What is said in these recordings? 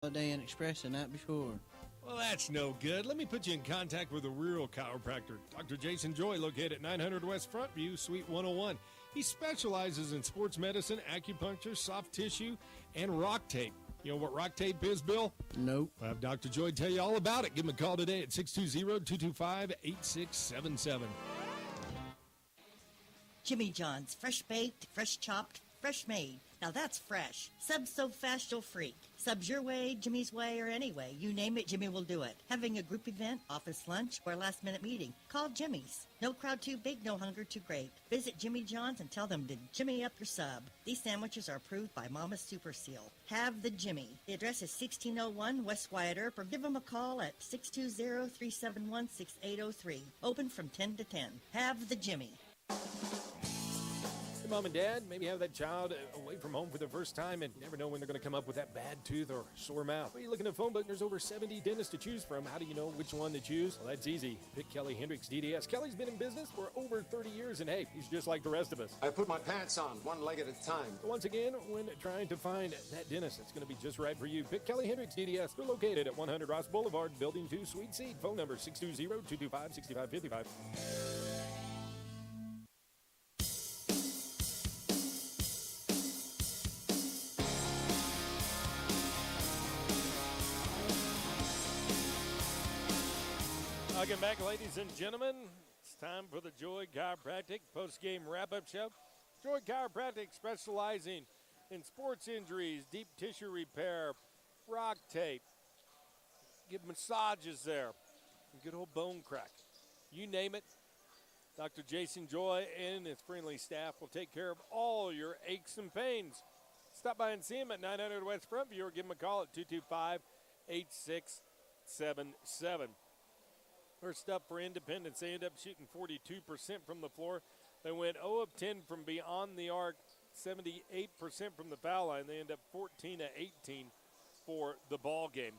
Holiday Inn Express the night before. Well, that's no good. Let me put you in contact with a real chiropractor. Dr. Jason Joy, located at 900 West Frontview, Suite 101. He specializes in sports medicine, acupuncture, soft tissue, and rock tape. You know what rock tape is, Bill? Nope. I'll have Dr. Joy tell you all about it. Give him a call today at 620-225-8677. Jimmy John's, fresh baked, fresh chopped, fresh made. Now that's fresh. Subs so fast you'll freak. Subs your way, Jimmy's way, or any way. You name it, Jimmy will do it. Having a group event, office lunch, or last minute meeting. Call Jimmy's. No crowd too big, no hunger too great. Visit Jimmy John's and tell them to Jimmy up your sub. These sandwiches are approved by Mama's Super Seal. Have the Jimmy. The address is 1601 West Wyatt Earp, or give them a call at 620-371-6803. Open from 10 to 10. Have the Jimmy. Mom and Dad, maybe have that child away from home for the first time and never know when they're going to come up with that bad tooth or sore mouth. Well, you look in the phone book, there's over 70 dentists to choose from. How do you know which one to choose? Well, that's easy. Pick Kelly Hendricks DDS. Kelly's been in business for over 30 years, and hey, he's just like the rest of us. I put my pants on, one leg at a time. So once again, when trying to find that dentist that's going to be just right for you, pick Kelly Hendricks DDS. They're located at 100 Ross Boulevard, Building 2, Suite C. Phone number 620-225-6555. Welcome back, ladies and gentlemen. It's time for the Joy Chiropractic post-game wrap-up show. Joy Chiropractic, specializing in sports injuries, deep tissue repair, rock tape, give massages there, and good old bone crack. You name it, Dr. Jason Joy and his friendly staff will take care of all your aches and pains. Stop by and see him at 900 West Frontview or give him a call at 225-8677. First up for Independence, they ended up shooting 42% from the floor. They went 0 of 10 from beyond the arc, 78% from the foul line. They end up 14 of 18 for the ball game.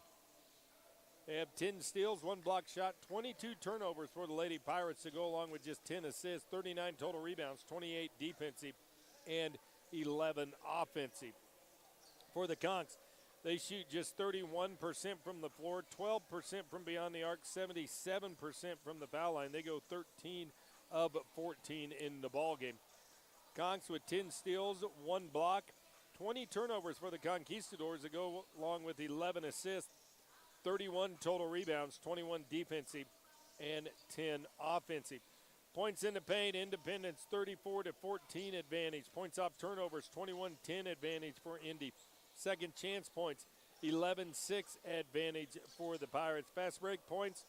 They have 10 steals, 1 block shot, 22 turnovers for the Lady Pirates to go along with just 10 assists, 39 total rebounds, 28 defensive, and 11 offensive. For the Conks, they shoot just 31% from the floor, 12% from beyond the arc, 77% from the foul line. They go 13 of 14 in the ball game. Conks with 10 steals, 1 block, 20 turnovers for the Conquistadors that go along with 11 assists, 31 total rebounds, 21 defensive, and 10 offensive. Points in the paint, Independence 34-14 advantage. Points off turnovers, 21-10 advantage for Indy. Second chance points, 11-6 advantage for the Pirates. Fast break points,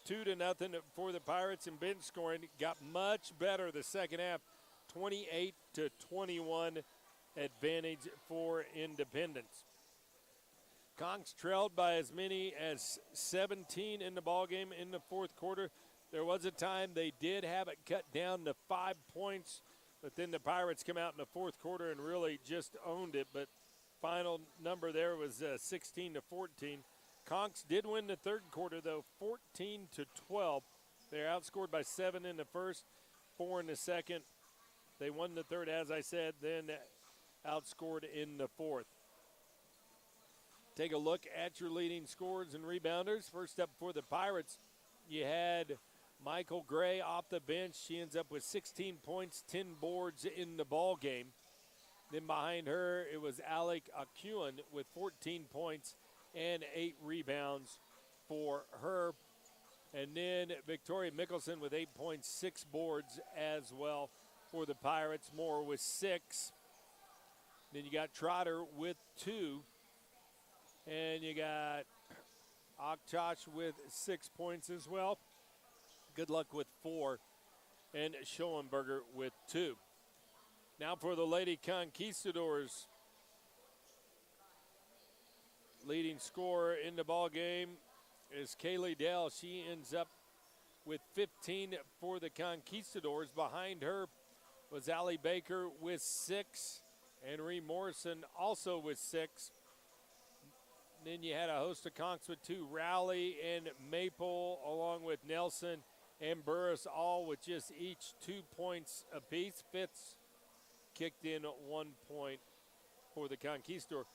2-0 for the Pirates, and bench scoring got much better the second half, 28-21 advantage for Independence. Conks trailed by as many as 17 in the ballgame in the fourth quarter. There was a time they did have it cut down to 5 points, but then the Pirates come out in the fourth quarter and really just owned it. But final number there was 16-14. Conks did win the third quarter, though, 14-12. They're outscored by 7 in the first, 4 in the second. They won the third, as I said, then outscored in the fourth. Take a look at your leading scorers and rebounders. First up for the Pirates, you had Michael Gray off the bench. She ends up with 16 points, 10 boards in the ball game. Then behind her, it was Alec Akuan with 14 points and 8 rebounds for her. And then Victoria Mickelson with 8 points, 6 boards as well for the Pirates. Moore with 6. Then you got Trotter with 2. And you got Aktosh with 6 points as well. Good luck with 4. And Schoenberger with 2. Now for the Lady Conquistadors. Leading scorer in the ball game is Kaylee Dell. She ends up with 15 for the Conquistadors. Behind her was Allie Baker with 6. And Ree Morrison also with 6. Then you had a host of Conks with 2. Rowley and Maple, along with Nelson and Burris, all with just each 2 points apiece. Fitz kicked in 1 point for the Conquistador.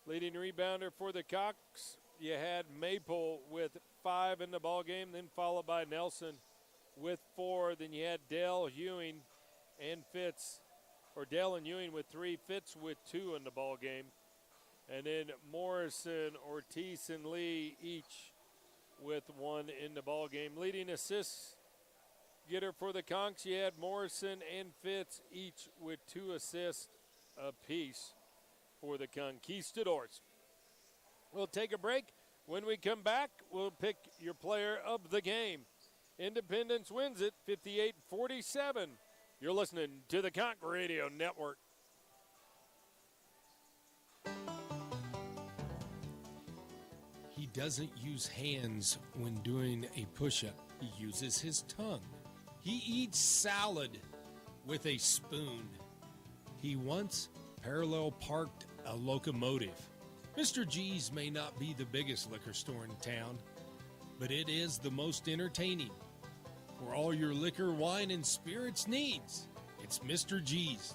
Leading rebounder for the Cox, you had Maple with 5 in the ball game, then followed by Nelson with 4. Then you had Dale Ewing and Fitz, or Dale and Ewing with 3, Fitz with 2 in the ball game. And then Morrison, Ortiz, and Lee each with 1 in the ball game. Leading assists getter for the Conks, you had Morrison and Fitz each with 2 assists apiece for the Conquistadors. We'll take a break. When we come back, we'll pick your player of the game. Independence wins it 58-47. You're listening to the Conch Radio Network. He doesn't use hands when doing a push-up. He uses his tongue. He eats salad with a spoon. He once parallel parked a locomotive. Mr. G's may not be the biggest liquor store in town, but it is the most entertaining. For all your liquor, wine, and spirits needs, it's Mr. G's.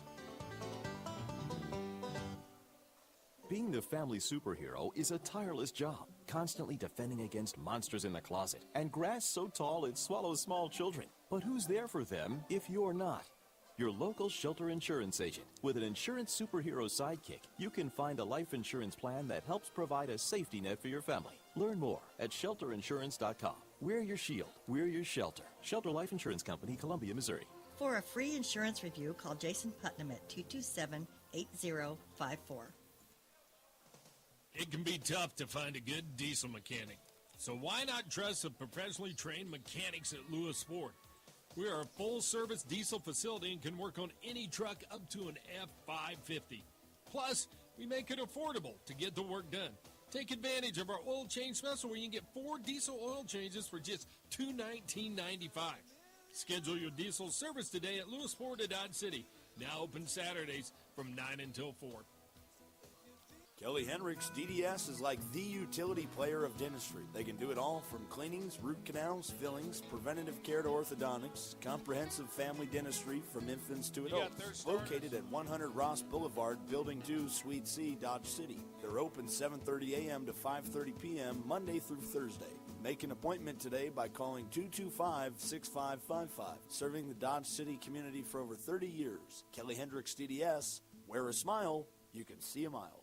Being the family superhero is a tireless job, constantly defending against monsters in the closet and grass so tall it swallows small children. But who's there for them if you're not? Your local shelter insurance agent. With an insurance superhero sidekick, you can find a life insurance plan that helps provide a safety net for your family. Learn more at shelterinsurance.com. We're your shield. We're your shelter. Shelter Life Insurance Company, Columbia, Missouri. For a free insurance review, call Jason Putnam at 227-8054. It can be tough to find a good diesel mechanic. So why not trust the professionally trained mechanics at Lewis Ford? We are a full-service diesel facility and can work on any truck up to an F550. Plus, we make it affordable to get the work done. Take advantage of our oil change special where you can get 4 diesel oil changes for just $219.95. Schedule your diesel service today at Lewis Ford at Dodge City. Now open Saturdays from 9 until 4. Kelly Hendricks DDS is like the utility player of dentistry. They can do it all from cleanings, root canals, fillings, preventative care to orthodontics, comprehensive family dentistry from infants to adults. Located at 100 Ross Boulevard, Building 2, Suite C, Dodge City. They're open 7:30 a.m. to 5:30 p.m. Monday through Thursday. Make an appointment today by calling 225-6555. Serving the Dodge City community for over 30 years. Kelly Hendricks DDS. Wear a smile, you can see a mile.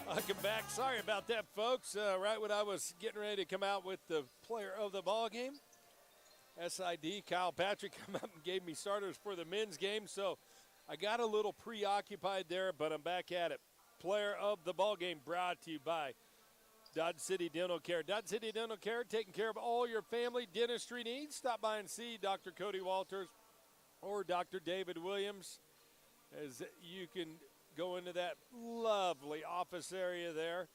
Welcome back. Sorry about that, folks. Right when I was getting ready to come out with the player of the ball game, SID Kyle Patrick come up and gave me starters for the men's game, so I got a little preoccupied there, but I'm back at it. Player of the ball game brought to you by Dodge City Dental Care. Dodge City Dental Care, taking care of all your family dentistry needs. Stop by and see Dr. Cody Walters or Dr. David Williams, as you can go into that lovely office area there.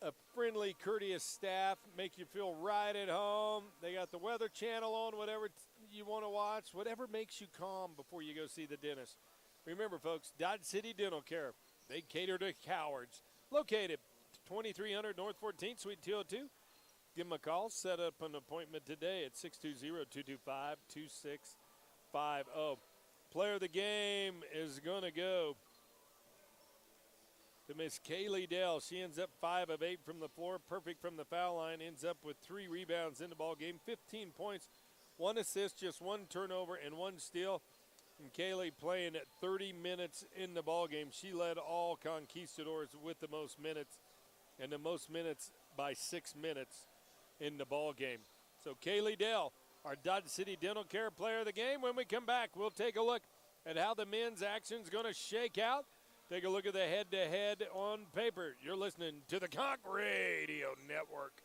A friendly, courteous staff, make you feel right at home. They got the Weather Channel on, whatever you want to watch, whatever makes you calm before you go see the dentist. Remember, folks, Dodge City Dental Care, they cater to cowards. Located 2300 North 14th, Suite 202. Give them a call. Set up an appointment today at 620-225-2650. Player of the game is going to go to Miss Kaylee Dell. She ends up 5 of 8 from the floor, perfect from the foul line, ends up with 3 rebounds in the ball game, 15 points, 1 assist, just 1 turnover, and 1 steal. And Kaylee playing at 30 minutes in the ball game. She led all Conquistadors with the most minutes, and the most minutes by 6 minutes in the ball game. So Kaylee Dell, our Dodge City Dental Care player of the game. When we come back, we'll take a look at how the men's action is going to shake out. Take a look at the head-to-head on paper. You're listening to the Conch Radio Network.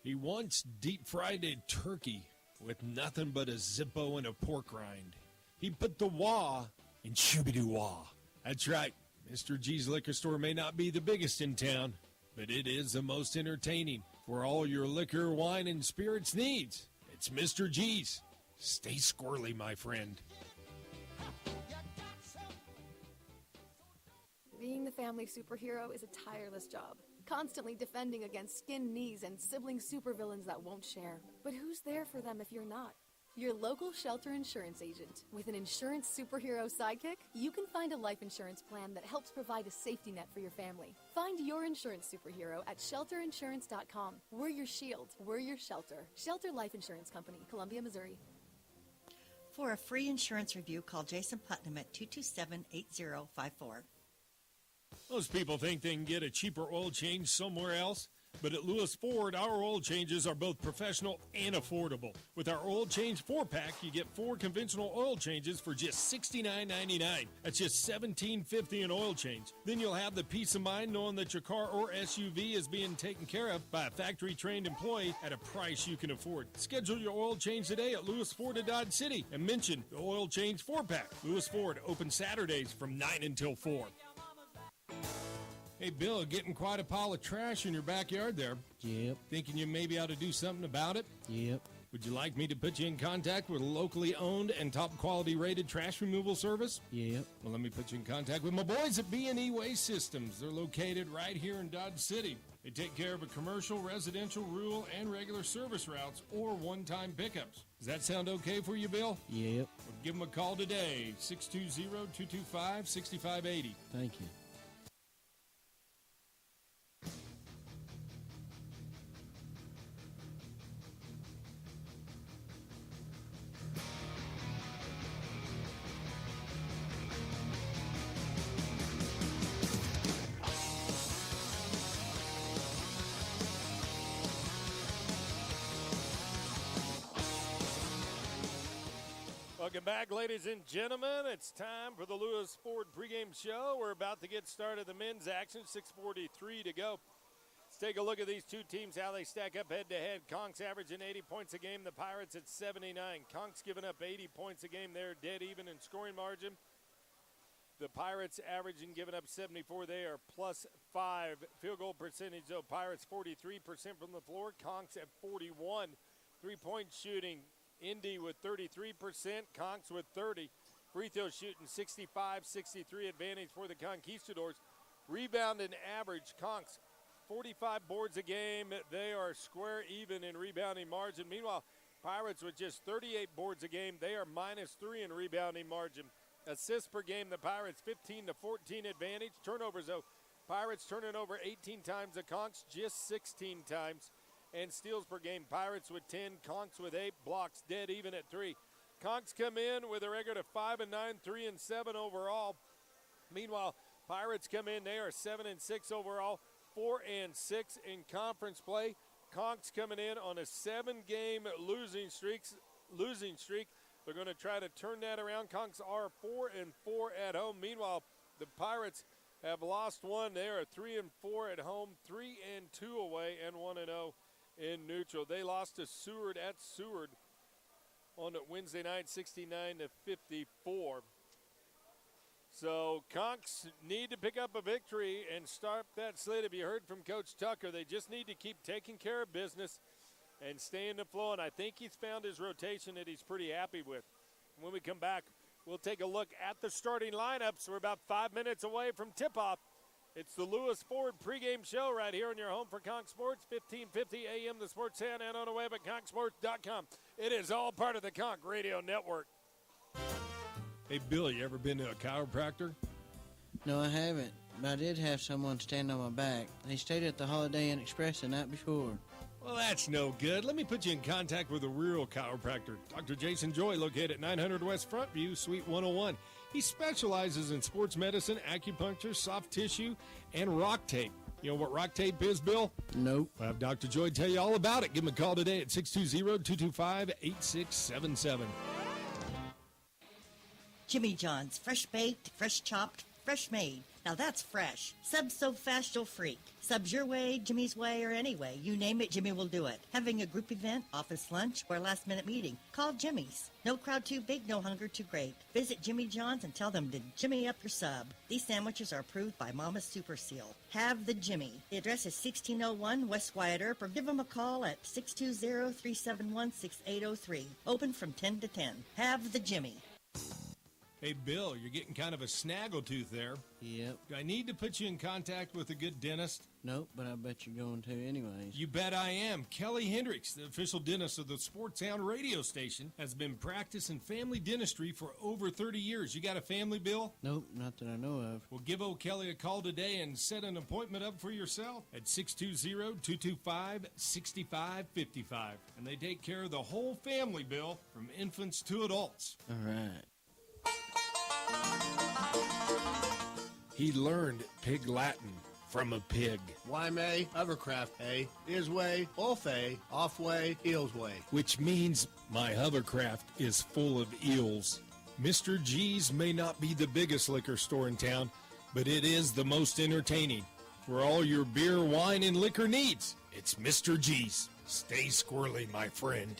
He once deep-fried a turkey with nothing but a Zippo and a pork rind. He put the wah in shooby-doo-wah. That's right. Mr. G's Liquor Store may not be the biggest in town, but it is the most entertaining. For all your liquor, wine, and spirits needs, it's Mr. G's. Stay squirrely, my friend. Being the family superhero is a tireless job, constantly defending against skin knees and sibling supervillains that won't share. But who's there for them if you're not? Your local Shelter Insurance agent. With an insurance superhero sidekick, you can find a life insurance plan that helps provide a safety net for your family. Find your insurance superhero at shelterinsurance.com. We're your shield. We're your shelter. Shelter Life Insurance Company, Columbia, Missouri. For a free insurance review, call Jason Putnam at 227-8054. Most people think they can get a cheaper oil change somewhere else, but at Lewis Ford, our oil changes are both professional and affordable. With our oil change 4-pack, you get 4 conventional oil changes for just $69.99. That's just $17.50 an oil change. Then you'll have the peace of mind knowing that your car or SUV is being taken care of by a factory-trained employee at a price you can afford. Schedule your oil change today at Lewis Ford of Dodge City and mention the oil change 4-pack. Lewis Ford, open Saturdays from 9 until 4. Hey, Bill, getting quite a pile of trash in your backyard there. Yep. Thinking you maybe ought to do something about it? Yep. Would you like me to put you in contact with a locally owned and top quality rated trash removal service? Yep. Well, let me put you in contact with my boys at B&E Waste Systems. They're located right here in Dodge City. They take care of a commercial, residential, rural, and regular service routes or one-time pickups. Does that sound okay for you, Bill? Yep. Well, give them a call today, 620-225-6580. Thank you. Welcome back, ladies and gentlemen. It's time for the Lewis Ford pregame show. We're about to get started. The men's action, 6:43 to go. Let's take a look at these two teams, how they stack up head-to-head. Conks averaging 80 points a game. The Pirates at 79. Conks giving up 80 points a game. They're dead even in scoring margin. The Pirates averaging giving up 74. They are +5. Field goal percentage, though, Pirates 43% from the floor. Conks at 41. Three-point shooting, Indy with 33%, Conks with 30. Free throw shooting 65-63 advantage for the Conquistadors. Rebound and average, Conks 45 boards a game. They are square even in rebounding margin. Meanwhile, Pirates with just 38 boards a game. They are -3 in rebounding margin. Assists per game, the Pirates 15-14 advantage. Turnovers, though, Pirates turning over 18 times, the Conks just 16 times. And steals per game, Pirates with 10, Conks with 8, blocks dead even at 3. Conks come in with a record of 5-9, 3-7 overall. Meanwhile, Pirates come in, they are 7-6 overall, 4-6 in conference play. Conks coming in on a 7-game losing streak. They're going to try to turn that around. Conks are 4-4 at home. Meanwhile, the Pirates have lost one. They are 3-4 at home, 3-2 away, and 1-0 in neutral. They lost to Seward at Seward on Wednesday night, 69-54. So Conks need to pick up a victory and start that slate. If you heard from Coach Tucker, they just need to keep taking care of business and stay in the flow, and I think he's found his rotation that he's pretty happy with. When we come back, we'll take a look at the starting lineups. We're about 5 minutes away from tip-off. It's the Lewis Ford pregame show right here on your home for Conk Sports, 1550 AM, the Sports Sound, and on the web at conksports.com. It is all part of the Conk Radio Network. Hey, Bill, you ever been to a chiropractor? No, I haven't, but I did have someone stand on my back. They stayed at the Holiday Inn Express the night before. Well, that's no good. Let me put you in contact with a real chiropractor. Dr. Jason Joy, located at 900 West Frontview, Suite 101. He specializes in sports medicine, acupuncture, soft tissue, and rock tape. You know what rock tape is, Bill? Nope. I'll have Dr. Joy tell you all about it. Give him a call today at 620-225-8677. Jimmy John's, fresh baked, fresh chopped, fresh made. Now that's fresh. Subs so fast you'll freak. Subs your way, Jimmy's way, or any way. You name it, Jimmy will do it. Having a group event, office lunch, or last-minute meeting, call Jimmy's. No crowd too big, no hunger too great. Visit Jimmy John's and tell them to Jimmy up your sub. These sandwiches are approved by Mama's Super Seal. Have the Jimmy. The address is 1601 West Wyatt Earp, or give them a call at 620-371-6803. Open from 10 to 10. Have the Jimmy. Hey, Bill, you're getting kind of a snaggletooth there. Yep. Do I need to put you in contact with a good dentist? Nope, but I bet you're going to anyways. You bet I am. Kelly Hendricks, the official dentist of the Sports Sound radio station, has been practicing family dentistry for over 30 years. You got a family, Bill? Nope, not that I know of. Well, give old Kelly a call today and set an appointment up for yourself at 620-225-6555. And they take care of the whole family, Bill, from infants to adults. All right. He learned Pig Latin from a pig, Why may, hovercraft a, is way, both a, off way, eels way. which means my hovercraft is full of eels. Mr. G's may not be the biggest liquor store in town, but it is the most entertaining. For all your beer, wine, and liquor needs, it's Mr. G's. Stay squirrely, my friend.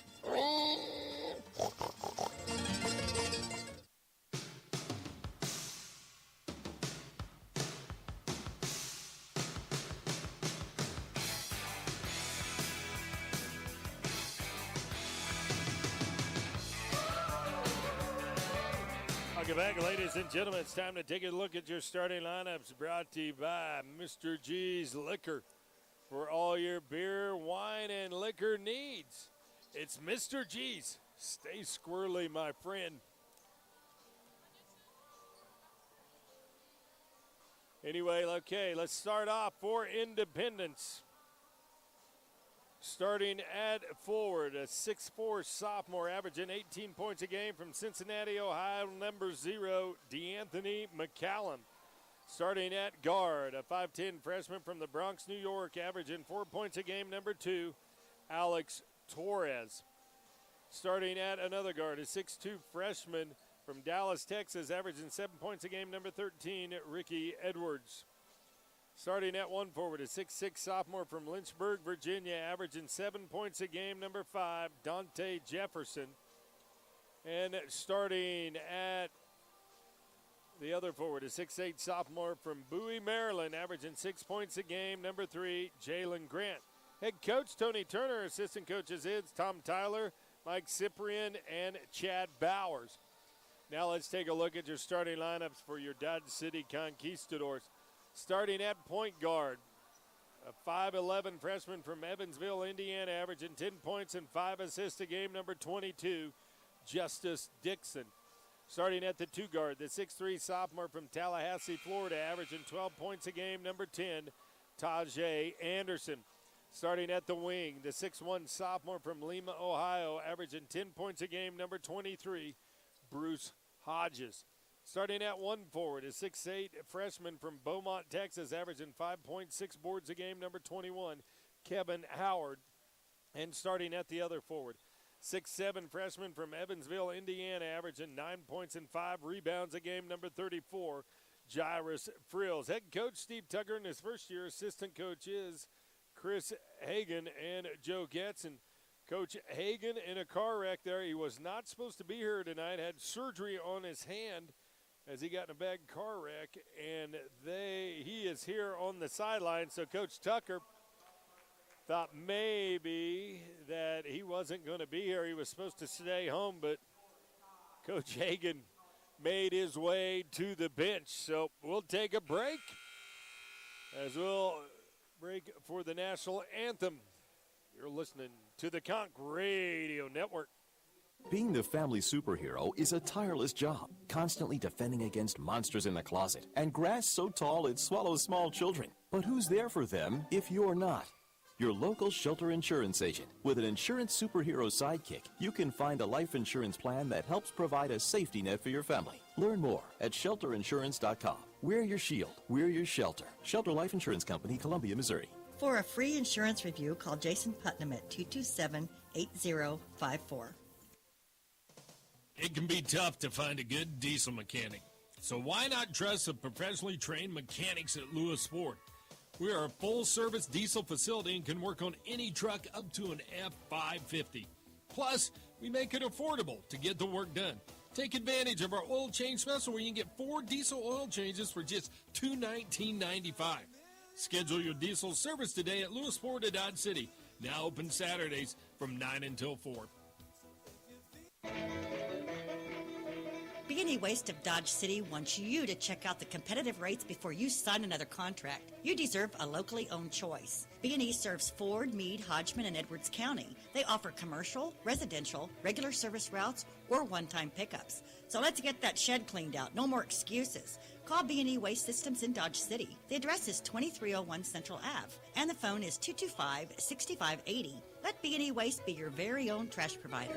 Welcome back, ladies and gentlemen. It's time to take a look at your starting lineups, brought to you by Mr. G's Liquor. For all your beer, wine, and liquor needs, it's Mr. G's. Stay squirrely, my friend. Anyway, okay, let's start off for Independence. Starting at forward, a 6'4" sophomore averaging 18 points a game from Cincinnati, Ohio, number 0, DeAnthony McCallum. Starting at guard, a 5'10" freshman from the Bronx, New York, averaging 4 points a game, number 2, Alex Torres. Starting at another guard, a 6'2" freshman from Dallas, Texas, averaging 7 points a game, number 13, Ricky Edwards. Starting at one forward, a 6'6" sophomore from Lynchburg, Virginia, averaging 7 points a game, number 5, Dante Jefferson. And starting at the other forward, a 6'8" sophomore from Bowie, Maryland, averaging 6 points a game, number 3, Jalen Grant. Head coach Tony Turner, assistant coaches Tom Tyler, Mike Cyprian, and Chad Bowers. Now let's take a look at your starting lineups for your Dodge City Conquistadors. Starting at point guard, a 5'11" freshman from Evansville, Indiana, averaging 10 points and 5 assists a game, number 22, Justice Dixon. Starting at the two guard, the 6'3" sophomore from Tallahassee, Florida, averaging 12 points a game, number 10, Tajay Anderson. Starting at the wing, the 6'1" sophomore from Lima, Ohio, averaging 10 points a game, number 23, Bruce Hodges. Starting at one forward, a 6'8" freshman from Beaumont, Texas, averaging 5.6 boards a game, number 21, Kevin Howard. And starting at the other forward, 6'7" freshman from Evansville, Indiana, averaging 9 points and 5 rebounds a game, number 34, Jairus Frills. Head coach Steve Tucker in his first year. Assistant coach is Chris Hagan and Joe Getz. And Coach Hagan in a car wreck there. He was not supposed to be here tonight, had surgery on his hand as he got in a bad car wreck, and he is here on the sideline. So Coach Tucker thought maybe that he wasn't going to be here. He was supposed to stay home, but Coach Hagan made his way to the bench. So we'll take a break as we'll break for the national anthem. You're listening to the Conch Radio Network. Being the family superhero is a tireless job, constantly defending against monsters in the closet and grass so tall it swallows small children. But who's there for them if you're not? Your local shelter insurance agent. With an insurance superhero sidekick, you can find a life insurance plan that helps provide a safety net for your family. Learn more at shelterinsurance.com. We're your shield. We're your shelter. Shelter Life Insurance Company, Columbia, Missouri. For a free insurance review, call Jason Putnam at 227-8054. It can be tough to find a good diesel mechanic. So why not trust the professionally trained mechanics at Lewis Ford? We are a full-service diesel facility and can work on any truck up to an F550. Plus, we make it affordable to get the work done. Take advantage of our oil change special where you can get 4 diesel oil changes for just $219.95. Schedule your diesel service today at Lewis Ford of Dodge City. Now open Saturdays from 9 until 4. B&E Waste of Dodge City wants you to check out the competitive rates before you sign another contract. You deserve a locally owned choice. B&E serves Ford, Meade, Hodgman, and Edwards County. They offer commercial, residential, regular service routes, or one-time pickups. So let's get that shed cleaned out. No more excuses. Call B&E Waste Systems in Dodge City. The address is 2301 Central Ave, and the phone is 225-6580. Let B&E Waste be your very own trash provider.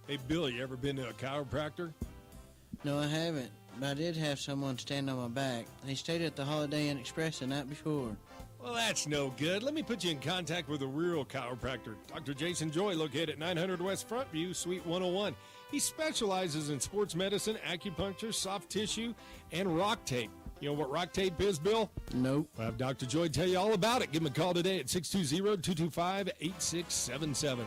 Hey, Bill, you ever been to a chiropractor? No, I haven't, but I did have someone stand on my back. He stayed at the Holiday Inn Express the night before. Well, that's no good. Let me put you in contact with a real chiropractor. Dr. Jason Joy, located at 900 West Frontview, Suite 101. He specializes in sports medicine, acupuncture, soft tissue, and rock tape. You know what rock tape is, Bill? Nope. We'll have Dr. Joy tell you all about it. Give him a call today at 620-225-8677.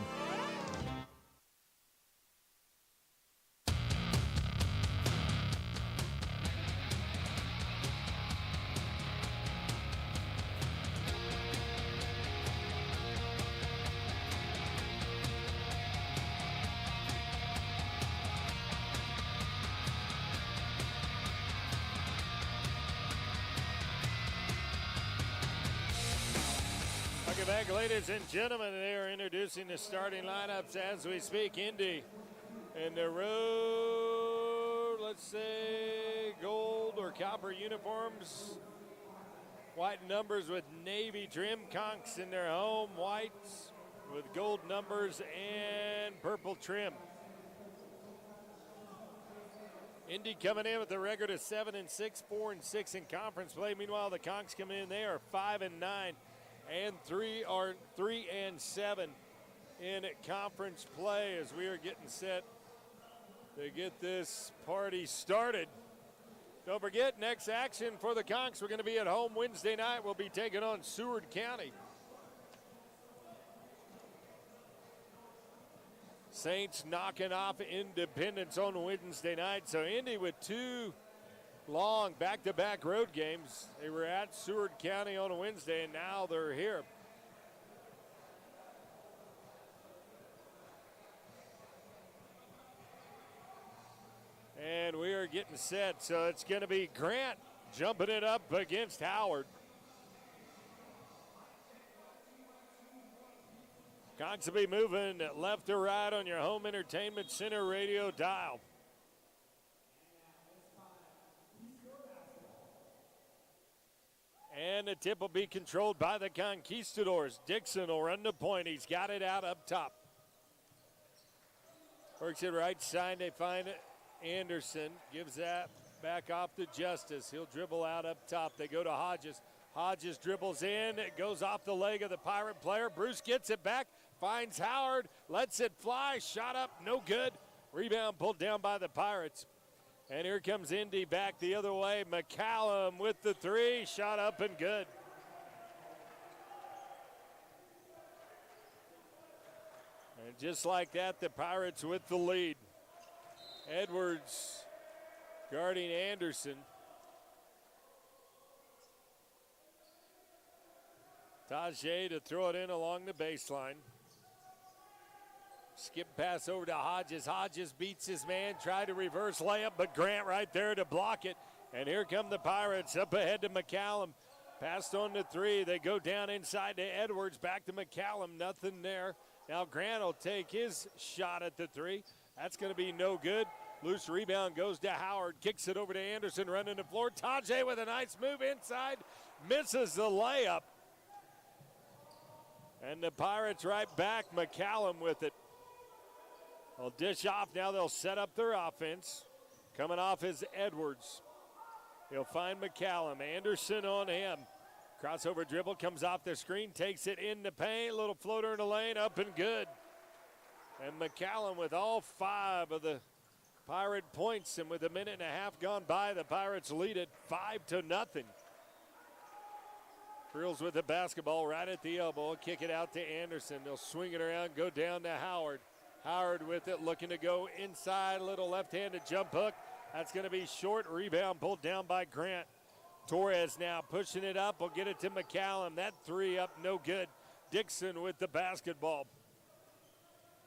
Welcome back, ladies and gentlemen. They are introducing the starting lineups as we speak. Indy in the road, let's say gold or copper uniforms. White numbers with navy trim. Conks in their home whites with gold numbers and purple trim. Indy coming in with a record of 7-6, 4-6 in conference play. Meanwhile, the Conks coming in, they are 5-9. And 3-7 in conference play as we are getting set to get this party started. Don't forget, next action for the Conks, we're going to be at home Wednesday night. We'll be taking on Seward County. Saints knocking off Independence on Wednesday night. So Indy with 2 long back-to-back road games. They were at Seward County on a Wednesday, and now they're here. And we are getting set, so it's going to be Grant jumping it up against Howard. Conks will be moving left to right on your home entertainment center radio dial. And the tip will be controlled by the Conquistadors. Dixon will run the point. He's got it out up top. Works it right side. They find Anderson. Gives that back off to Justice. He'll dribble out up top. They go to Hodges. Hodges dribbles in. It goes off the leg of the Pirate player. Bruce gets it back. Finds Howard. Lets it fly. Shot up. No good. Rebound pulled down by the Pirates. And here comes Indy back the other way. McCallum with the 3. Shot up and good. And just like that, the Pirates with the lead. Edwards guarding Anderson. Tajay to throw it in along the baseline. Skip pass over to Hodges. Hodges beats his man, tried to reverse layup, but Grant right there to block it. And here come the Pirates up ahead to McCallum. Passed on to 3. They go down inside to Edwards. Back to McCallum. Nothing there. Now Grant will take his shot at the 3. That's going to be no good. Loose rebound goes to Howard. Kicks it over to Anderson running the floor. Tajay with a nice move inside. Misses the layup. And the Pirates right back. McCallum with it. They'll dish off. Now they'll set up their offense. Coming off is Edwards. He'll find McCallum. Anderson on him. Crossover dribble comes off the screen. Takes it in the paint. Little floater in the lane. Up and good. And McCallum with all 5 of the Pirate points, and with a minute and a half gone by, the Pirates lead it 5-0. Frills with the basketball right at the elbow. Kick it out to Anderson. They'll swing it around, go down to Howard. Howard with it, looking to go inside. Little left-handed jump hook. That's going to be short. Rebound pulled down by Grant. Torres now pushing it up. Will get it to McCallum. That three up, no good. Dixon with the basketball.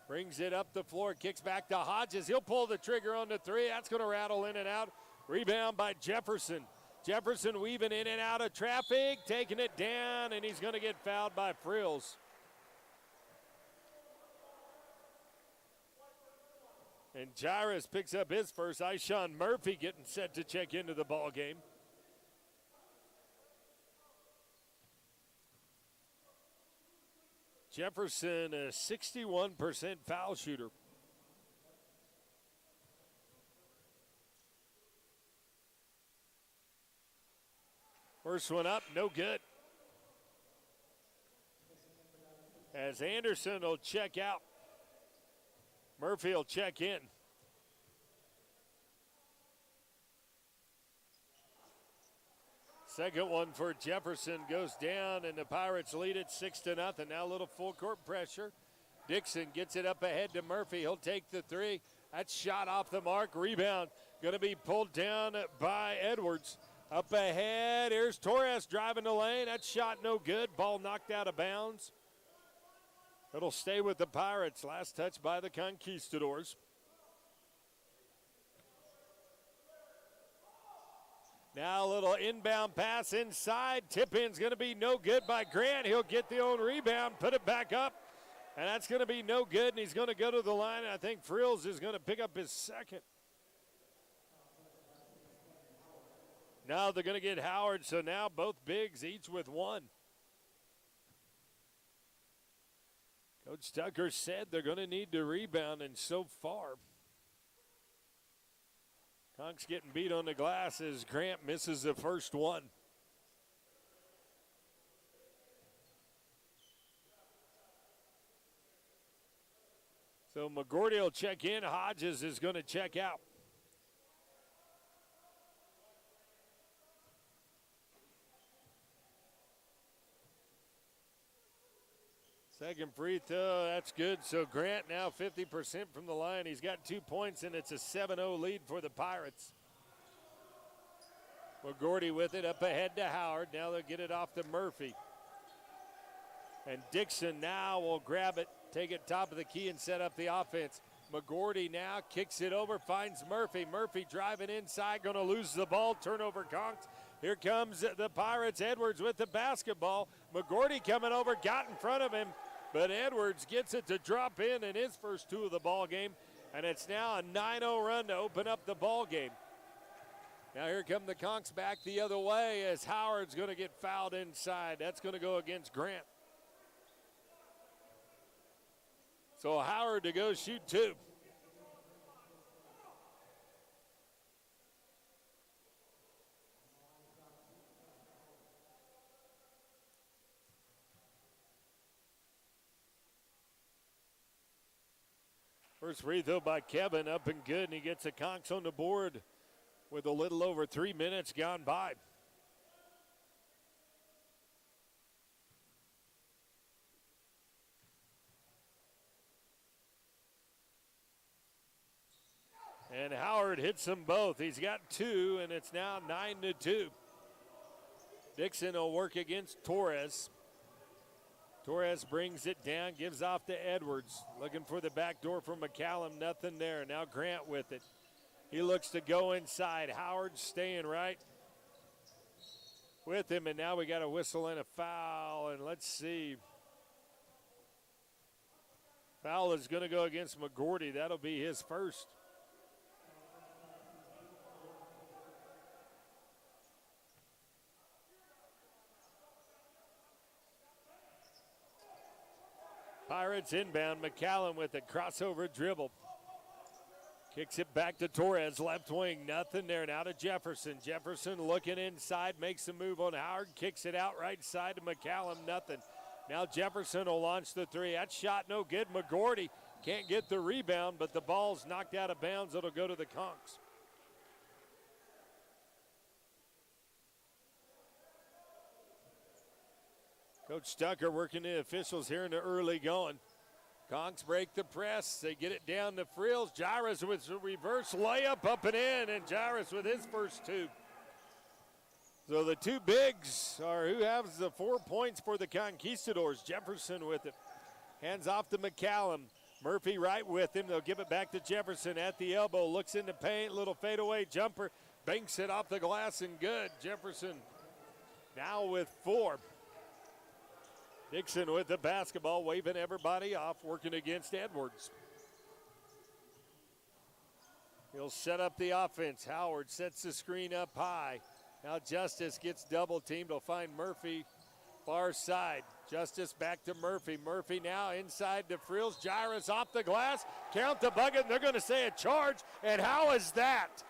Brings it up the floor, kicks back to Hodges. He'll pull the trigger on the three. That's going to rattle in and out. Rebound by Jefferson. Jefferson weaving in and out of traffic, taking it down, and he's going to get fouled by Frills. And Jairus picks up his first. Ishawn Murphy getting set to check into the ball game. Jefferson, a 61% foul shooter. First one up, no good. As Anderson will check out. Murphy will check in. Second one for Jefferson goes down, and the Pirates lead it 6-0. Now a little full court pressure. Dixon gets it up ahead to Murphy. He'll take the three. That shot off the mark. Rebound going to be pulled down by Edwards. Up ahead, here's Torres driving the lane. That shot no good. Ball knocked out of bounds. It'll stay with the Pirates. Last touch by the Conquistadors. Now a little inbound pass inside. Tip-in's going to be no good by Grant. He'll get the own rebound, put it back up, and that's going to be no good, and he's going to go to the line, and I think Frills is going to pick up his second. Now they're going to get Howard, so now both bigs, each with one. Coach Tucker said they're going to need to rebound, and so far, Conks getting beat on the glass as Grant misses the first one. So McGordy will check in. Hodges is going to check out. Second free throw, that's good. So Grant now 50% from the line. He's got 2 points, and it's a 7-0 lead for the Pirates. McGordy with it up ahead to Howard. Now they'll get it off to Murphy. And Dixon now will grab it, take it top of the key, and set up the offense. McGordy now kicks it over, finds Murphy. Murphy driving inside, going to lose the ball. Turnover Conks. Here comes the Pirates. Edwards with the basketball. McGordy coming over, got in front of him. But Edwards gets it to drop in his first two of the ball game, and it's now a 9-0 run to open up the ball game. Now here come the Conks back the other way as Howard's going to get fouled inside. That's going to go against Grant. So Howard to go shoot two. First free throw by Kevin, up and good, and he gets the Conks on the board with a little over 3 minutes gone by. And Howard hits them both. He's got two, and it's now 9-2. Dixon will work against Torres. Torres brings it down, gives off to Edwards. Looking for the back door from McCallum, nothing there. Now Grant with it. He looks to go inside. Howard staying right with him, and now we got a whistle and a foul, and let's see. Foul is going to go against McGordy. That'll be his first. Pirates inbound. McCallum with a crossover dribble. Kicks it back to Torres, left wing, nothing there. Now to Jefferson. Jefferson looking inside, makes a move on Howard, kicks it out right side to McCallum, nothing. Now Jefferson will launch the three. That shot no good. McGordy Can't get the rebound, but the ball's knocked out of bounds. It'll go to the Conks. Coach Tucker working the officials here in the early going. Conks break the press. They get it down to Frills. Jairus with a reverse layup up and in, and Jairus with his first two. So the two bigs are who has the 4 points for the Conquistadors. Jefferson with it. Hands off to McCallum. Murphy right with him. They'll give it back to Jefferson at the elbow. Looks in the paint. Little fadeaway jumper. Banks it off the glass and good. Jefferson now with 4. Dixon with the basketball, waving everybody off, working against Edwards. He'll set up the offense. Howard sets the screen up high. Now Justice gets double teamed. He'll find Murphy far side. Justice back to Murphy. Murphy now inside to Frills. Jairus off the glass. Count the bucket. And they're going to say a charge. And how is that?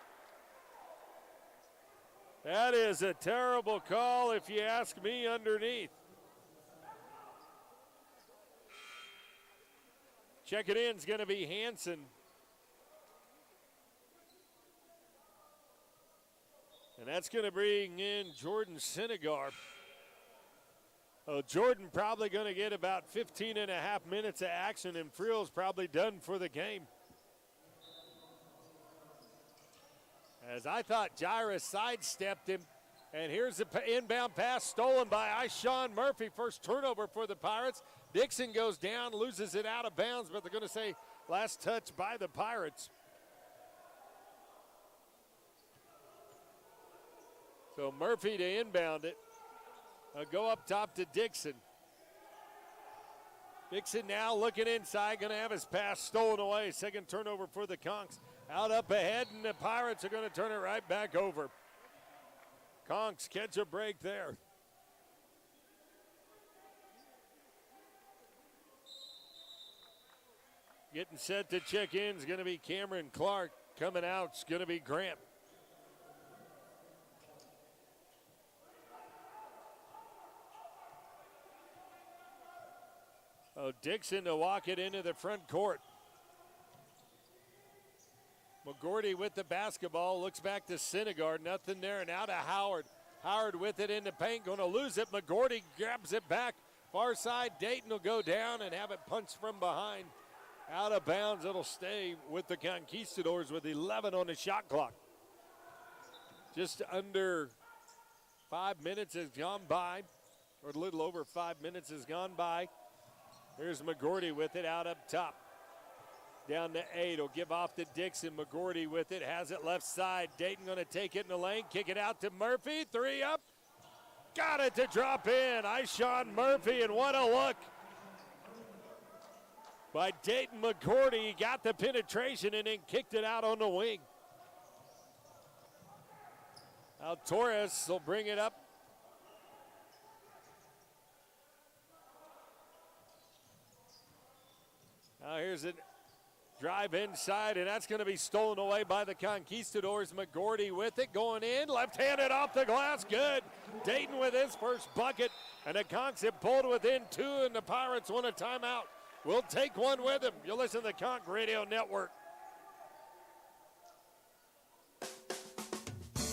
That is a terrible call if you ask me underneath. Check it in is going to be Hanson. And that's going to bring in Jordan Sinegar. Oh, Jordan probably going to get about 15 and a half minutes of action, and Frills probably done for the game. As I thought Jairus sidestepped him. And here's the inbound pass stolen by Ishawn Murphy. First turnover for the Pirates. Dixon goes down, loses it out of bounds, but they're going to say last touch by the Pirates. So Murphy to inbound it. Go up top to Dixon. Dixon now looking inside, going to have his pass stolen away. Second turnover for the Conks. Out up ahead, and the Pirates are going to turn it right back over. Conks catch a break there. Getting set to check in is going to be Cameron Clark. Coming out is going to be Grant. Oh, Dixon to walk it into the front court. McGordy with the basketball, looks back to Syndergaard, nothing there, and out to Howard. Howard with it in the paint, going to lose it. McGordy grabs it back. Far side, Dayton will go down and have it punched from behind. Out of bounds, it'll stay with the Conquistadors with 11 on the shot clock. Just under 5 minutes has gone by, or a little over 5 minutes has gone by. Here's McGordy with it out up top. Down to 8, will give off to Dixon. McGordy with it, has it left side. Dayton going to take it in the lane, kick it out to Murphy. 3 up, got it to drop in. Ishawn Murphy, and what a look by Dayton McGordy. He got the penetration and then kicked it out on the wing. Now Torres will bring it up. Now here's it. Drive inside, and that's going to be stolen away by the Conquistadors. McGordy with it, going in, left-handed off the glass, good. Dayton with his first bucket, and the Conks have pulled within 2, and the Pirates want a timeout. We'll take one with them. You'll listen to the Conk Radio Network.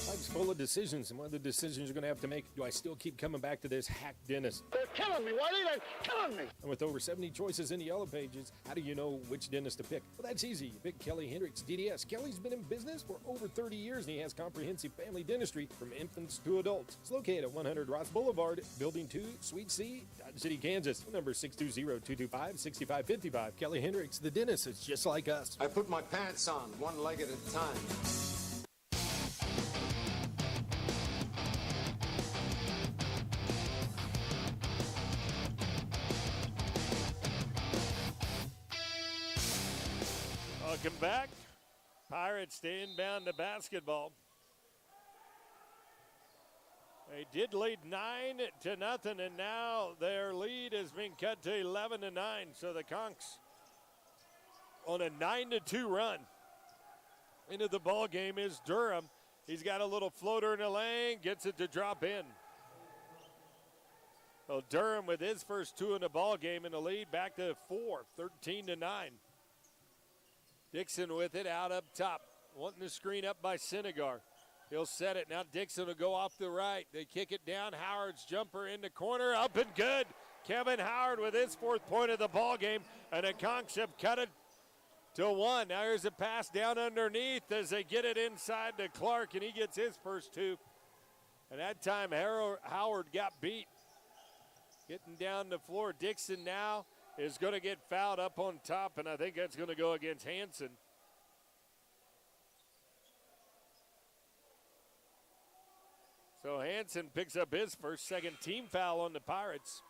Life's full of decisions, and one of the decisions you're going to have to make, do I still keep coming back to this hack dentist? They're killing me, Whitey. They're killing me. And with over 70 choices in the yellow pages, how do you know which dentist to pick? Well, that's easy. You pick Kelly Hendricks, DDS. Kelly's been in business for over 30 years, and he has comprehensive family dentistry from infants to adults. It's located at 100 Ross Boulevard, Building 2, Suite C, Dodge City, Kansas. Number 620-225-6555. Kelly Hendricks, the dentist, is just like us. I put my pants on, one leg at a time. Welcome back. Pirates to inbound the basketball. They did lead 9-0, and now their lead has been cut to 11-9. So the Conks on a 9-2 run. Into the ball game is Durham. He's got a little floater in the lane, gets it to drop in. Well, Durham with his first 2 in the ball game in the lead, back to 4, 13-9. Dixon with it out up top. Wanting the screen up by Senegar. He'll set it. Now Dixon will go off the right. They kick it down. Howard's jumper in the corner. Up and good. Kevin Howard with his 4th point of the ball game. And the Conks have cut it to 1. Now here's a pass down underneath as they get it inside to Clark, and he gets his first 2. And that time Howard got beat. Getting down the floor. Dixon now is going to get fouled up on top, and I think that's going to go against Hanson. So Hanson picks up his first, 2nd team foul on the Pirates.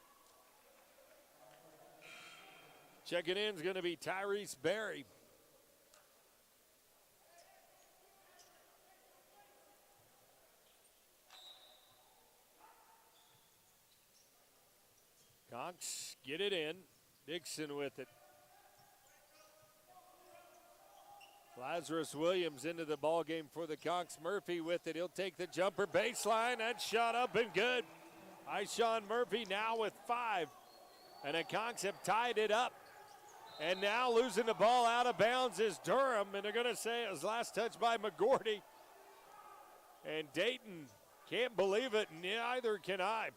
Checking in is going to be Tyrese Berry. Conks get it in. Dixon with it. Lazarus Williams into the ball game for the Conks. Murphy with it. He'll take the jumper baseline. That shot up and good. Ishawn Murphy now with 5. And the Conks have tied it up. And now losing the ball out of bounds is Durham. And they're going to say it was last touch by McGordy. And Dayton can't believe it. Neither can I.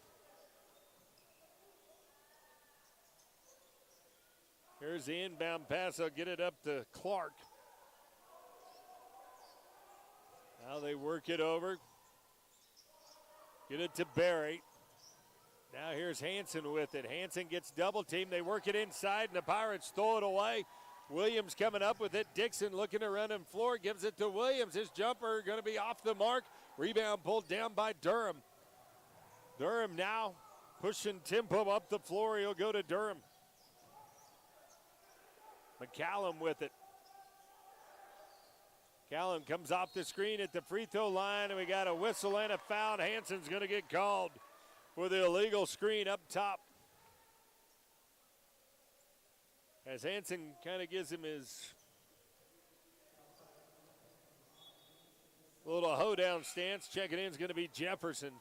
Here's the inbound pass. I'll get it up to Clark. Now they work it over. Get it to Barry. Now here's Hanson with it. Hanson gets double teamed. They work it inside, and the Pirates throw it away. Williams coming up with it. Dixon looking to run him floor. Gives it to Williams. His jumper going to be off the mark. Rebound pulled down by Durham. Durham now pushing tempo up the floor. He'll go to Durham. McCallum with it. Callum comes off the screen at the free throw line, and we got a whistle and a foul. Hanson's going to get called for the illegal screen up top. As Hanson kind of gives him his little hoedown stance. Checking in is going to be Jefferson.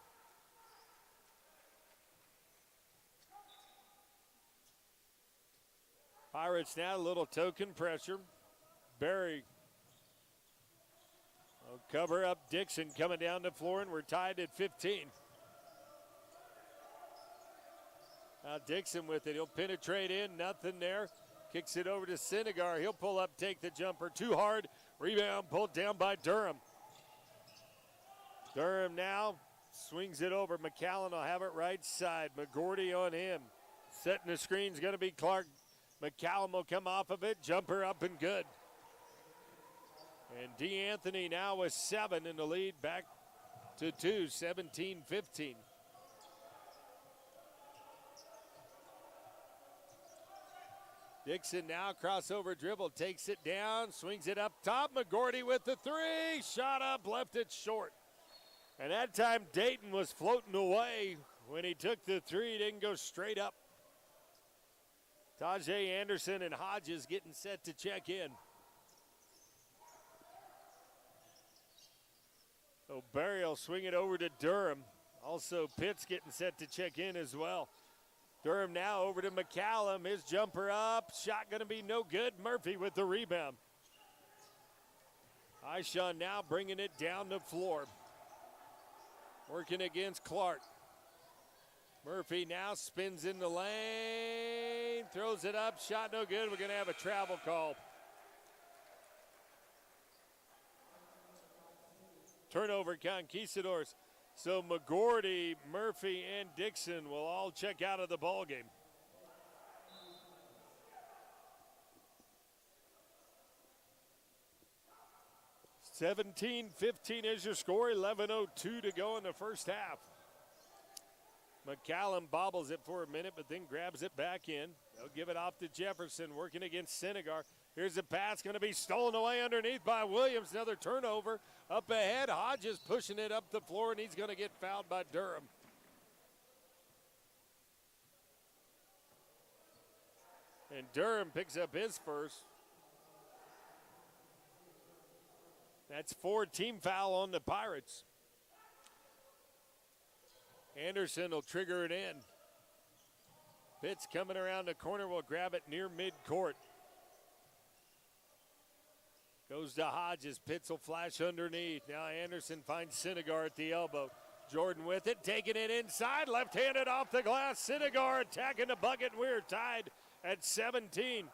Pirates now a little token pressure. Barry will cover up Dixon coming down the floor, and we're tied at 15. Now Dixon with it. He'll penetrate in. Nothing there. Kicks it over to Senegar. He'll pull up, take the jumper. Too hard. Rebound pulled down by Durham. Durham now swings it over. McCallum will have it right side. McGordy on him. Setting the screen's going to be Clark. McCallum will come off of it. Jumper up and good. And DeAnthony now with 7 in the lead, back to 2, 17-15. Dixon now crossover dribble, takes it down, swings it up top. McGordy with the 3, shot up, left it short. And that time Dayton was floating away when he took the 3, didn't go straight up. Tajay Anderson and Hodges getting set to check in. So Barry will swing it over to Durham. Also Pitts getting set to check in as well. Durham now over to McCallum. His jumper up. Shot going to be no good. Murphy with the rebound. Ishawn now bringing it down the floor. Working against Clark. Murphy now spins in the lane. Throws it up. Shot no good. We're going to have a travel call. Turnover Conquistadors. So McGordy, Murphy, and Dixon will all check out of the ball game. (17-15) is your score. 11:02 to go in the first half. McCallum bobbles it for a minute, but then grabs it back in. They'll give it off to Jefferson, working against Senegar. Here's a pass going to be stolen away underneath by Williams. Another turnover up ahead. Hodges pushing it up the floor, and he's going to get fouled by Durham. And Durham picks up his first. That's 4 team foul on the Pirates. Anderson will trigger it in. Pitts coming around the corner will grab it near midcourt. Goes to Hodges. Pitts will flash underneath. Now Anderson finds Sinegar at the elbow. Jordan with it, taking it inside. Left-handed off the glass. Sinegar attacking the bucket. We're tied at 17.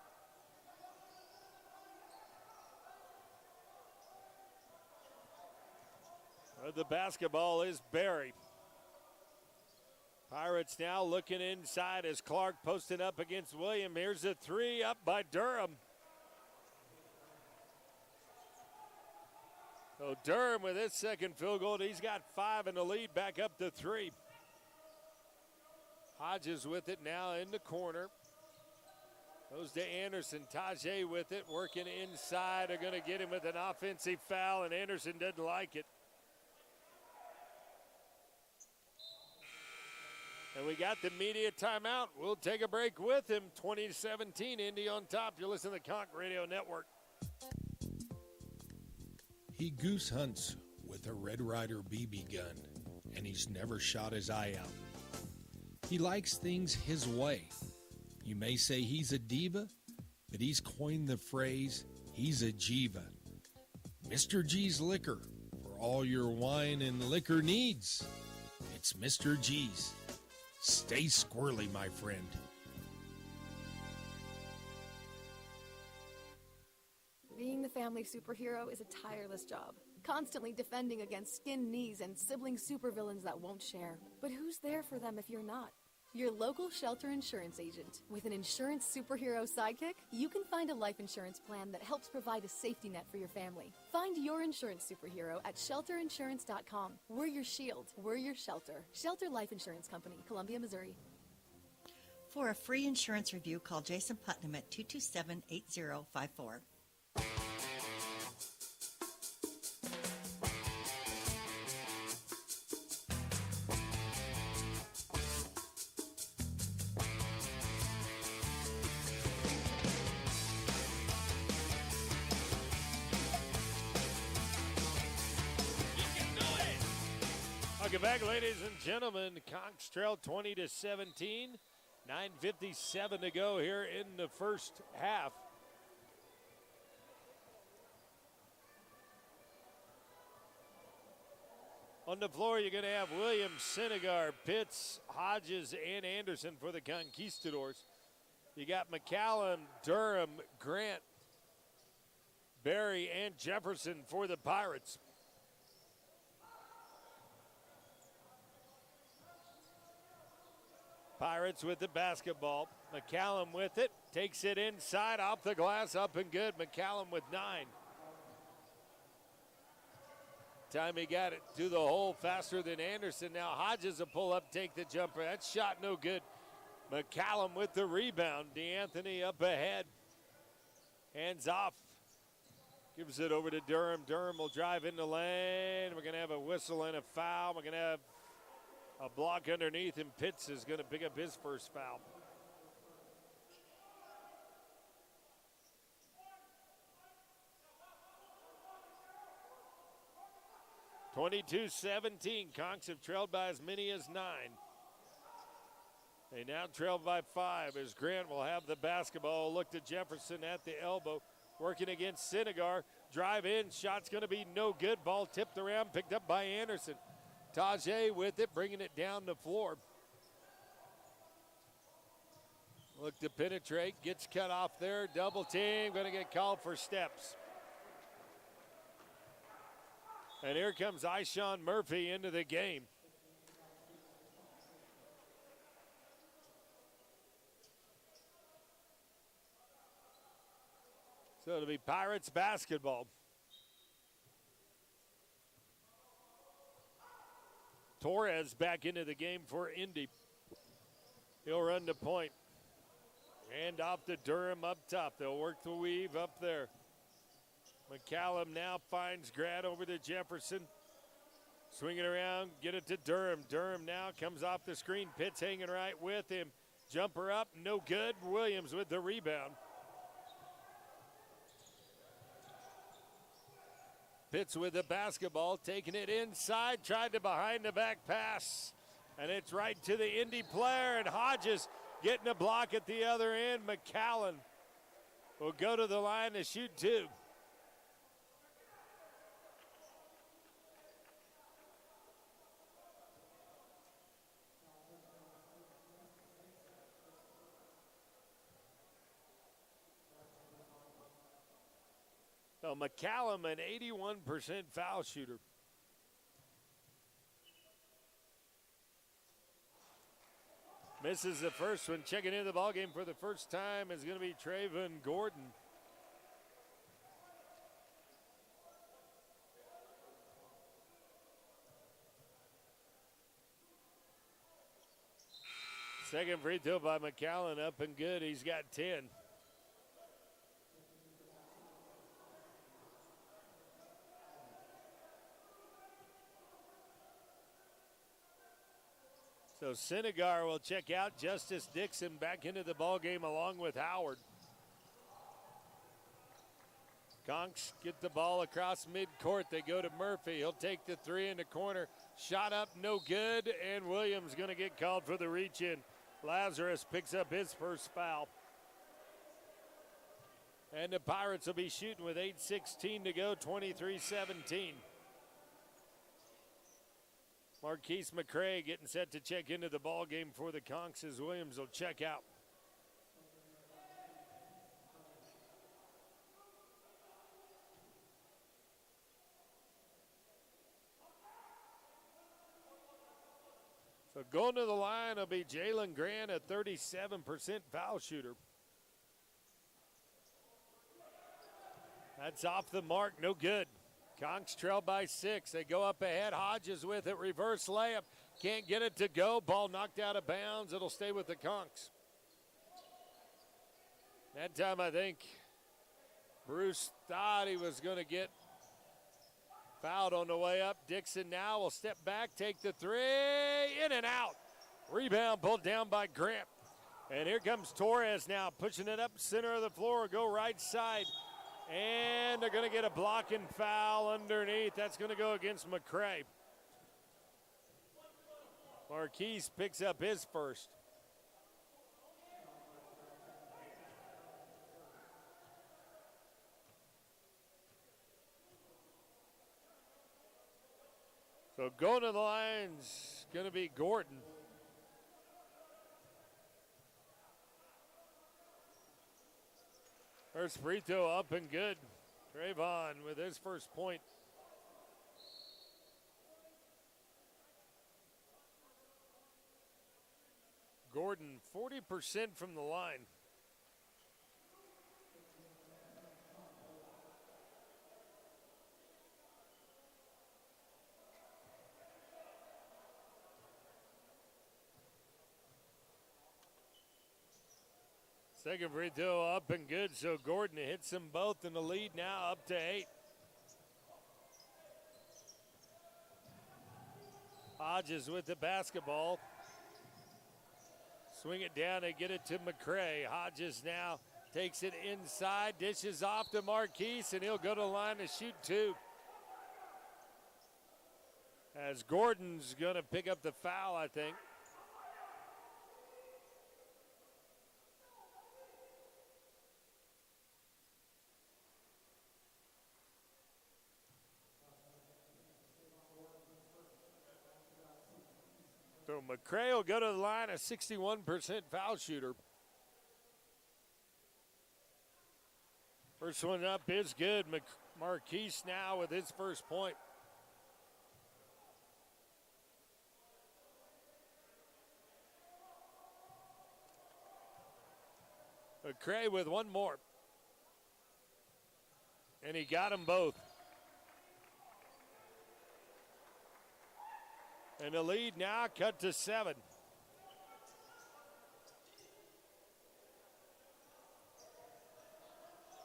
The basketball is Barry. Pirates now looking inside as Clark posted up against William. Here's a three up by Durham. So Durham with his second field goal. He's got 5 in the lead, back up to 3. Hodges with it now in the corner. Goes to Anderson. Tajay with it, working inside. They're going to get him with an offensive foul, and Anderson doesn't like it. And we got the media timeout. We'll take a break with him. 20-17, Indy on top. You're listening to the Conch Radio Network. He goose hunts with a Red Ryder BB gun, and he's never shot his eye out. He likes things his way. You may say he's a diva, but he's coined the phrase, he's a Jiva. Mr. G's Liquor, for all your wine and liquor needs. It's Mr. G's. Stay squirrely, my friend. Being the family superhero is a tireless job, constantly defending against skin knees and sibling supervillains that won't share. But who's there for them if you're not? Your local shelter insurance agent. With an insurance superhero sidekick, you can find a life insurance plan that helps provide a safety net for your family. Find your insurance superhero at shelterinsurance.com. We're your shield. We're your shelter. Shelter Life Insurance Company, Columbia, Missouri. For a free insurance review, call Jason Putnam at 227-8054. Welcome back, ladies and gentlemen. Conch trail 20-17. 9:57 to go here in the first half. On the floor, you're going to have Williams, Sinegar, Pitts, Hodges, and Anderson for the Conquistadors. You got McCallum, Durham, Grant, Barry, and Jefferson for the Pirates. Pirates with the basketball. McCallum with it. Takes it inside, off the glass, up and good. McCallum with 9. Time he got it to the hole faster than Anderson. Now Hodges will pull up, take the jumper. That shot no good. McCallum with the rebound. DeAnthony up ahead. Hands off. Gives it over to Durham. Durham will drive in the lane. We're going to have a whistle and a foul. We're going to have a block underneath, and Pitts is going to pick up his first foul. (22-17). Conchs have trailed by as many as 9. They now trail by 5 as Grant will have the basketball. Look to Jefferson at the elbow. Working against Sinegar. Drive in. Shot's going to be no good. Ball tipped around. Picked up by Anderson. Tajay with it, bringing it down the floor. Look to penetrate, gets cut off there. Double team, going to get called for steps. And here comes Ishawn Murphy into the game. So it'll be Pirates basketball. Torres back into the game for Indy. He'll run the point. Hand off to Durham up top. They'll work the weave up there. McCallum now finds Grant over to Jefferson. Swing it around, get it to Durham. Durham now comes off the screen. Pitts hanging right with him. Jumper up, no good. Williams with the rebound. Pitts with the basketball, taking it inside, tried to behind the back pass. And it's right to the Indy player, and Hodges getting a block at the other end. McCallum will go to the line to shoot 2. So McCallum, an 81% foul shooter. Misses the first one. Checking into the ballgame for the first time is going to be Trayvon Gordon. Second free throw by McCallum, up and good. He's got 10. So Senegar will check out. Justice Dixon back into the ballgame along with Howard. Conks get the ball across midcourt. They go to Murphy. He'll take the three in the corner. Shot up, no good, and Williams going to get called for the reach-in. Lazarus picks up his first foul. And the Pirates will be shooting with 8:16 to go, 23-17. Marquise McCray getting set to check into the ball game for the Conks as Williams will check out. So going to the line will be Jalen Grant, a 37% foul shooter. That's off the mark, no good. Conks trail by 6. They go up ahead. Hodges with it. Reverse layup. Can't get it to go. Ball knocked out of bounds. It'll stay with the Conks. That time I think Bruce thought he was going to get fouled on the way up. Dixon now will step back, take the three, in and out. Rebound pulled down by Grant. And here comes Torres now, pushing it up center of the floor, go right side. And they're going to get a blocking foul underneath. That's going to go against McCray. Marquise picks up his first. So going to the line's going to be Gordon. First free throw up and good. Trayvon with his first point. Gordon, 40% from the line. Second free throw up and good, so Gordon hits them both in the lead now up to 8. Hodges with the basketball. Swing it down and get it to McCray. Hodges now takes it inside, dishes off to Marquise, and he'll go to the line to shoot 2. As Gordon's going to pick up the foul, I think. So McCray will go to the line, a 61% foul shooter. First one up is good. Marquise now with his first point. McCray with one more. And he got them both. And the lead now cut to 7.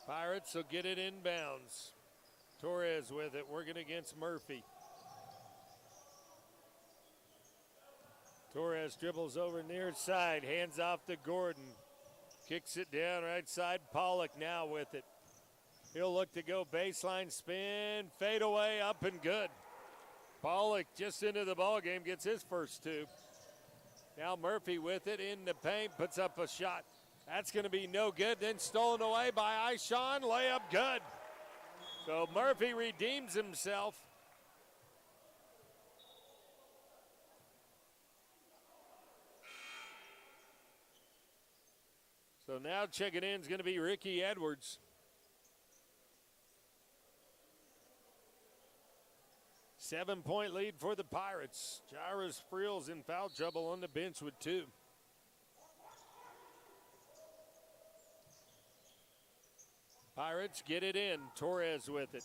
Pirates will get it inbounds. Torres with it, working against Murphy. Torres dribbles over near side, hands off to Gordon. Kicks it down right side. Pollock now with it. He'll look to go baseline spin, fade away, up and good. Pollock just into the ball game, gets his first 2. Now Murphy with it in the paint, puts up a shot. That's going to be no good. Then stolen away by Ishan, layup good. So Murphy redeems himself. So now checking in is going to be Ricky Edwards. 7-point lead for the Pirates. Jairus Friel's in foul trouble on the bench with 2. Pirates get it in. Torres with it.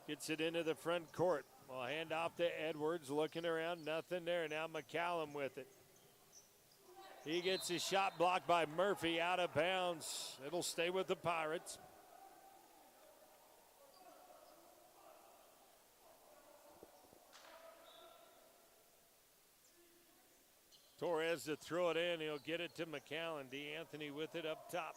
Gets it into the front court. Well, hand off to Edwards, looking around, nothing there. Now McCallum with it. He gets his shot blocked by Murphy, out of bounds. It'll stay with the Pirates. Torres to throw it in. He'll get it to McCallum. DeAnthony with it up top.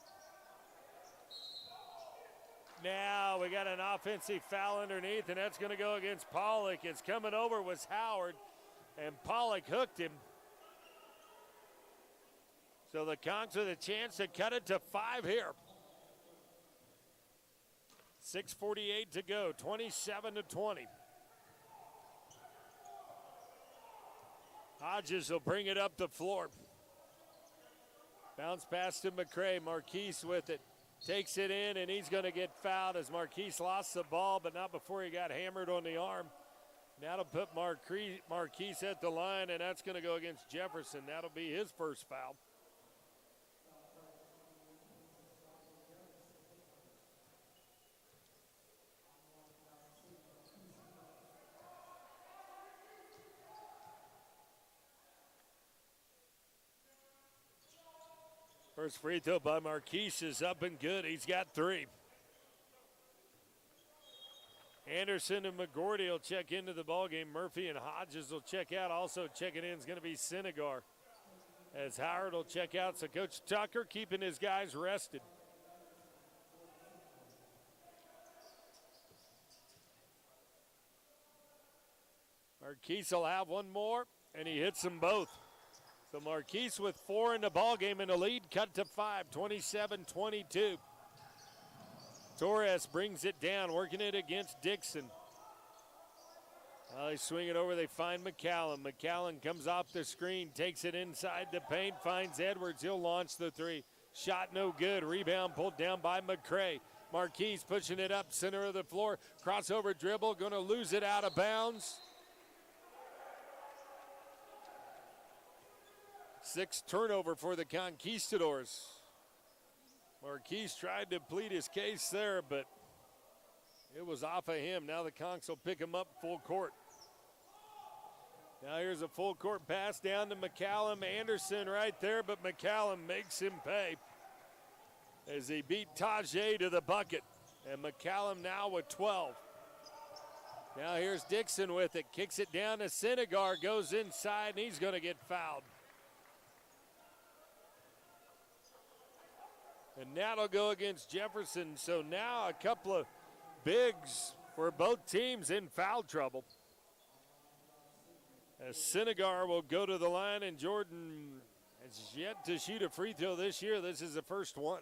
Now we got an offensive foul underneath, and that's going to go against Pollock. It's coming over was Howard, and Pollock hooked him. So the Conks with a chance to cut it to 5 here. 6:48 to go, 27-20. Hodges will bring it up the floor. Bounce pass to McCray. Marquise with it. Takes it in, and he's going to get fouled as Marquise lost the ball, but not before he got hammered on the arm. That'll put Marquise at the line, and that's going to go against Jefferson. That'll be his first foul. First free throw by Marquise is up and good. He's got 3. Anderson and McGordy will check into the ballgame. Murphy and Hodges will check out. Also checking in is going to be Senegar, as Howard will check out. So Coach Tucker keeping his guys rested. Marquise will have one more, and he hits them both. So Marquise with 4 in the ballgame, and the lead cut to 5, 27-22. Torres brings it down, working it against Dixon. They swing it over, they find McCallum. McCallum comes off the screen, takes it inside the paint, finds Edwards. He'll launch the 3. Shot no good. Rebound pulled down by McCray. Marquise pushing it up, center of the floor. Crossover dribble, going to lose it out of bounds. 6th turnover for the Conquistadors. Marquise tried to plead his case there, but it was off of him. Now the Conks will pick him up full court. Now here's a full court pass down to McCallum. Anderson right there, but McCallum makes him pay as he beat Tajay to the bucket. And McCallum now with 12. Now here's Dixon with it. Kicks it down to Senegar, goes inside, and he's going to get fouled. And that'll go against Jefferson. So now a couple of bigs for both teams in foul trouble. As Senegar will go to the line, and Jordan has yet to shoot a free throw this year. This is the first one.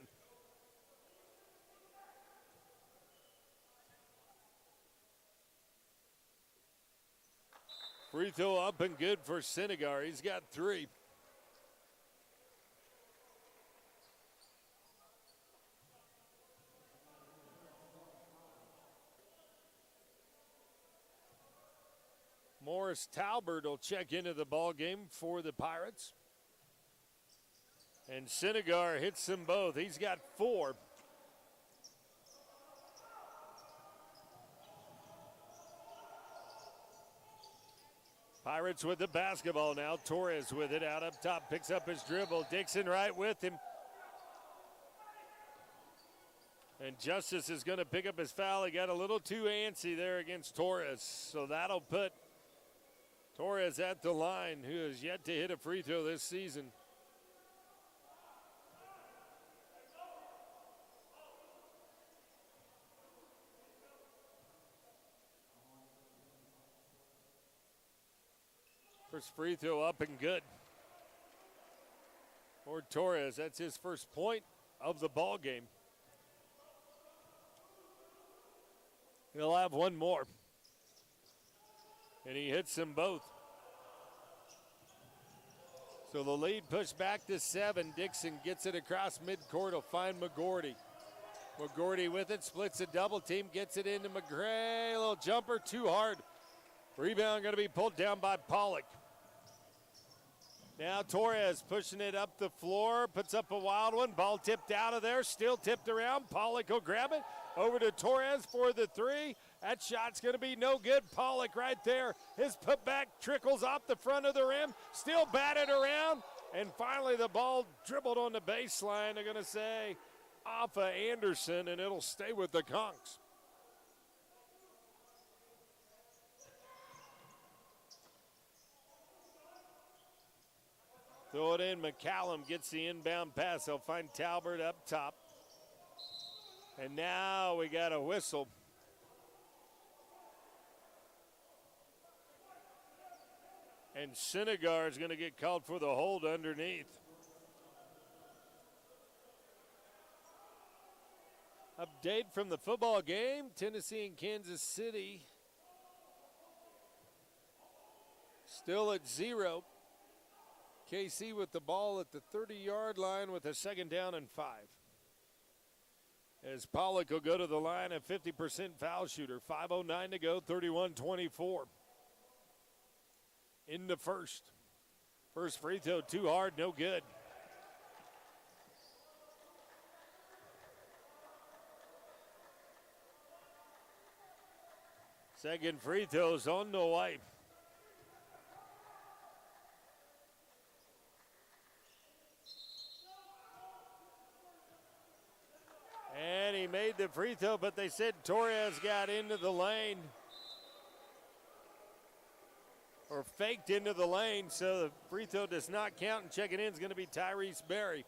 Free throw up and good for Senegar. He's got 3. Morris Talbert will check into the ball game for the Pirates. And Senegar hits them both. He's got 4. Pirates with the basketball now. Torres with it out up top. Picks up his dribble. Dixon right with him. And Justice is going to pick up his foul. He got a little too antsy there against Torres. So that'll put Torres at the line, who has yet to hit a free throw this season. First free throw up and good for Torres. That's his first point of the ball game. He'll have one more. And he hits them both. So the lead pushed back to 7. Dixon gets it across midcourt. He'll find McGordy. McGordy with it, splits a double team, gets it into McGray. A little jumper, too hard. Rebound going to be pulled down by Pollock. Now Torres pushing it up the floor, puts up a wild one. Ball tipped out of there, still tipped around. Pollock will grab it. Over to Torres for the three. That shot's going to be no good. Pollock right there. His putback trickles off the front of the rim. Still batted around. And finally the ball dribbled on the baseline. They're going to say off of Anderson, and it'll stay with the Conks. Throw it in. McCallum gets the inbound pass. He'll find Talbert up top. And now we got a whistle. And Sinegar is going to get called for the hold underneath. Update from the football game. Tennessee and Kansas City still at 0. KC with the ball at the 30-yard line with a 2nd down and 5. As Pollock will go to the line, a 50% foul shooter. 5:09 to go, 31-24. In the first. First free throw, too hard, no good. Second free throw's on the way. And he made the free throw, but they said Torres got into the lane. Or faked into the lane, so the free throw does not count, and checking in is going to be Tyrese Berry.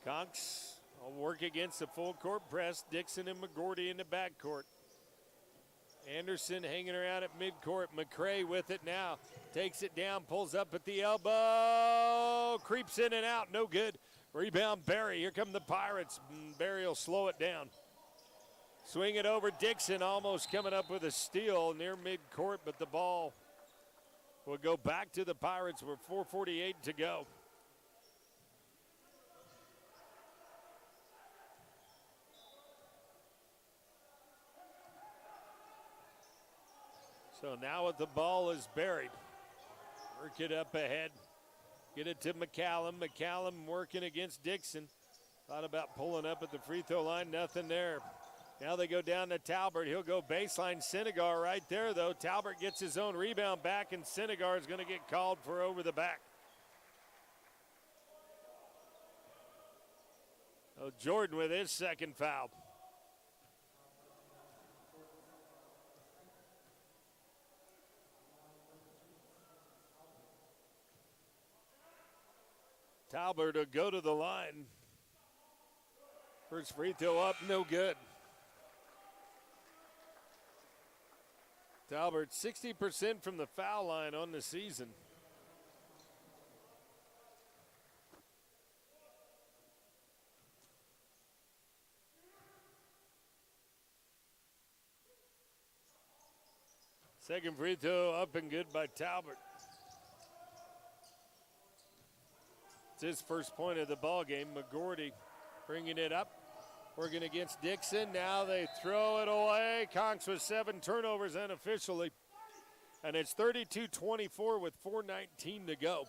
Conks will work against the full court press. Dixon and McGordy in the backcourt. Anderson hanging around at midcourt. McCray with it now. Takes it down, pulls up at the elbow. Creeps in and out, no good. Rebound Berry. Here come the Pirates. Berry will slow it down. Swing it over. Dixon almost coming up with a steal near midcourt, but the ball will go back to the Pirates with 4:48 to go. So now with the ball is Berry. Work it up ahead. Get it to McCallum. McCallum working against Dixon. Thought about pulling up at the free throw line. Nothing there. Now they go down to Talbert. He'll go baseline. Sinegar right there, though. Talbert gets his own rebound back, and Sinegar is going to get called for over the back. Oh, Jordan with his second foul. Talbert will go to the line. First free throw up, no good. Talbert 60% from the foul line on the season. Second free throw up and good by Talbot. It's his first point of the ball game. McGordy bringing it up. Working against Dixon. Now they throw it away. Conks with 7 turnovers unofficially. And it's 32-24 with 4:19 to go.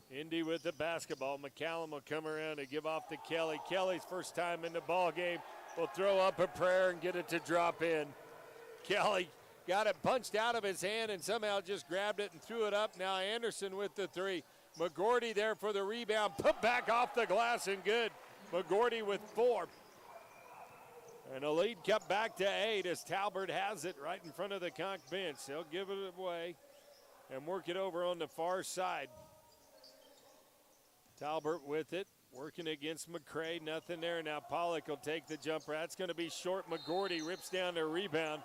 Indy with the basketball. McCallum will come around and give off to Kelly. Kelly's first time in the ball game. Will throw up a prayer and get it to drop in. Kelly got it punched out of his hand and somehow just grabbed it and threw it up. Now Anderson with the 3. McGordy there for the rebound. Put back off the glass and good. McGordy with 4. And a lead cut back to 8 as Talbert has it right in front of the Conk bench. They'll give it away and work it over on the far side. Talbert with it. Working against McCray. Nothing there. Now Pollock will take the jumper. That's going to be short. McGordy rips down the rebound.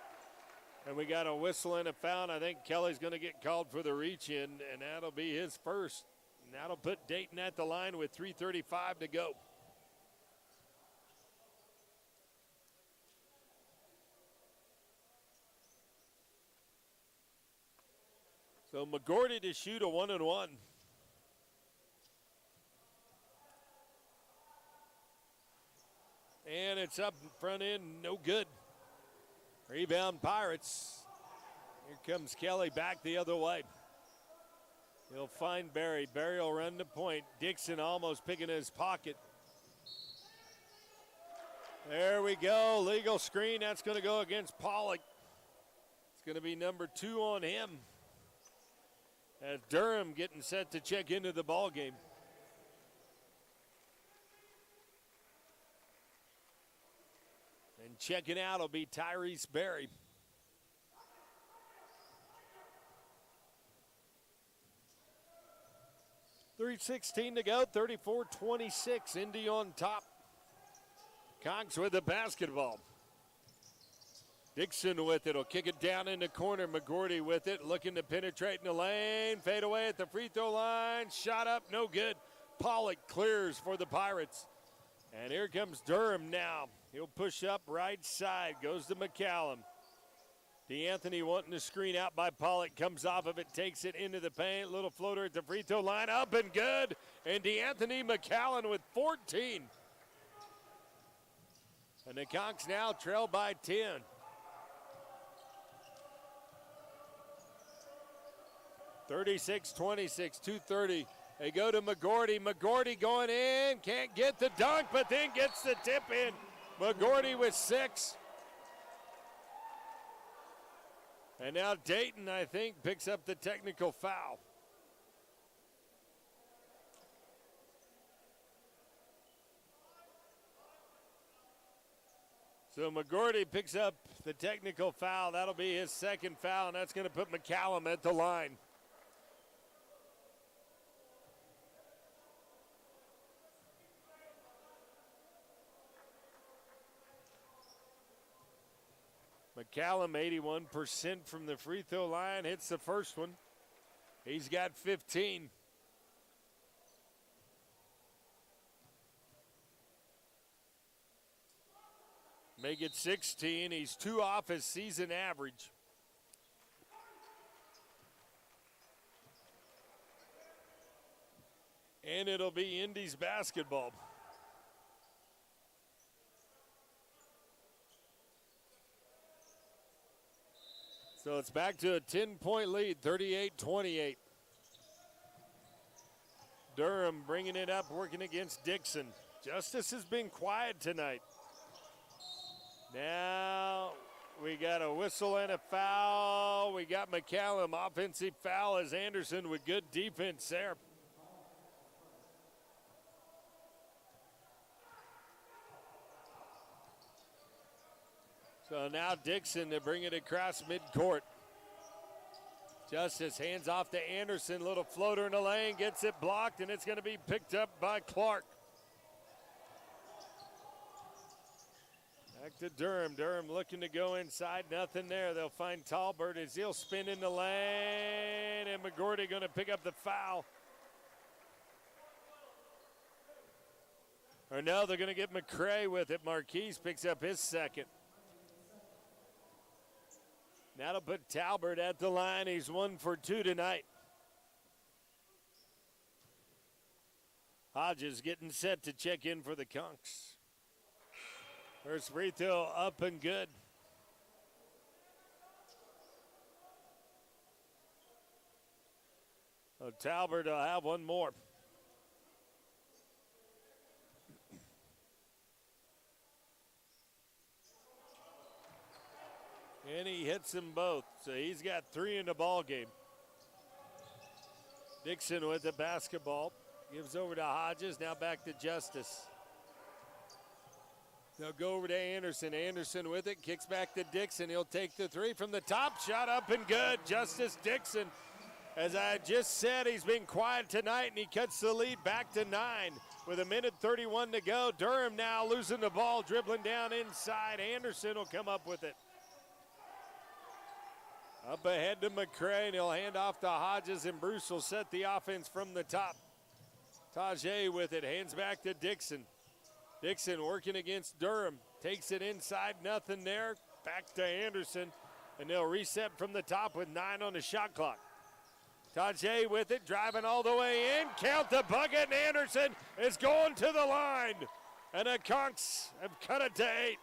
And we got a whistle and a foul. I think Kelly's going to get called for the reach in, and that'll be his first. And that'll put Dayton at the line with 3:35 to go. So McGordy to shoot a 1-and-1. And it's up front end, no good. Rebound Pirates. Here comes Kelly back the other way. He'll find Barry. Barry will run the point. Dixon almost picking his pocket. There we go. Legal screen. That's going to go against Pollock. It's going to be number 2 on him. As Durham getting set to check into the ball game. And checking out will be Tyrese Berry. .3:16 to go, 34-26, Indy on top. Cox with the basketball. Dixon with it, will kick it down in the corner. McGordy with it, looking to penetrate in the lane. Fade away at the free throw line, shot up, no good. Pollock clears for the Pirates. And here comes Durham now. He'll push up right side, goes to McCallum. DeAnthony wanting to screen out by Pollock, comes off of it, takes it into the paint. Little floater at the free throw line, up and good. And DeAnthony McCallum with 14. And the Conks now trail by 10. 36-26, 2:30. They go to McGordy. McGordy going in, can't get the dunk, but then gets the tip in. McGordy with 6. And now Dayton, I think, picks up the technical foul. So McGordy picks up the technical foul. That'll be his second foul, and that's going to put McCallum at the line. McCallum, 81% from the free throw line, hits the first one. He's got 15. Make it 16. He's 2 off his season average. And it'll be Indy's basketball. So it's back to a 10-point lead, 38-28. Durham bringing it up, working against Dixon. Justice has been quiet tonight. Now we got a whistle and a foul. We got McCallum, offensive foul as Anderson with good defense there. So now Dixon to bring it across midcourt. Justice hands off to Anderson. Little floater in the lane, gets it blocked, and it's going to be picked up by Clark. Back to Durham. Durham looking to go inside. Nothing there. They'll find Talbert as he'll spin in the lane, and McGordy going to pick up the foul. Or no, they're going to get McCray with it. Marquise picks up his second. That'll put Talbert at the line. He's 1 for 2 tonight. Hodges getting set to check in for the Conks. First free throw up and good. So Talbert will have one more. And he hits them both, so he's got 3 in the ball game. Dixon with the basketball. Gives over to Hodges, now back to Justice. They'll go over to Anderson. Anderson with it, kicks back to Dixon. He'll take the 3 from the top, shot up and good. Justice Dixon, as I just said, he's been quiet tonight, and he cuts the lead back to 9 with 1:31 to go. Durham now losing the ball, dribbling down inside. Anderson will come up with it. Up ahead to McCray, and he'll hand off to Hodges, and Bruce will set the offense from the top. Tajay with it, hands back to Dixon. Dixon working against Durham, takes it inside, nothing there. Back to Anderson, and they'll reset from the top with 9 on the shot clock. Tajay with it, driving all the way in. Count the bucket, and Anderson is going to the line. And the Conks have cut it to 8.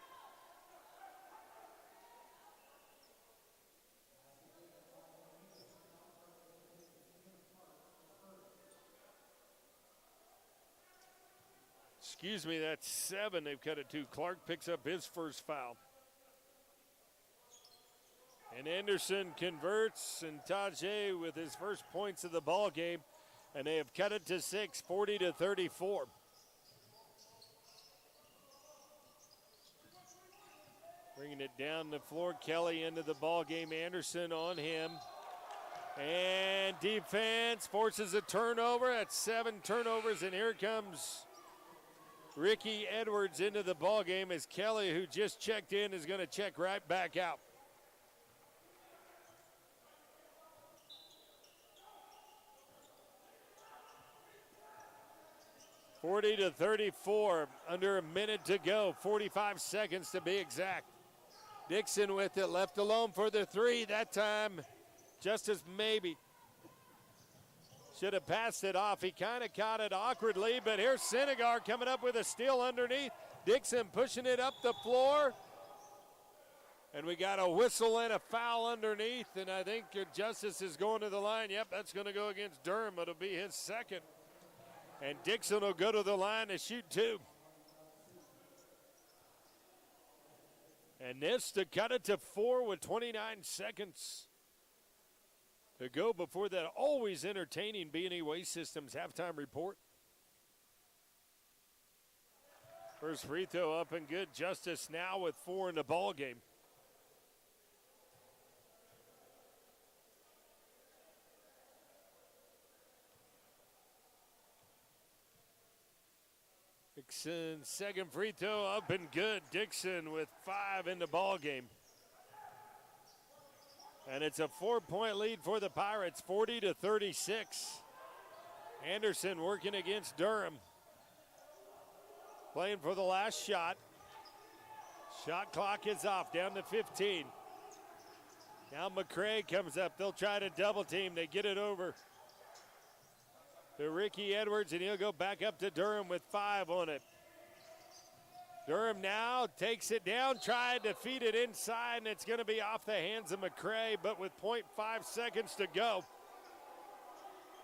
Excuse me, that's 7 they've cut it to. Clark picks up his first foul. And Anderson converts, and Tajay with his first points of the ball game, and they have cut it to 6, 40-34. Bringing it down the floor, Kelly into the ball game. Anderson on him. And defense forces a turnover. That's 7 turnovers, and here comes Ricky Edwards into the ball game as Kelly, who just checked in, is going to check right back out. (40-34), under a minute to go, 45 seconds to be exact. Dixon with it, left alone for the 3. That time, Justice maybe should have passed it off. He kind of caught it awkwardly, but here's Senegar coming up with a steal underneath. Dixon pushing it up the floor. And we got a whistle and a foul underneath, and I think Justice is going to the line. Yep, that's going to go against Durham. It'll be his second. And Dixon will go to the line to shoot 2. And this to cut it to 4 with 29 seconds to go before that always entertaining B&E Waste Systems halftime report. First free throw up and good. Justice now with 4 in the ball game. Dixon, second free throw up and good. Dixon with 5 in the ball game. And it's a 4-point lead for the Pirates, 40-36. Anderson working against Durham. Playing for the last shot. Shot clock is off, down to 15. Now McCray comes up. They'll try to double team. They get it over to Ricky Edwards, and he'll go back up to Durham with 5 on it. Durham now takes it down, tried to feed it inside, and it's going to be off the hands of McCray, but with 0.5 seconds to go,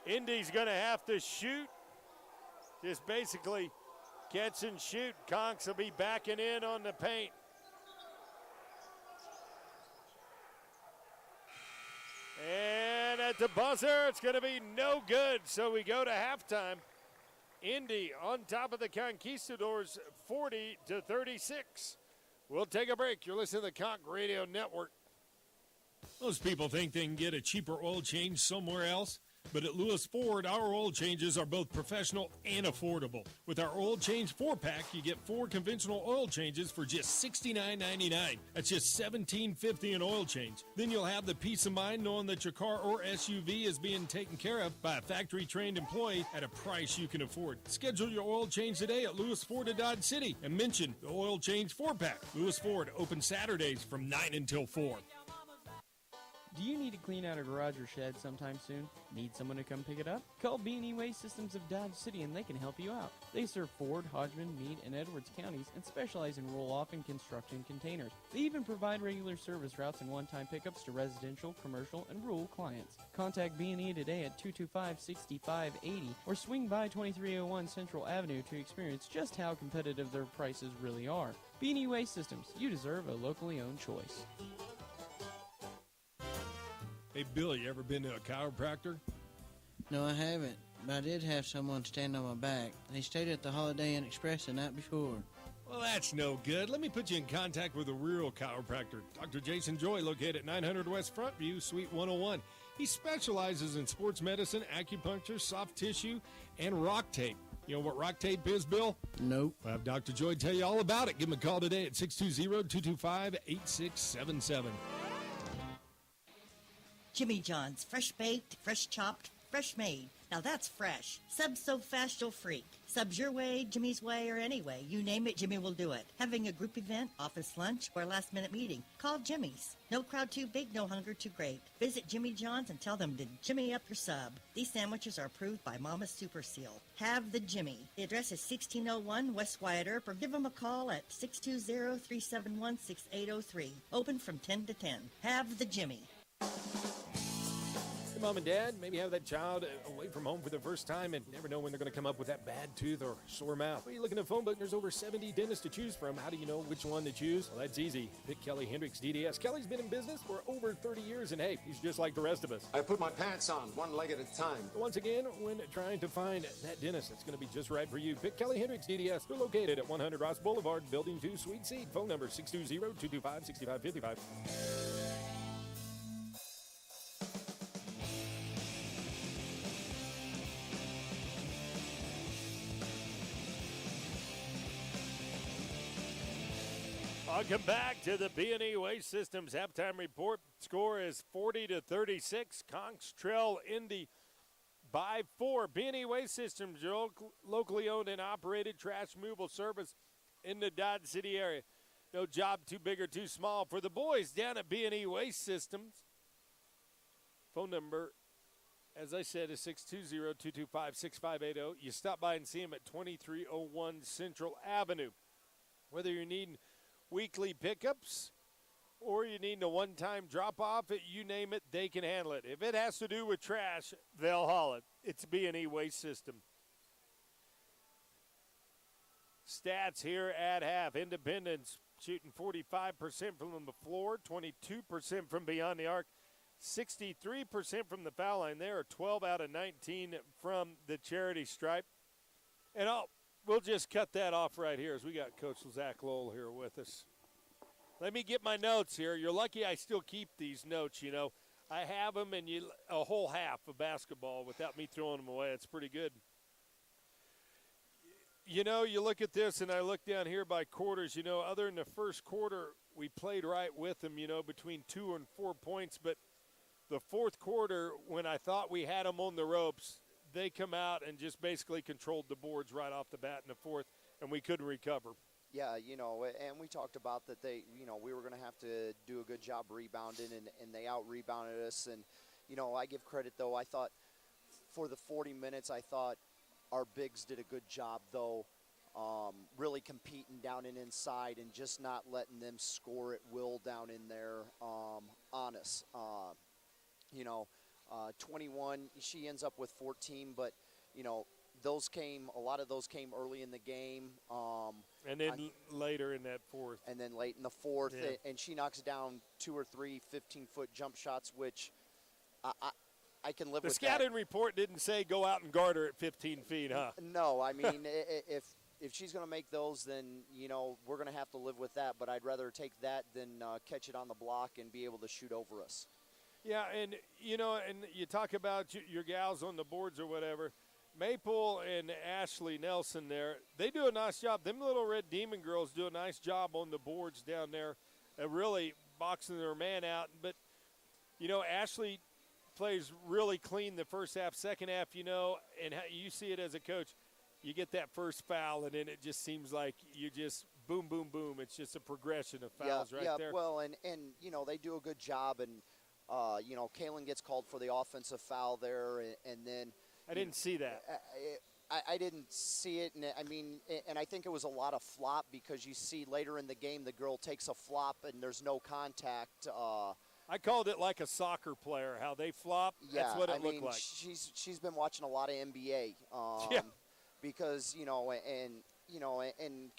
Indy's going to have to shoot. Just basically catch and shoot. Conks will be backing in on the paint. And at the buzzer, it's going to be no good. So we go to halftime. Indy on top of the Conquistadors, 40-36. We'll take a break. You're listening to the Conch Radio Network. Most people think they can get a cheaper oil change somewhere else. But at Lewis Ford, our oil changes are both professional and affordable. With our oil change 4-pack, you get 4 conventional oil changes for just $69.99. That's just $17.50 an oil change. Then you'll have the peace of mind knowing that your car or SUV is being taken care of by a factory-trained employee at a price you can afford. Schedule your oil change today at Lewis Ford of Dodge City and mention the oil change 4-pack. Lewis Ford, open Saturdays from 9 until 4. Do you need to clean out a garage or shed sometime soon? Need someone to come pick it up? Call B&E Waste Systems of Dodge City and they can help you out. They serve Ford, Hodgman, Meade, and Edwards counties and specialize in roll-off and construction containers. They even provide regular service routes and one-time pickups to residential, commercial, and rural clients. Contact B&E today at 225-6580 or swing by 2301 Central Avenue to experience just how competitive their prices really are. B&E Waste Systems, you deserve a locally owned choice. Hey, Bill, you ever been to a chiropractor? No, I haven't, but I did have someone stand on my back. He stayed at the Holiday Inn Express the night before. Well, that's no good. Let me put you in contact with a real chiropractor. Dr. Jason Joy, located at 900 West Frontview, Suite 101. He specializes in sports medicine, acupuncture, soft tissue, and rock tape. You know what rock tape is, Bill? Nope. I'll have Dr. Joy tell you all about it. Give him a call today at 620-225-8677. Jimmy John's, fresh baked, fresh chopped, fresh made. Now that's fresh. Subs so fast you'll freak. Subs your way, Jimmy's way, or anyway. You name it, Jimmy will do it. Having a group event, office lunch, or last-minute meeting, call Jimmy's. No crowd too big, no hunger too great. Visit Jimmy John's and tell them to Jimmy up your sub. These sandwiches are approved by Mama's Super Seal. Have the Jimmy. The address is 1601 West Wyatt Earp, or give them a call at 620-371-6803. Open from 10 to 10. Have the Jimmy. Mom and Dad, maybe have that child away from home for the first time and never know when they're going to come up with that bad tooth or sore mouth. Well, you're looking at a phone book, there's over 70 dentists to choose from. How do you know which one to choose? Well, that's easy. Pick Kelly Hendricks DDS. Kelly's been in business for over 30 years, and hey, he's just like the rest of us. I put my pants on one leg at a time. Once again, when trying to find that dentist that's going to be just right for you, pick Kelly Hendricks DDS. They're located at 100 Ross Boulevard, Building 2, Suite C. Phone number 620-225-6555. Welcome back to the B&E Waste Systems halftime report. Score is 40-36. Conks trail Indy by 4. B&E Waste Systems, your locally owned and operated trash removal service in the Dodge City area. No job too big or too small for the boys down at B&E Waste Systems. Phone number, as I said, is 620-225-6580. You stop by and see them at 2301 Central Avenue. Whether you're needing weekly pickups or you need a one-time drop-off, you name it, they can handle it. If it has to do with trash, they'll haul it. It's B&E Waste System. Stats here at half. Independence shooting 45% from the floor, 22% from beyond the arc, 63% from the foul line. There are 12 out of 19 from the charity stripe. And we'll just cut that off right here as we got Coach Zach Lowell here with us. Let me get my notes here. You're lucky I still keep these notes, you know. I have them and a whole half of basketball without me throwing them away. It's pretty good. You know, you look at this, and I look down here by quarters. You know, other than the first quarter, we played right with them, you know, between 2 and 4 points. But the fourth quarter, when I thought we had them on the ropes, they come out and just basically controlled the boards right off the bat in the fourth, and we couldn't recover. Yeah, you know, and we talked about that we were going to have to do a good job rebounding, and they out-rebounded us. And, you know, I give credit, though. I thought for the 40 minutes, I thought our bigs did a good job, though, really competing down and inside and just not letting them score at will down in there on us. 21, she ends up with 14, but, you know, a lot of those came early in the game. And then later in that fourth. And then late in the fourth, yeah. And she knocks down 2 or 3 15-foot jump shots, which I can live with. The scouting report didn't say go out and guard her at 15 feet, huh? No, I mean, if she's going to make those, then, you know, we're going to have to live with that. But I'd rather take that than catch it on the block and be able to shoot over us. Yeah, and, you know, and you talk about your gals on the boards or whatever. Maple and Ashley Nelson there, they do a nice job. Them little Red Demon girls do a nice job on the boards down there, really boxing their man out. But, you know, Ashley plays really clean the first half. Second half, you know, and you see it as a coach, you get that first foul, and then it just seems like you just boom, boom, boom. It's just a progression of fouls there. Yeah, well, and, you know, they do a good job. And, you know, Kaylin gets called for the offensive foul there, and then – I didn't see that. I didn't see it, and I mean, and I think it was a lot of flop because you see later in the game the girl takes a flop and there's no contact. I called it like a soccer player, how they flop. Yeah, that's what it looked mean, like. She's been watching a lot of NBA. Yeah. Because and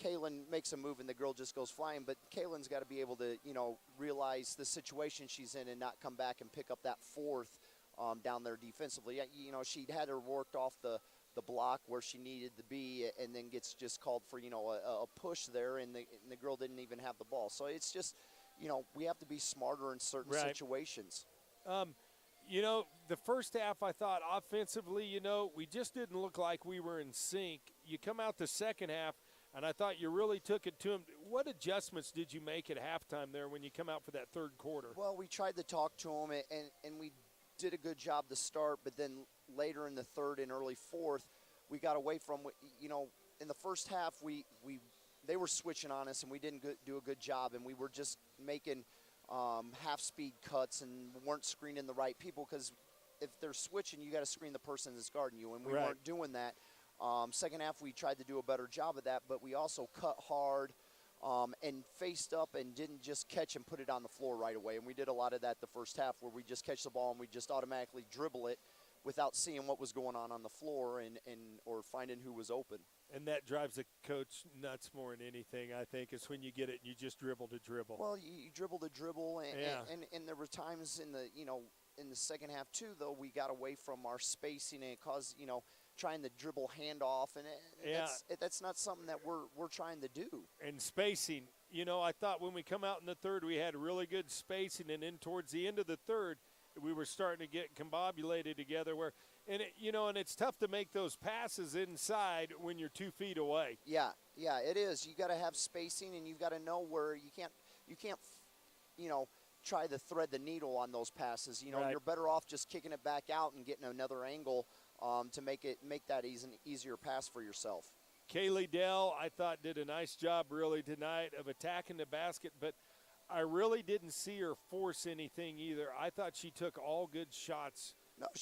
Kaylin makes a move and the girl just goes flying, but Kaylin's got to be able to realize the situation she's in and not come back and pick up that fourth. Down there defensively. You know, she'd had her worked off the block where she needed to be and then gets just called for, a push there, and the girl didn't even have the ball. So it's just, we have to be smarter in certain situations. You know, the first half I thought offensively, we just didn't look like we were in sync. You come out the second half, and I thought you really took it to them. What adjustments did you make at halftime there when you come out for that third quarter? Well, we tried to talk to them, and we did a good job to start, but then later in the third and early fourth, we got away from, in the first half, they were switching on us, and we didn't do a good job, and we were just making half-speed cuts and weren't screening the right people, because if they're switching, you got to screen the person that's guarding you, and we weren't doing that. Second half, we tried to do a better job of that, but we also cut hard and faced up and didn't just catch and put it on the floor right away. And we did a lot of that the first half, where we just catch the ball and we just automatically dribble it without seeing what was going on the floor or finding who was open. And that drives the coach nuts more than anything, I think, is when you get it and you just dribble to dribble. Well, you dribble to dribble, and there were times in the second half too, though, we got away from our spacing, and it caused, trying to dribble handoff, and that's not something that we're trying to do. And spacing, I thought when we come out in the third, we had really good spacing, and then towards the end of the third, we were starting to get combobulated together. And it's tough to make those passes inside when you're 2 feet away. Yeah, it is. You got to have spacing, and you've got to know where you can't, try to thread the needle on those passes. You're better off just kicking it back out and getting another angle to make that an easier pass for yourself. Kaylee Dell, I thought, did a nice job really tonight of attacking the basket, but I really didn't see her force anything either. I thought she took all good shots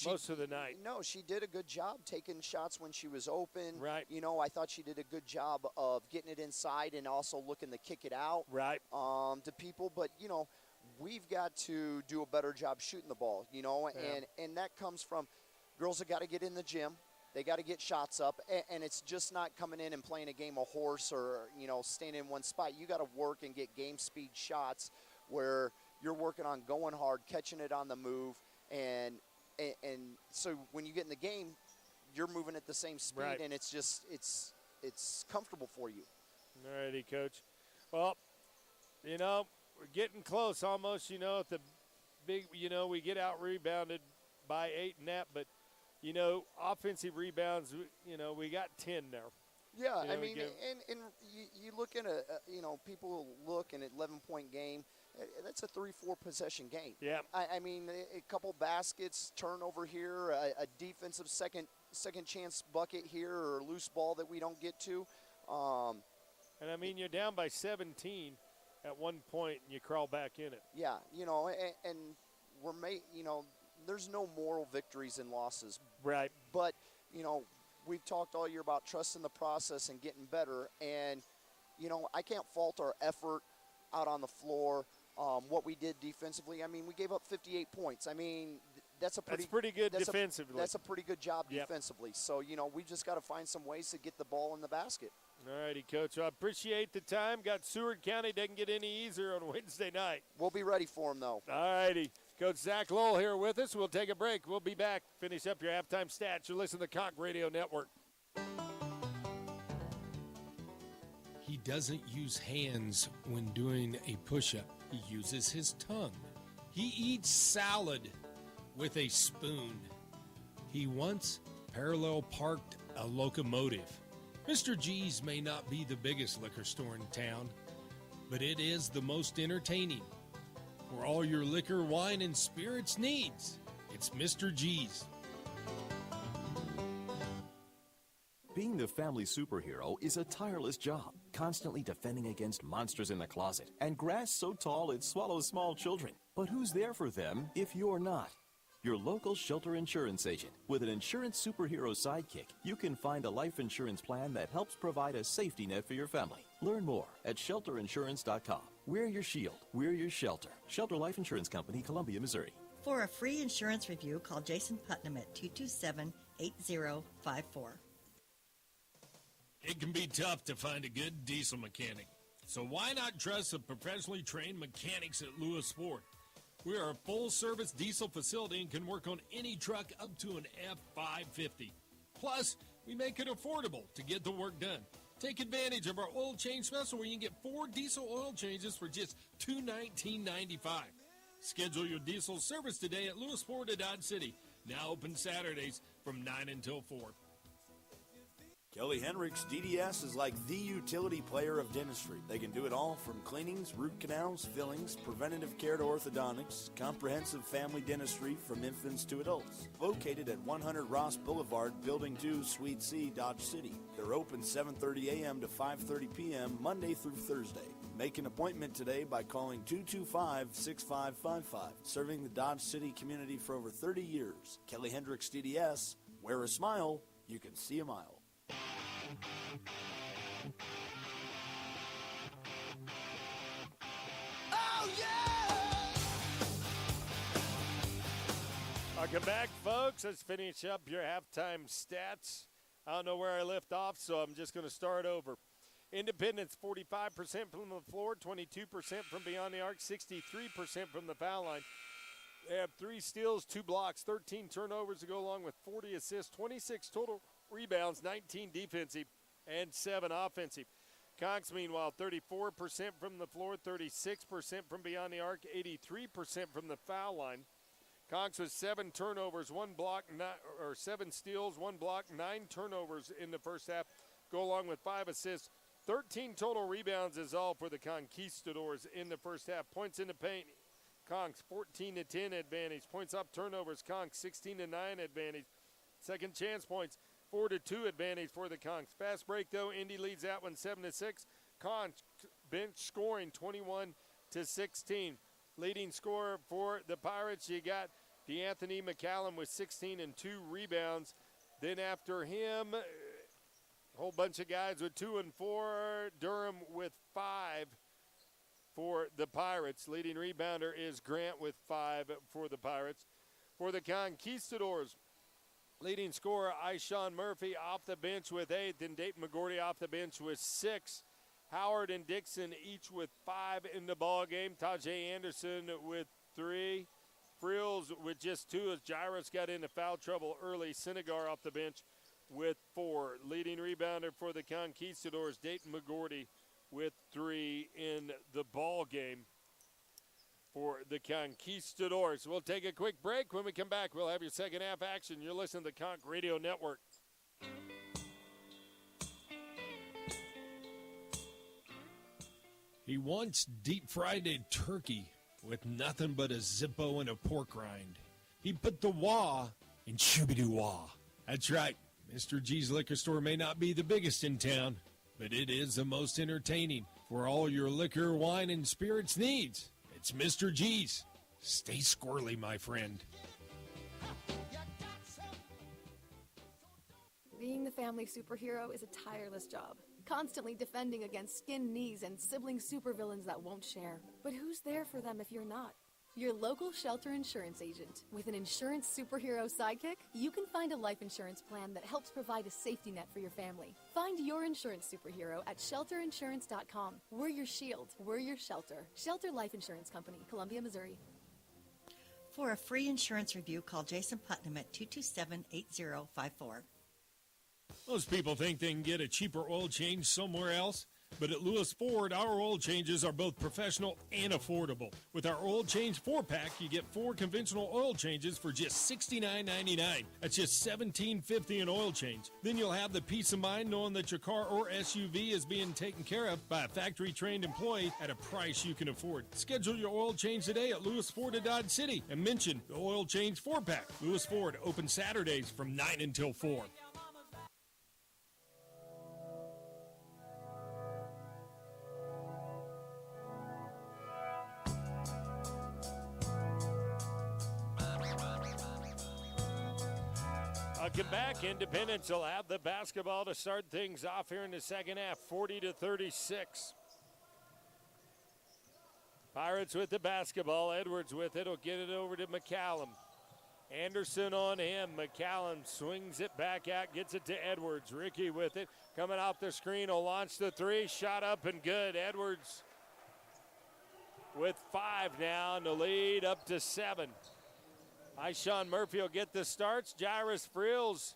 most of the night. No, she did a good job taking shots when she was open. Right. I thought she did a good job of getting it inside and also looking to kick it out. Right. To people. But, we've got to do a better job shooting the ball, and that comes from girls that got to get in the gym. They got to get shots up, and it's just not coming in and playing a game of horse or, staying in one spot. You got to work and get game speed shots where you're working on going hard, catching it on the move, and so when you get in the game, you're moving at the same speed, and it's just it's comfortable for you. All righty, Coach. Well, we're getting close almost, at the big, we get out rebounded by 8 and that, but offensive rebounds, we got 10 there. Yeah, I mean, and you look at people look at an 11-point game. That's a 3-4 possession game. Yeah. I mean, a couple baskets, turnover here, a defensive second chance bucket here, or a loose ball that we don't get to. And I mean, you're down by 17 at one point, and you crawl back in it. Yeah, and we're there's no moral victories and losses. Right. But, we've talked all year about trusting the process and getting better. And, I can't fault our effort out on the floor, what we did defensively. I mean, we gave up 58 points. I mean, that's pretty good defensively. That's a pretty good job defensively. So, we just got to find some ways to get the ball in the basket. All righty, Coach. I appreciate the time. Got Seward County. Doesn't get any easier on Wednesday night. We'll be ready for them, though. All righty. Coach Zach Lowell here with us. We'll take a break. We'll be back. Finish up your halftime stats. You're listening to the Conch Radio Network. He doesn't use hands when doing a push-up. He uses his tongue. He eats salad with a spoon. He once parallel parked a locomotive. Mr. G's may not be the biggest liquor store in town, but it is the most entertaining. For all your liquor, wine, and spirits needs, it's Mr. G's. Being the family superhero is a tireless job, constantly defending against monsters in the closet and grass so tall it swallows small children. But who's there for them if you're not? Your local shelter insurance agent. With an insurance superhero sidekick, you can find a life insurance plan that helps provide a safety net for your family. Learn more at shelterinsurance.com. We're your shield. We're your shelter. Shelter Life Insurance Company, Columbia, Missouri. For a free insurance review, call Jason Putnam at 227-8054. It can be tough to find a good diesel mechanic. So why not trust the professionally trained mechanics at Lewis Ford? We are a full-service diesel facility and can work on any truck up to an F550. Plus, we make it affordable to get the work done. Take advantage of our oil change special where you can get 4 diesel oil changes for just $219.95. Schedule your diesel service today at Lewis Ford at Dodge City. Now open Saturdays from 9 until 4. Kelly Hendricks DDS is like the utility player of dentistry. They can do it all from cleanings, root canals, fillings, preventative care to orthodontics, comprehensive family dentistry from infants to adults. Located at 100 Ross Boulevard, Building 2, Suite C, Dodge City. They're open 7:30 a.m. to 5:30 p.m. Monday through Thursday. Make an appointment today by calling 225-6555. Serving the Dodge City community for over 30 years. Kelly Hendricks DDS. Wear a smile, you can see a mile. Oh, yeah! Welcome back, folks. Let's finish up your halftime stats. I don't know where I left off, so I'm just going to start over. Independence, 45% from the floor, 22% from beyond the arc, 63% from the foul line. They have 3 steals, 2 blocks, 13 turnovers to go along with 40 assists, 26 total rebounds, 19 defensive, and 7 offensive. Conks, meanwhile, 34% from the floor, 36% from beyond the arc, 83% from the foul line. Conks with 7 turnovers, 1 block, 7 steals, 1 block, 9 turnovers in the first half, go along with 5 assists. 13 total rebounds is all for the Conquistadors in the first half. Points in the paint, Conks 14-10 advantage. Points up turnovers, Conks 16-9 advantage. Second chance points, 4-2 advantage for the Conks. Fast break though, Indy leads that one 7-6. Conks bench scoring 21-16. Leading scorer for the Pirates, you got DeAnthony McCallum with 16 and 2 rebounds. Then after him, a whole bunch of guys with 2 and 4. Durham with 5 for the Pirates. Leading rebounder is Grant with 5 for the Pirates. For the Conquistadors, leading scorer Ishawn Murphy off the bench with 8. Then Dayton McGordy off the bench with 6. Howard and Dixon each with 5 in the ball game. Tajay Anderson with 3. Frills with just 2 as Jairus got into foul trouble early. Senegar off the bench with 4. Leading rebounder for the Conquistadors, Dayton McGordy with 3 in the ball game for the Conquistadors. We'll take a quick break. When we come back, we'll have your second half action. You're listening to the Conch Radio Network. He once deep-fried a turkey with nothing but a Zippo and a pork rind. He put the wah in shooby-doo-wah. That's right. Mr. G's Liquor Store may not be the biggest in town, but it is the most entertaining for all your liquor, wine, and spirits needs. It's Mr. G's. Stay squirrely, my friend. Being the family superhero is a tireless job, constantly defending against skin knees and sibling supervillains that won't share. But who's there for them if you're not? Your local shelter insurance agent. With an insurance superhero sidekick, you can find a life insurance plan that helps provide a safety net for your family. Find your insurance superhero at shelterinsurance.com. We're your shield. We're your shelter. Shelter Life Insurance Company, Columbia, Missouri. For a free insurance review, call Jason Putnam at 227-8054. Most people think they can get a cheaper oil change somewhere else, but at Lewis Ford, our oil changes are both professional and affordable. With our oil change 4-pack, you get 4 conventional oil changes for just $69.99. That's just $17.50 an oil change. Then you'll have the peace of mind knowing that your car or SUV is being taken care of by a factory-trained employee at a price you can afford. Schedule your oil change today at Lewis Ford of Dodge City and mention the oil change 4-pack. Lewis Ford, open Saturdays from 9 until 4. Welcome back. Independence will have the basketball to start things off here in the second half, 40-36. Pirates with the basketball. Edwards with it. Will get it over to McCallum. Anderson on him. McCallum swings it back out, gets it to Edwards. Ricky with it. Coming off the screen, will launch the 3. Shot up and good. Edwards with 5 now, and the lead up to 7. Ishawn Murphy will get the starts. Jairus Frills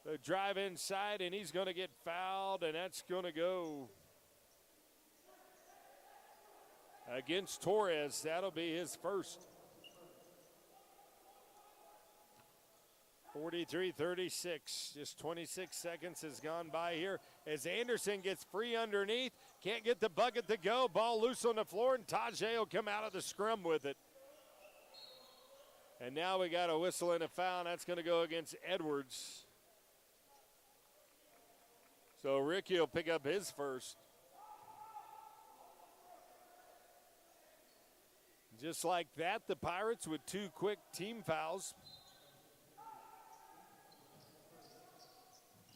the drive inside, and he's going to get fouled, and that's going to go against Torres. That'll be his first. 43-36. Just 26 seconds has gone by here as Anderson gets free underneath. Can't get the bucket to go. Ball loose on the floor, and Tajay will come out of the scrum with it. And now we got a whistle and a foul. That's going to go against Edwards. So Ricky will pick up his first. Just like that, the Pirates with 2 quick team fouls.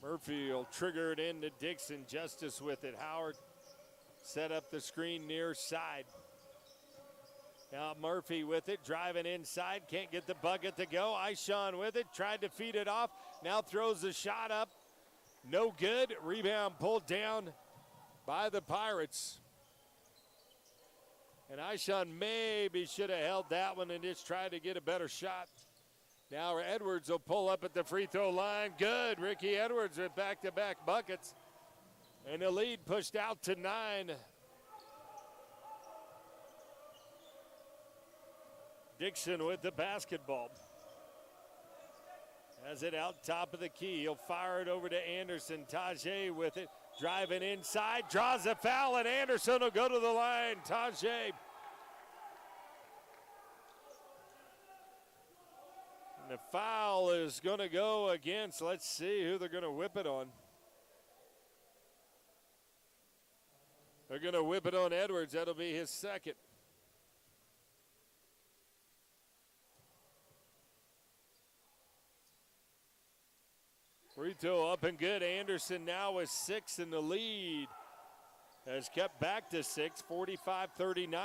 Murphy will trigger it into Dixon. Justice with it. Howard set up the screen near side. Now Murphy with it, driving inside. Can't get the bucket to go. Ishon with it. Tried to feed it off. Now throws the shot up. No good. Rebound pulled down by the Pirates. And Ishon maybe should have held that one and just tried to get a better shot. Now Edwards will pull up at the free throw line. Good. Ricky Edwards with back-to-back buckets. And the lead pushed out to 9. Dixon with the basketball. Has it out top of the key. He'll fire it over to Anderson. Tajay with it. Driving inside. Draws a foul, and Anderson will go to the line. Tajay. And the foul is going to go against. Let's see who they're going to whip it on. They're going to whip it on Edwards. That'll be his second. Free throw up and good. Anderson now with 6 in the lead. Has kept back to 6, 45-39.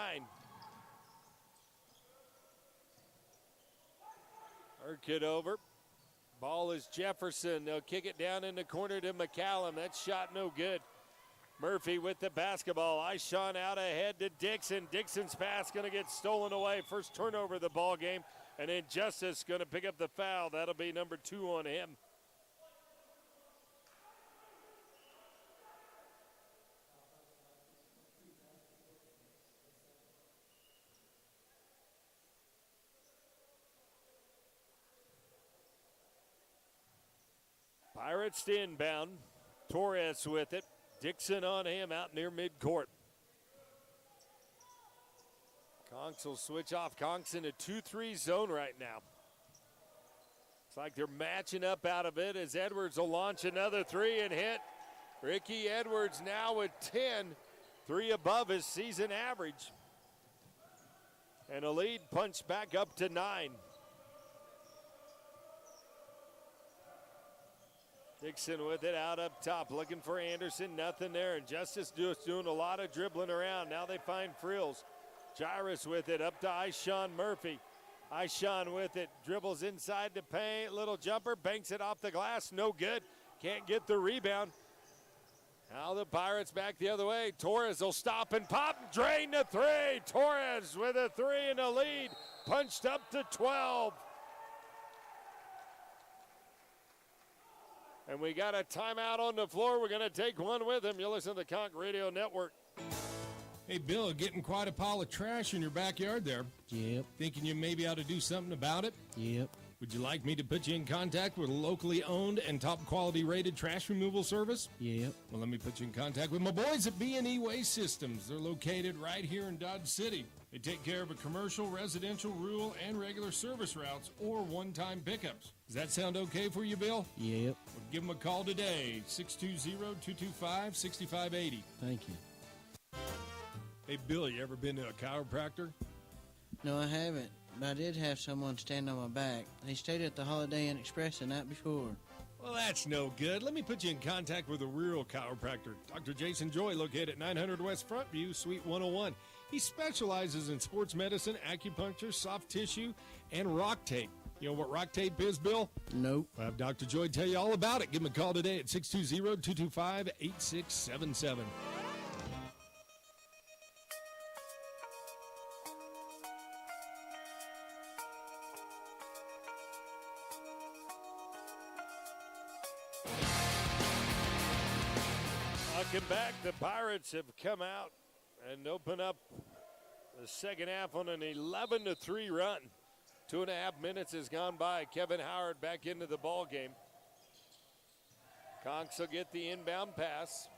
Work it over. Ball is Jefferson. They'll kick it down in the corner to McCallum. That shot no good. Murphy with the basketball. Ishon out ahead to Dixon. Dixon's pass going to get stolen away. First turnover of the ball game. And then Justice going to pick up the foul. That'll be number 2 on him. Pirates to inbound. Torres with it. Dixon on him out near midcourt. Conks will switch off. Conks in a 2-3 zone right now. It's like they're matching up out of it as Edwards will launch another 3 and hit. Ricky Edwards now with 10. 3 above his season average. And a lead punched back up to 9. Dixon with it out up top, looking for Anderson, nothing there. And Justice doing a lot of dribbling around. Now they find Frills. Jairus with it, up to Ishon Murphy. Ishon with it, dribbles inside the paint, little jumper, banks it off the glass, no good. Can't get the rebound. Now the Pirates back the other way. Torres will stop and pop, drain the 3. Torres with a 3 in the lead, punched up to 12. And we got a timeout on the floor. We're going to take one with him. You'll listen to the Conch Radio Network. Hey, Bill, getting quite a pile of trash in your backyard there. Yep. Thinking you maybe ought to do something about it? Yep. Would you like me to put you in contact with a locally owned and top quality rated trash removal service? Yep. Well, let me put you in contact with my boys at B&E Waste Systems. They're located right here in Dodge City. They take care of a commercial, residential, rural, and regular service routes or one-time pickups. Does that sound okay for you, Bill? Yep. Well, give them a call today, 620-225-6580. Thank you. Hey, Bill, you ever been to a chiropractor? No, I haven't. But I did have someone stand on my back. He stayed at the Holiday Inn Express the night before. Well, that's no good. Let me put you in contact with a real chiropractor. Dr. Jason Joy, located at 900 West Frontview, Suite 101. He specializes in sports medicine, acupuncture, soft tissue, and rock tape. You know what rock tape is, Bill? Nope. I'll have Dr. Joy tell you all about it. Give him a call today at 620-225-8677. Welcome back. The Pirates have come out and open up the second half on an 11-3 run. 2.5 minutes has gone by. Kevin Howard back into the ball game. Conks will get the inbound pass.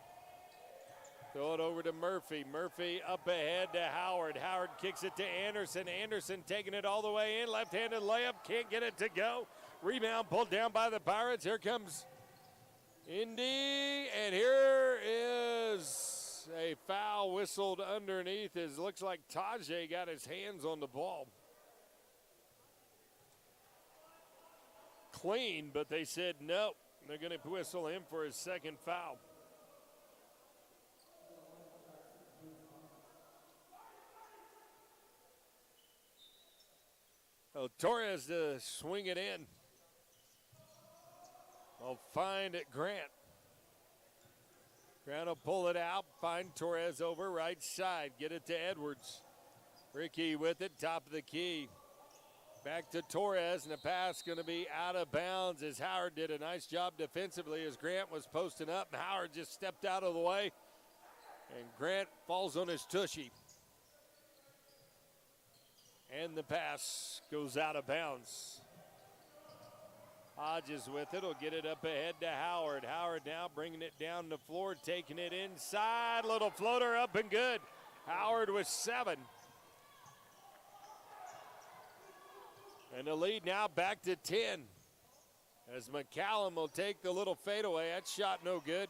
Throw it over to Murphy. Murphy up ahead to Howard. Howard kicks it to Anderson. Anderson taking it all the way in. Left-handed layup. Can't get it to go. Rebound pulled down by the Pirates. Here comes Indy. And here is a foul whistled underneath. It looks like Tajay got his hands on the ball. Clean, but they said no. They're going to whistle him for his second foul. Oh, Torres to swing it in. I'll find it Grant. Grant will pull it out, find Torres over right side. Get it to Edwards. Ricky with it, top of the key. Back to Torres, and the pass going to be out of bounds as Howard did a nice job defensively as Grant was posting up. Howard just stepped out of the way, and Grant falls on his tushy. And the pass goes out of bounds. Hodges with it, will get it up ahead to Howard. Howard now bringing it down the floor, taking it inside. Little floater up and good. Howard with 7. And the lead now back to 10. As McCallum will take the little fadeaway. That shot no good.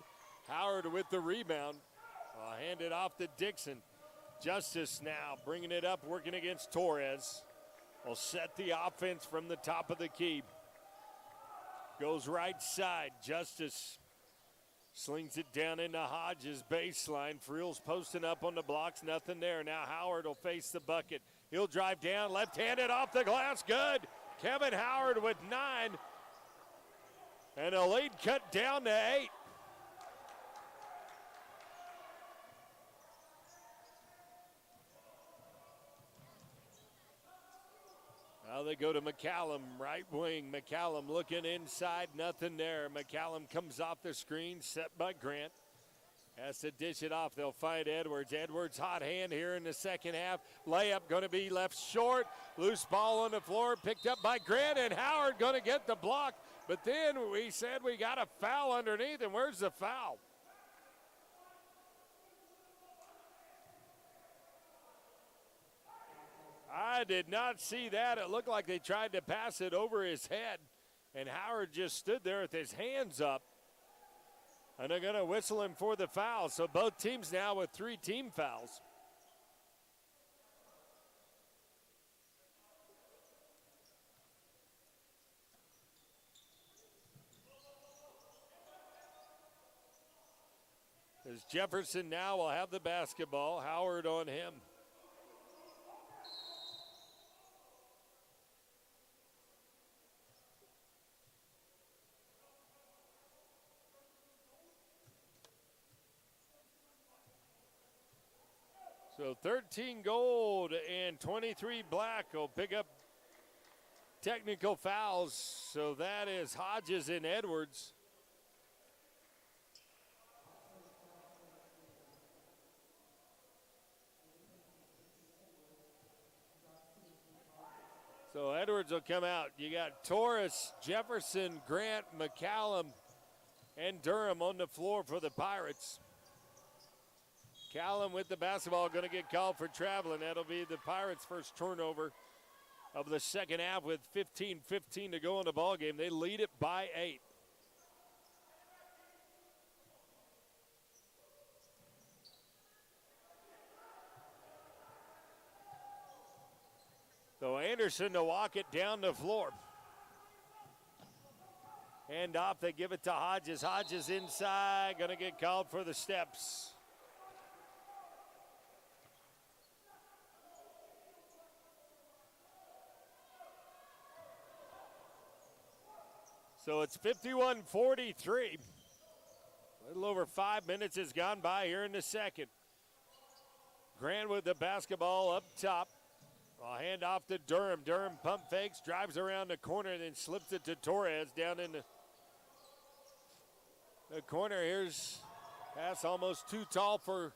Howard with the rebound. Hand it off to Dixon. Justice now bringing it up, working against Torres. Will set the offense from the top of the key. Goes right side. Justice slings it down into Hodges' baseline. Friel's posting up on the blocks. Nothing there. Now Howard will face the bucket. He'll drive down, left-handed off the glass. Good. Kevin Howard with 9. And a lead cut down to 8. Now they go to McCallum, right wing. McCallum looking inside, nothing there. McCallum comes off the screen, set by Grant. Has to dish it off. They'll find Edwards. Edwards hot hand here in the second half. Layup going to be left short. Loose ball on the floor, picked up by Grant, and Howard going to get the block. But then we said we got a foul underneath, and where's the foul? I did not see that. It looked like they tried to pass it over his head, and Howard just stood there with his hands up. And they're going to whistle him for the foul. So both teams now with 3 team fouls. As Jefferson now will have the basketball. Howard on him. So 13 gold and 23 black will pick up technical fouls. So that is Hodges and Edwards. So Edwards will come out. You got Torres, Jefferson, Grant, McCallum, and Durham on the floor for the Pirates. Callum with the basketball, going to get called for traveling. That'll be the Pirates' first turnover of the second half with 15:15 to go in the ball game. They lead it by 8. So Anderson to walk it down the floor. Hand off, they give it to Hodges. Hodges inside, going to get called for the steps. So it's 51-43. A little over 5 minutes has gone by here in the second. Grant with the basketball up top. I'll hand off to Durham. Durham pump fakes, drives around the corner, then slips it to Torres down in the corner. Here's pass almost too tall for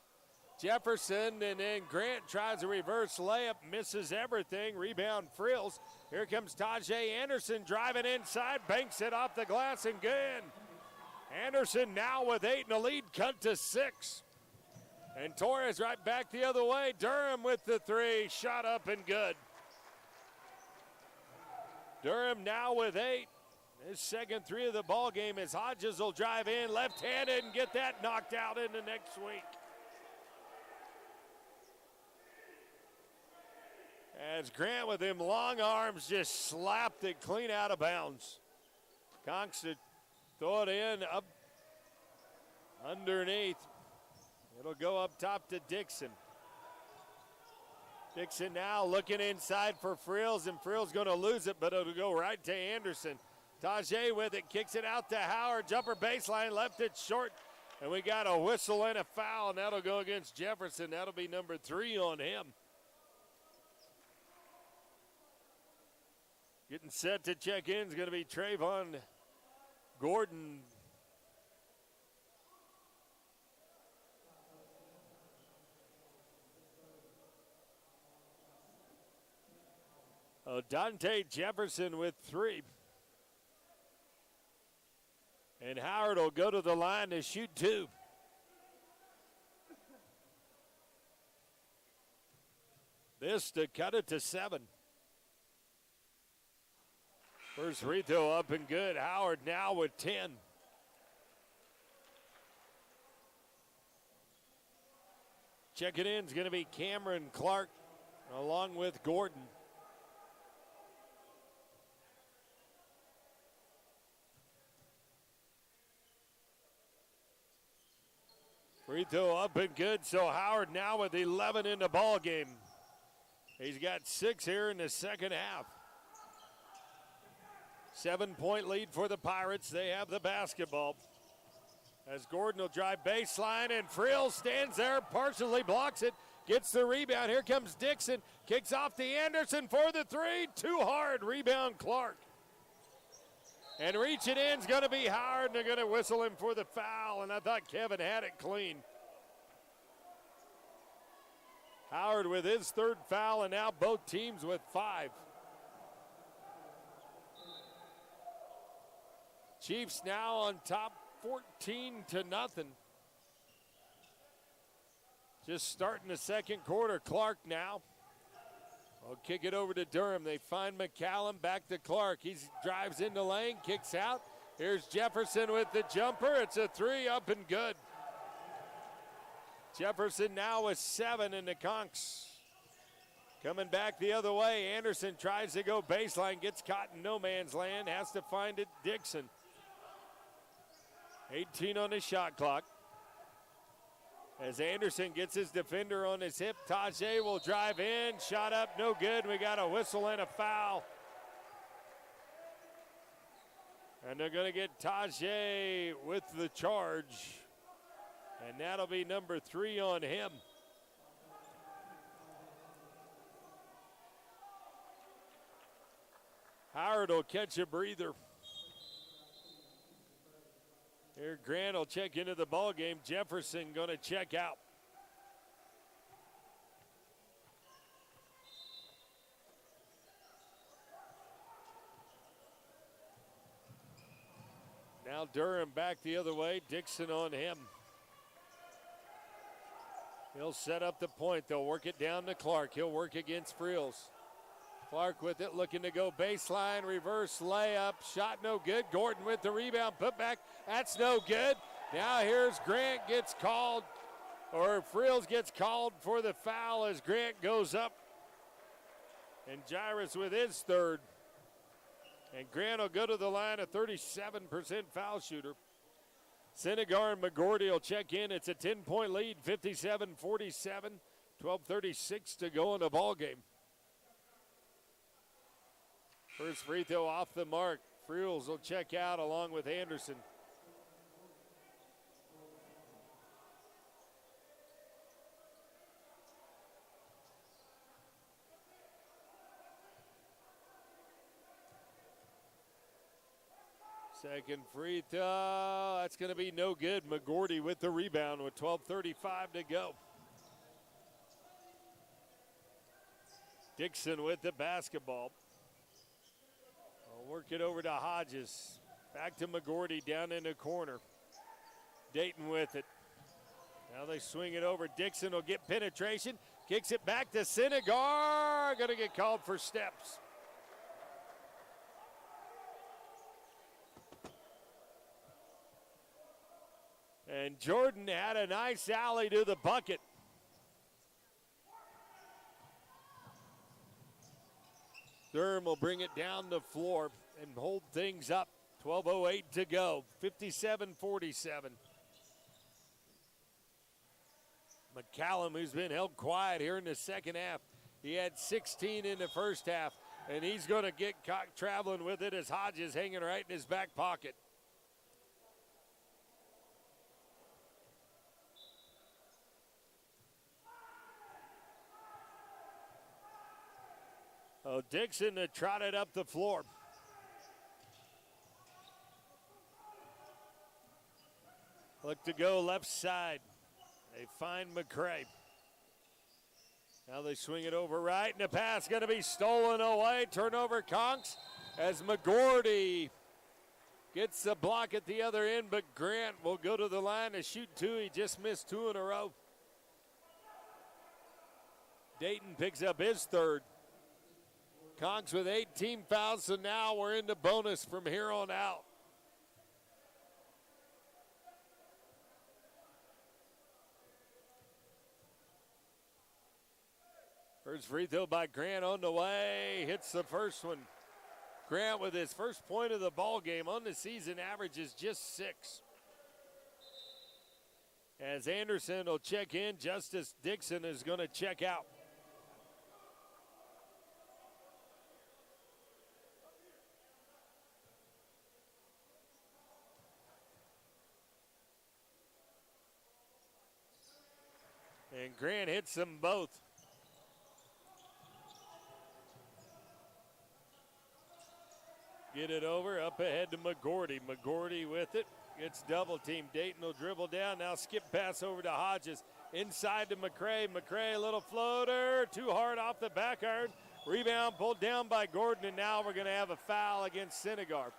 Jefferson, and then Grant tries a reverse layup, misses everything. Rebound Frills. Here comes Tajay Anderson driving inside, banks it off the glass and good. Anderson now with 8 and the lead cut to 6. And Torres right back the other way. Durham with the 3, shot up and good. Durham now with 8. His second 3 of the ball game as Hodges will drive in left-handed and get that knocked out in the next week. As Grant with them long arms just slapped it clean out of bounds. Conks to throw it in up underneath. It'll go up top to Dixon. Dixon now looking inside for Frills, and Frills going to lose it, but it'll go right to Anderson. Tajay with it, kicks it out to Howard. Jumper baseline, left it short, and we got a whistle and a foul, and that'll go against Jefferson. That'll be number 3 on him. Getting set to check in is going to be Trayvon Gordon. Dante Jefferson with 3. And Howard will go to the line to shoot 2. This to cut it to 7. First free throw up and good. Howard now with 10. Checking in is going to be Cameron Clark along with Gordon. Free throw up and good, so Howard now with 11 in the ball game. He's got 6 here in the second half. 7-point lead for the Pirates. They have the basketball. As Gordon will drive baseline, and Frill stands there, partially blocks it, gets the rebound. Here comes Dixon, kicks off to Anderson for the 3. Too hard, rebound Clark. And reaching in is going to be Howard, and they're going to whistle him for the foul, and I thought Kevin had it clean. Howard with his 3rd foul, and now both teams with 5. Chiefs now on top 14-0. Just starting the second quarter. Clark now. We'll kick it over to Durham. They find McCallum, back to Clark. He drives into lane, kicks out. Here's Jefferson with the jumper. It's a 3, up and good. Jefferson now with 7 in the Conks. Coming back the other way, Anderson tries to go baseline, gets caught in no man's land, has to find it, Dixon. 18 on the shot clock. As Anderson gets his defender on his hip, Tajay will drive in, shot up, no good. We got a whistle and a foul. And they're going to get Tajay with the charge. And that'll be number 3 on him. Howard will catch a breather. Here Grant will check into the ball game. Jefferson going to check out. Now Durham back the other way. Dixon on him. He'll set up the point. They'll work it down to Clark. He'll work against Frills. Clark with it, looking to go baseline, reverse layup, shot no good. Gordon with the rebound, put back, that's no good. Now here's Grant gets called, or Frills gets called for the foul as Grant goes up. And Jairus with his 3rd. And Grant will go to the line, a 37% foul shooter. Senegar and McGordy will check in. It's a 10-point lead, 57-47, 12:36 to go in the ball game. First free throw off the mark. Frills will check out along with Anderson. Second free throw, that's going to be no good. McGordy with the rebound with 12:35 to go. Dixon with the basketball. I'll work it over to Hodges. Back to McGordy down in the corner. Dayton with it. Now they swing it over. Dixon will get penetration. Kicks it back to Senegar. Going to get called for steps. And Jordan had a nice alley to the bucket. Durham will bring it down the floor and hold things up. 12:08 to go, 57-47. McCallum, who's been held quiet here in the second half. He had 16 in the first half, and he's going to get caught traveling with it as Hodges hanging right in his back pocket. Oh, Dixon trotted up the floor. Look to go left side. They find McCray. Now they swing it over right, and the pass going to be stolen away. Turnover Conks as McGordy gets the block at the other end, but Grant will go to the line to shoot two. He just missed two in a row. Dayton picks up his third. Conks with 18 fouls, so now we're into bonus from here on out. First free throw by Grant on the way. Hits the first one. Grant with his first point of the ball game on the season averages just 6. As Anderson will check in, Justice Dixon is going to check out. And Grant hits them both. Get it over, up ahead to McGordy. McGordy with it, gets double team. Dayton will dribble down, now skip pass over to Hodges. Inside to McCray. McCray, a little floater, too hard off the back iron. Rebound pulled down by Gordon, and now we're going to have a foul against Senegar.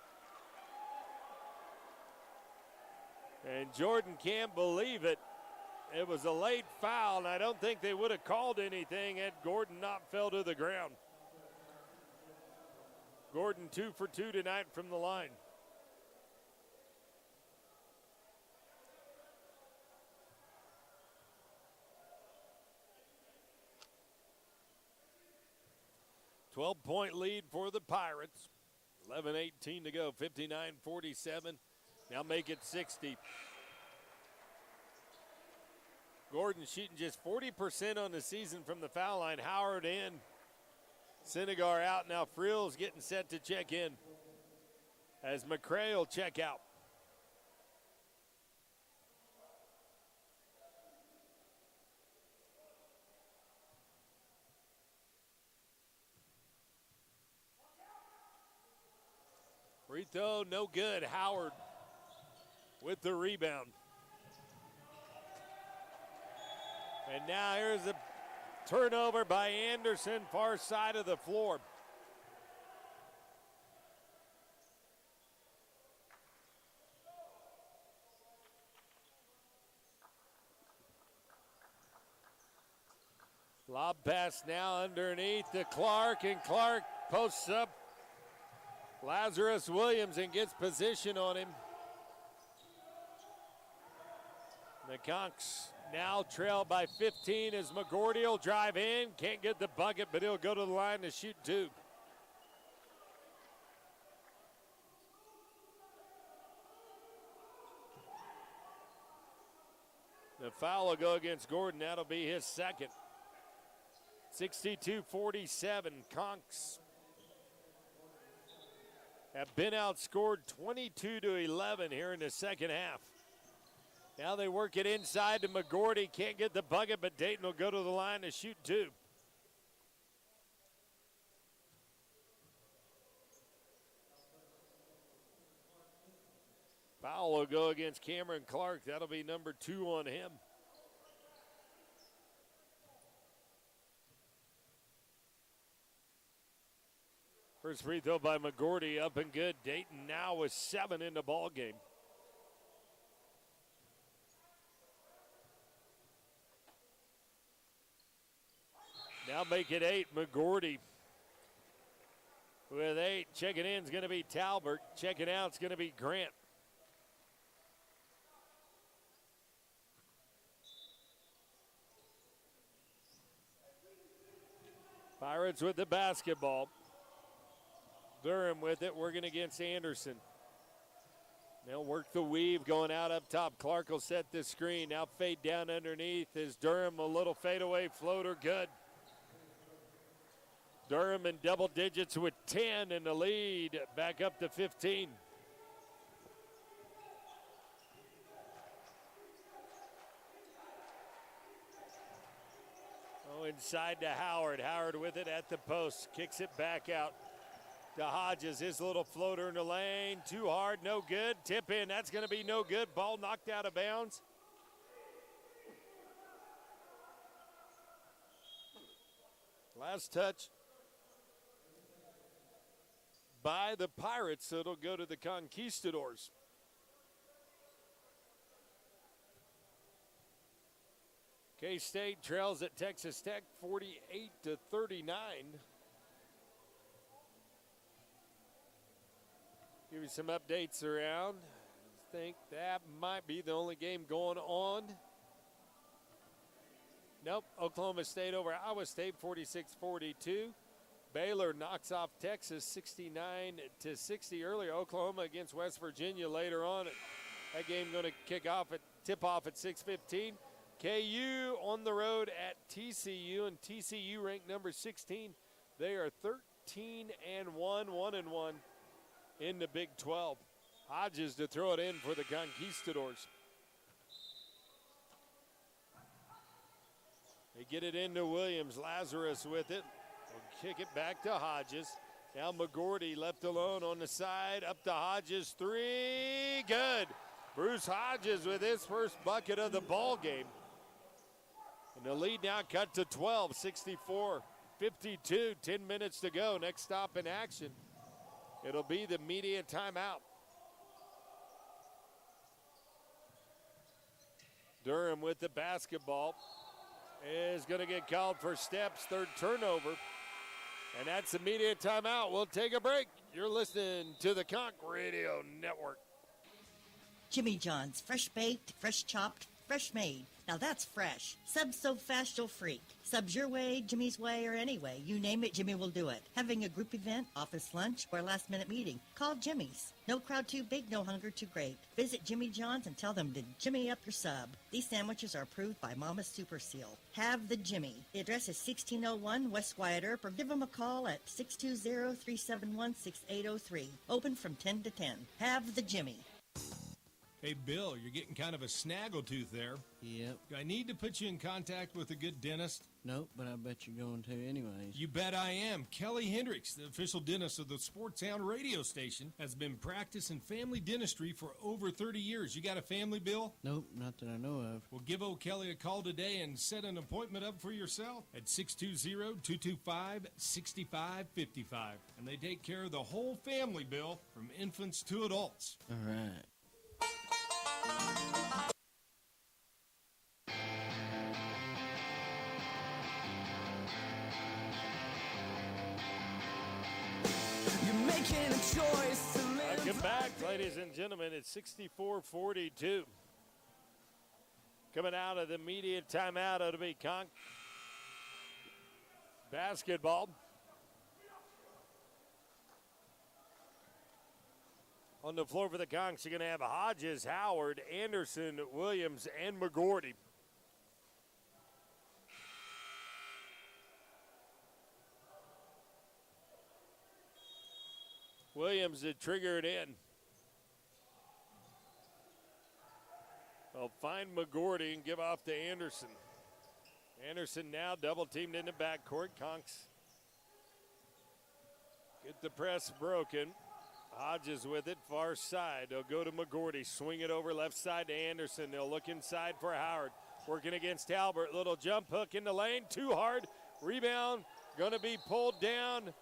And Jordan can't believe it. It was a late foul, and I don't think they would have called anything had Gordon not fell to the ground. Gordon 2 for 2 tonight from the line. "12-point lead for the Pirates. 11:18 to go, 59-47. Now make it 60. Gordon shooting just 40% on the season from the foul line. Howard in. Senegar out. Now Frill's getting set to check in as McCray will check out. Free throw, no good. Howard with the rebound. And now here's a turnover by Anderson, far side of the floor. Lob pass now underneath to Clark, and Clark posts up Lazarus Williams and gets position on him. The Conks now trail by 15 as McGordy will drive in. Can't get the bucket, but he'll go to the line to shoot two. The foul will go against Gordon. That'll be his second. 62-47. Conks have been outscored 22-11 here in the second half. Now they work it inside to McGordy. Can't get the bucket, but Dayton will go to the line to shoot two. Foul will go against Cameron Clark. That'll be number 2 on him. First free throw by McGordy, up and good. Dayton now with 7 in the ball game. Now make it 8, McGordy with 8. Checking in is going to be Talbert. Checking out is going to be Grant. Pirates with the basketball. Durham with it, working against Anderson. They'll work the weave going out up top. Clark will set the screen. Now fade down underneath is Durham. A little fadeaway floater, good. Durham in double digits with 10 in the lead. Back up to 15. Oh, inside to Howard. Howard with it at the post. Kicks it back out to Hodges. His little floater in the lane. Too hard, no good. Tip in, that's going to be no good. Ball knocked out of bounds. Last touch by the Pirates, so it'll go to the Conquistadors. K-State trails at Texas Tech 48-39. Give you some updates around. I think that might be the only game going on. Nope, Oklahoma State over Iowa State 46-42. Baylor knocks off Texas 69-60 earlier. Oklahoma against West Virginia later on. That game going to kick off at tip-off at 6:15. KU on the road at TCU, and TCU ranked number 16. They are 13-1, 1-1 in the Big 12. Hodges to throw it in for the Conquistadors. They get it into Williams. Lazarus with it. Will kick it back to Hodges. Now McGordy left alone on the side. Up to Hodges. 3. Good. Bruce Hodges with his first bucket of the ball game. And the lead now cut to 12, 64-52. 10 minutes to go. Next stop in action. It'll be the media timeout. Durham with the basketball is going to get called for steps. Third turnover. And that's the media timeout. We'll take a break. You're listening to the Conch Radio Network. Jimmy John's, fresh baked, fresh chopped, fresh made. Now that's fresh. Subs so fast you'll freak. Subs your way, Jimmy's way, or any way. You name it, Jimmy will do it. Having a group event, office lunch, or last-minute meeting, call Jimmy's. No crowd too big, no hunger too great. Visit Jimmy John's and tell them to Jimmy up your sub. These sandwiches are approved by Mama's Super Seal. Have the Jimmy. The address is 1601 West Wyatt Earp, or give them a call at 620-371-6803. Open from 10 to 10. Have the Jimmy. Hey, Bill, you're getting kind of a snaggletooth there. Yep. Do I need to put you in contact with a good dentist? Nope, but I bet you're going to anyways. You bet I am. Kelly Hendricks, the official dentist of the Sports Sound radio station, has been practicing family dentistry for over 30 years. You got a family, Bill? Nope, not that I know of. Well, give old Kelly a call today and set an appointment up for yourself at 620-225-6555. And they take care of the whole family, Bill, from infants to adults. All right. Welcome back, ladies and gentlemen. It's 64-42. Coming out of the media timeout, it'll be Conch basketball. On the floor for the Conchs, you're going to have Hodges, Howard, Anderson, Williams, and McGordy. Williams to trigger it in. They'll find McGordy and give off to Anderson. Anderson now double teamed in the backcourt. Conchs get the press broken. Hodges with it, far side. They'll go to McGordy, swing it over left side to Anderson. They'll look inside for Howard. Working against Talbert. Little jump hook in the lane, too hard. Rebound, going to be pulled down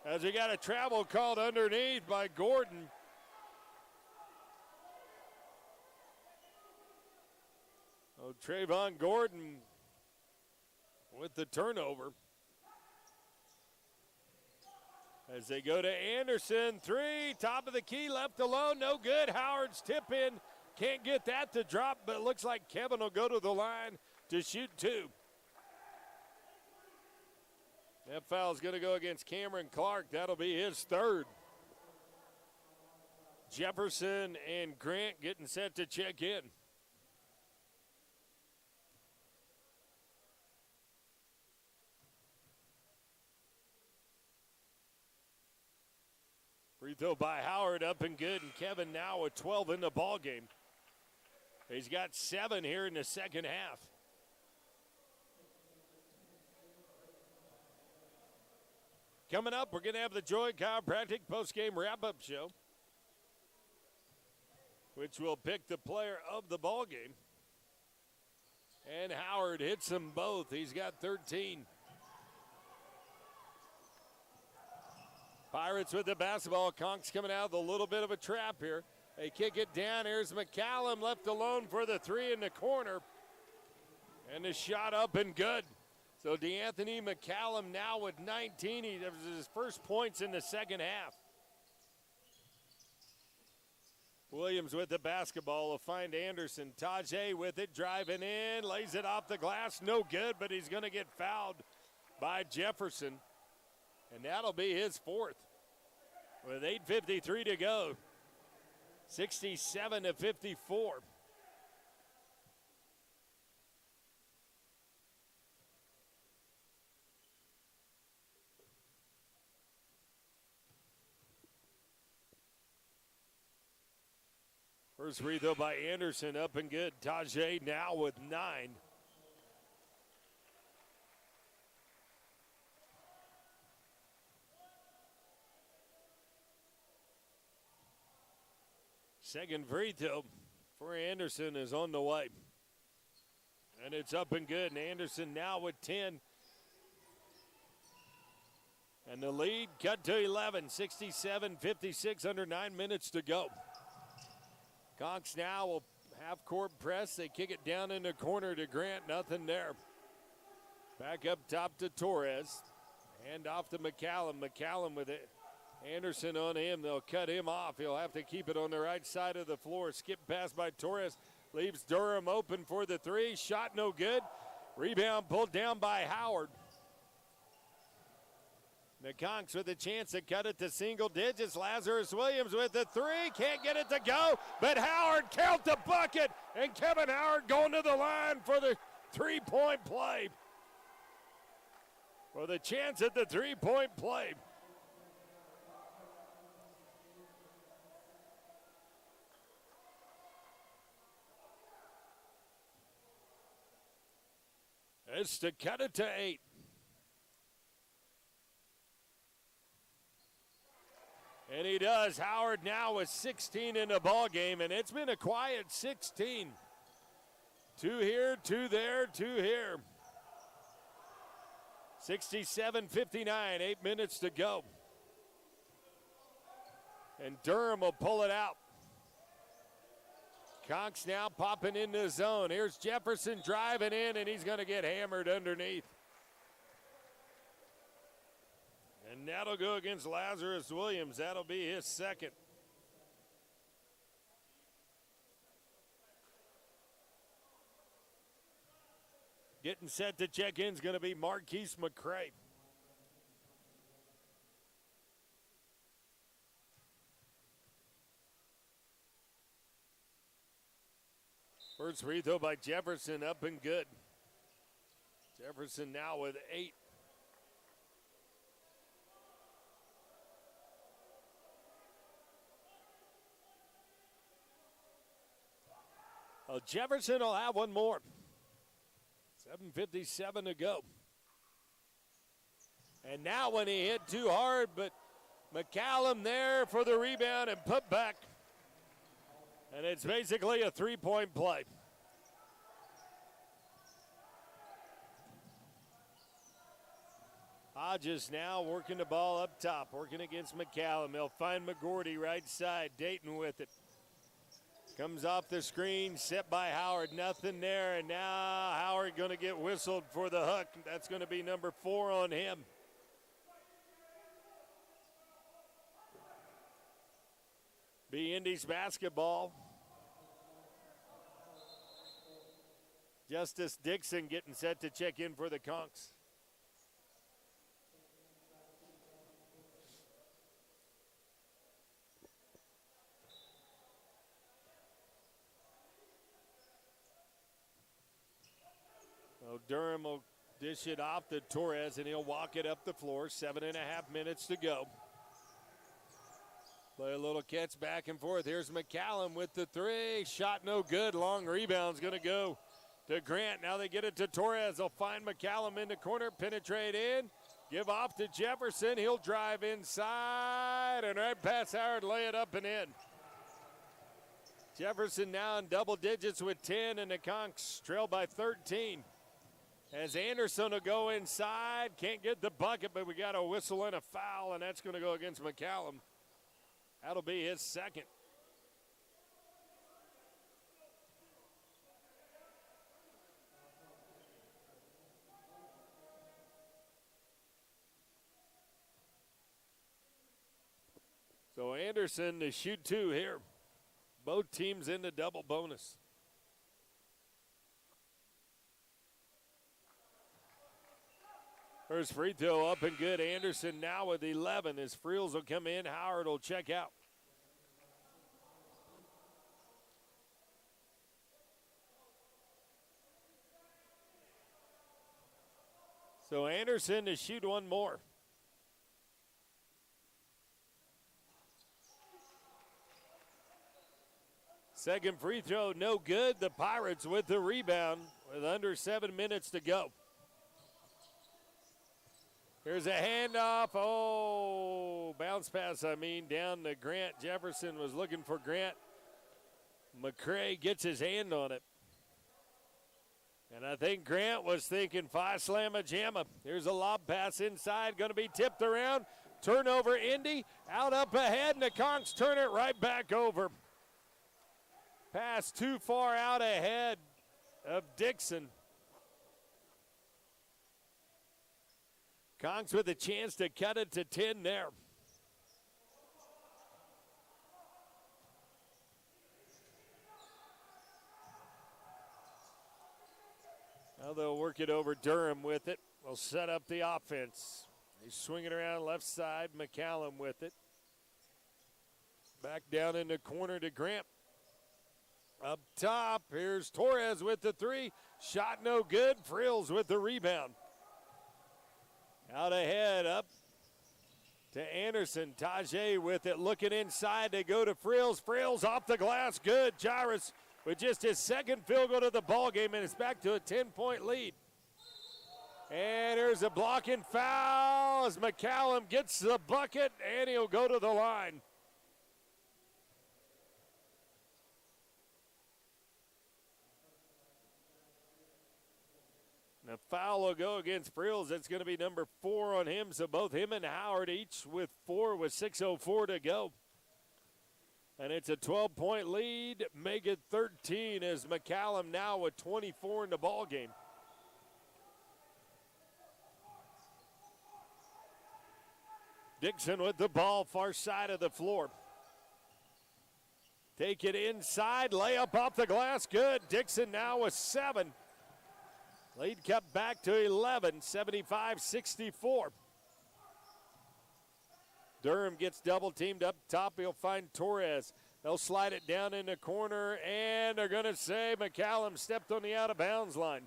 as we got a travel called underneath by Gordon. Oh, Trayvon Gordon with the turnover. As they go to Anderson, three, top of the key, left alone, no good. Howard's tip in, can't get that to drop, but it looks like Kevin will go to the line to shoot two. That foul is going to go against Cameron Clark. That'll be his third. Jefferson and Grant getting set to check in. Free throw by Howard, up and good, and Kevin now with 12 in the ball game. He's got 7 here in the second half. Coming up, we're going to have the Joy Chiropractic postgame wrap-up show, which will pick the player of the ball game. And Howard hits them both. He's got 13. Pirates with the basketball. Conks coming out with a little bit of a trap here. They kick it down. Here's McCallum left alone for the three in the corner. And the shot up and good. So DeAnthony McCallum now with 19. He was his first points in the second half. Williams with the basketball will find Anderson. Tajay with it, driving in, lays it off the glass. No good, but he's going to get fouled by Jefferson. And that'll be his fourth. With 8:53 to go. 67-54. First free throw by Anderson, up and good. Tajay now with 9. Second free throw for Anderson is on the way. And it's up and good. And Anderson now with 10. And the lead cut to 11, 67-56, under 9 minutes to go. Conks now will have court press. They kick it down in the corner to Grant. Nothing there. Back up top to Torres. Hand off to McCallum. McCallum with it. Anderson on him. They'll cut him off. He'll have to keep it on the right side of the floor. Skip pass by Torres. Leaves Durham open for the three. Shot no good. Rebound pulled down by Howard. The Conks with a chance to cut it to single digits. Lazarus Williams with the three. Can't get it to go, but Howard count the bucket. And Kevin Howard going to the line for the three-point play. For the chance at the three-point play. It's to cut it to 8. And he does. Howard now with 16 in the ball game, and it's been a quiet 16. 2 here, 2 there, 2 here. 67-59, 8 minutes to go. And Durham will pull it out. Conks now popping into the zone. Here's Jefferson driving in, and he's going to get hammered underneath. And that'll go against Lazarus Williams. That'll be his second. Getting set to check in is going to be Marquise McCray. First free throw by Jefferson, up and good. Jefferson now with 8. Well, Jefferson will have one more. 7:57 to go. And now when he hit too hard, but McCallum there for the rebound and put back. And it's basically a three-point play. Hodges now working the ball up top, working against McCallum. They'll find McGordy right side. Dayton with it. Comes off the screen, set by Howard. Nothing there, and now Howard going to get whistled for the hook. That's going to be number 4 on him. Be Indy's basketball. Justice Dixon getting set to check in for the Conks. So Durham will dish it off to Torres, and he'll walk it up the floor. 7.5 minutes to go. Play a little catch back and forth. Here's McCallum with the 3. Shot no good. Long rebound's going to go to Grant. Now they get it to Torres. They'll find McCallum in the corner, penetrate in, give off to Jefferson. He'll drive inside and right past Howard, lay it up and in. Jefferson now in double digits with 10, and the Conks trail by 13. As Anderson will go inside, can't get the bucket, but we got a whistle and a foul, and that's going to go against McCallum. That'll be his second. So Anderson to shoot 2 here. Both teams in the double bonus. First free throw up and good. Anderson now with 11 as Freels will come in. Howard will check out. So Anderson to shoot 1 more. Second free throw, no good. The Pirates with the rebound with under 7 minutes to go. Here's a handoff. Oh, bounce pass, down to Grant. Jefferson was looking for Grant. McCray gets his hand on it. And I think Grant was thinking 5-slamma-jamma. Here's a lob pass inside, going to be tipped around. Turnover, Indy, out up ahead, and the Conks turn it right back over. Pass too far out ahead of Dixon. Conks with a chance to cut it to 10 there. Now they'll work it over. Durham with it. Will set up the offense. They swing it around left side. McCallum with it. Back down in the corner to Grant. Up top, here's Torres with the 3. Shot no good. Frills with the rebound. Out ahead, up to Anderson. Tajay with it, looking inside. They go to Frills. Frills off the glass. Good. Jairus with just his second field goal to the ball game, and it's back to a 10-point lead. And there's a blocking foul as McCallum gets the bucket, and he'll go to the line. The foul will go against Frills. That's going to be number 4 on him. So both him and Howard each with 4 with 6:04 to go. And it's a 12-point lead. Make it 13 as McCallum now with 24 in the ball game. Dixon with the ball, far side of the floor. Take it inside, layup off the glass, good. Dixon now with 7. Lead cut back to 11, 75-64. Durham gets double teamed up top. He'll find Torres. They'll slide it down in the corner, and they're going to say McCallum stepped on the out-of-bounds line.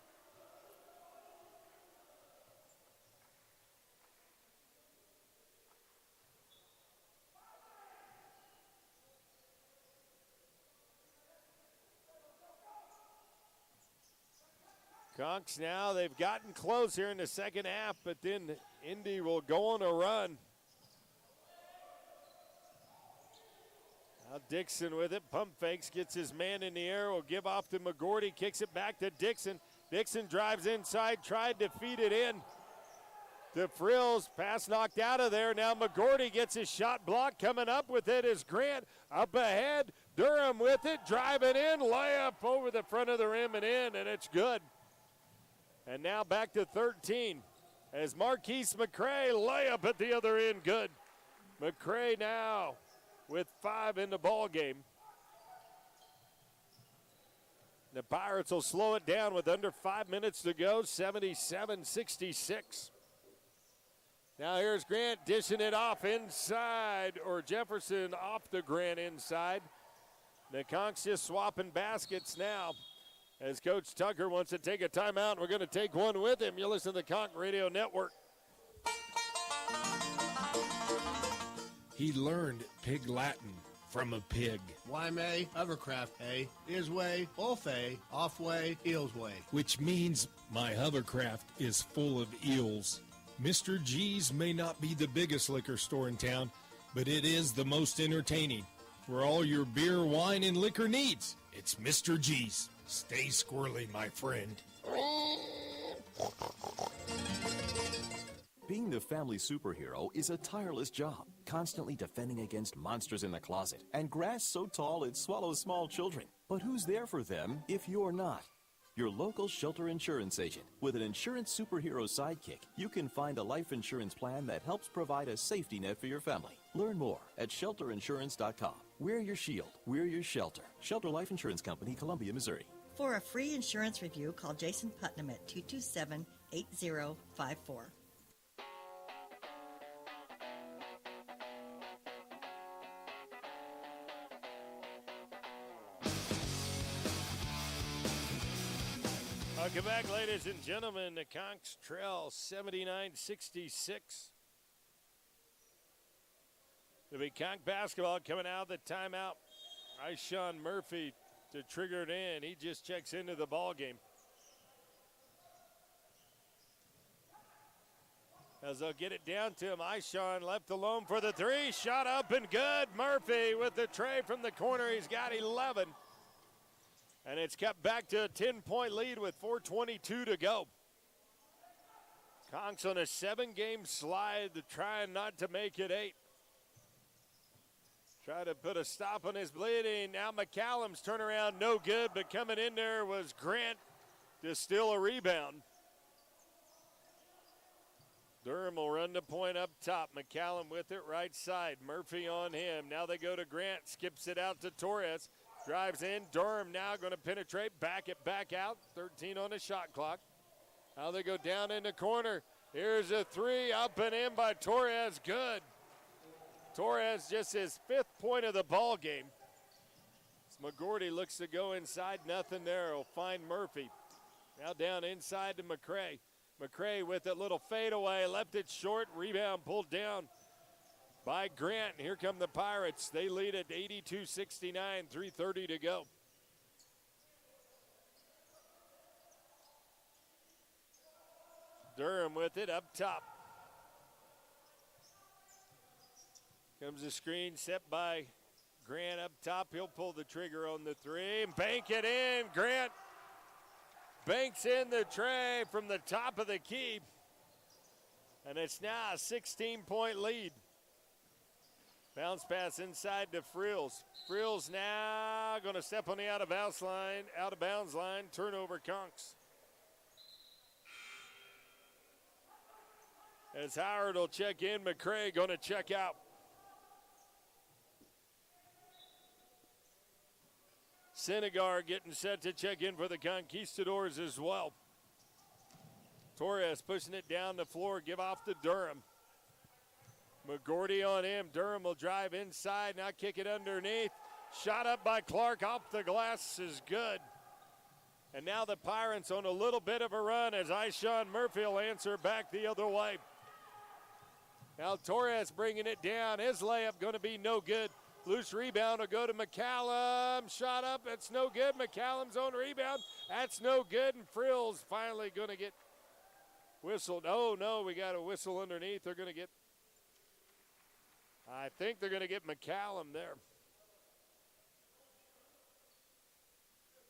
Conks now, they've gotten close here in the second half, but then Indy will go on a run. Now Dixon with it, pump fakes, gets his man in the air, will give off to McGordy, kicks it back to Dixon. Dixon drives inside, tried to feed it in to Frills. Pass knocked out of there. Now McGordy gets his shot blocked. Coming up with it is Grant. Up ahead, Durham with it. Driving in. Layup over the front of the rim and in, and it's good. And now back to 13 as Marquise McCray layup at the other end. Good. McCray now with 5 in the ball game. The Pirates will slow it down with under 5 minutes to go, 77-66. Now here's Grant dishing it off inside, or Jefferson off the Grant inside. The Conks just swapping baskets now as Coach Tucker wants to take a timeout. We're going to take one with him. You listen to the Conk Radio Network. He learned Pig Latin from a pig. Waimea, hovercraft, A, is way, off way, eels way. Which means my hovercraft is full of eels. Mr. G's may not be the biggest liquor store in town, but it is the most entertaining. For all your beer, wine, and liquor needs, it's Mr. G's. Stay squirrely, my friend. Being the family superhero is a tireless job, constantly defending against monsters in the closet and grass so tall it swallows small children. But who's there for them if you're not? Your local shelter insurance agent. With an insurance superhero sidekick, you can find a life insurance plan that helps provide a safety net for your family. Learn more at shelterinsurance.com. Wear your shield. Wear your shelter. Shelter Life Insurance Company, Columbia, Missouri. For a free insurance review, call Jason Putnam at 227-8054. Welcome back, ladies and gentlemen. The Conks trail 79-66. It'll be Conk basketball coming out of the timeout. Ishawn Murphy to trigger it in. He just checks into the ball game. As they'll get it down to him, Ishawn left alone for the three. Shot up and good. Murphy with the tray from the corner. He's got 11. And it's kept back to a 10-point lead with 4:22 to go. Conks on a 7-game slide, trying not to make it 8. Try to put a stop on his bleeding. Now McCallum's turnaround, no good, but coming in there was Grant to steal a rebound. Durham will run the point up top. McCallum with it right side. Murphy on him. Now they go to Grant. Skips it out to Torres. Drives in. Durham now going to penetrate. Back it back out. 13 on the shot clock. Now they go down in the corner. Here's a three. Up and in by Torres. Good. Torres just his 5th point of the ball game. As McGordy looks to go inside. Nothing there. He'll find Murphy. Now down inside to McCray. McCray with a little fadeaway. Left it short. Rebound pulled down by Grant. Here come the Pirates. They lead at 82-69, 3:30 to go. Durham with it up top. Comes the screen set by Grant up top. He'll pull the trigger on the three and bank it in. Grant banks in the tray from the top of the key. And it's now a 16-point lead. Bounce pass inside to Frills. Frills now going to step on the out of bounds line. Turnover Conks. As Howard will check in, McCray going to check out. Senegar getting set to check in for the Conquistadors as well. Torres pushing it down the floor, give off to Durham. McGordy on him. Durham will drive inside, now kick it underneath. Shot up by Clark off the glass is good. And now the Pirates on a little bit of a run as Ishawn Murphy will answer back the other way. Now Torres bringing it down. His layup going to be no good. Loose rebound will go to McCallum. Shot up, that's no good. McCallum's on rebound. That's no good. And Frills finally going to get whistled. Oh, no, we got a whistle underneath. They're going to get, I think they're going to get McCallum there.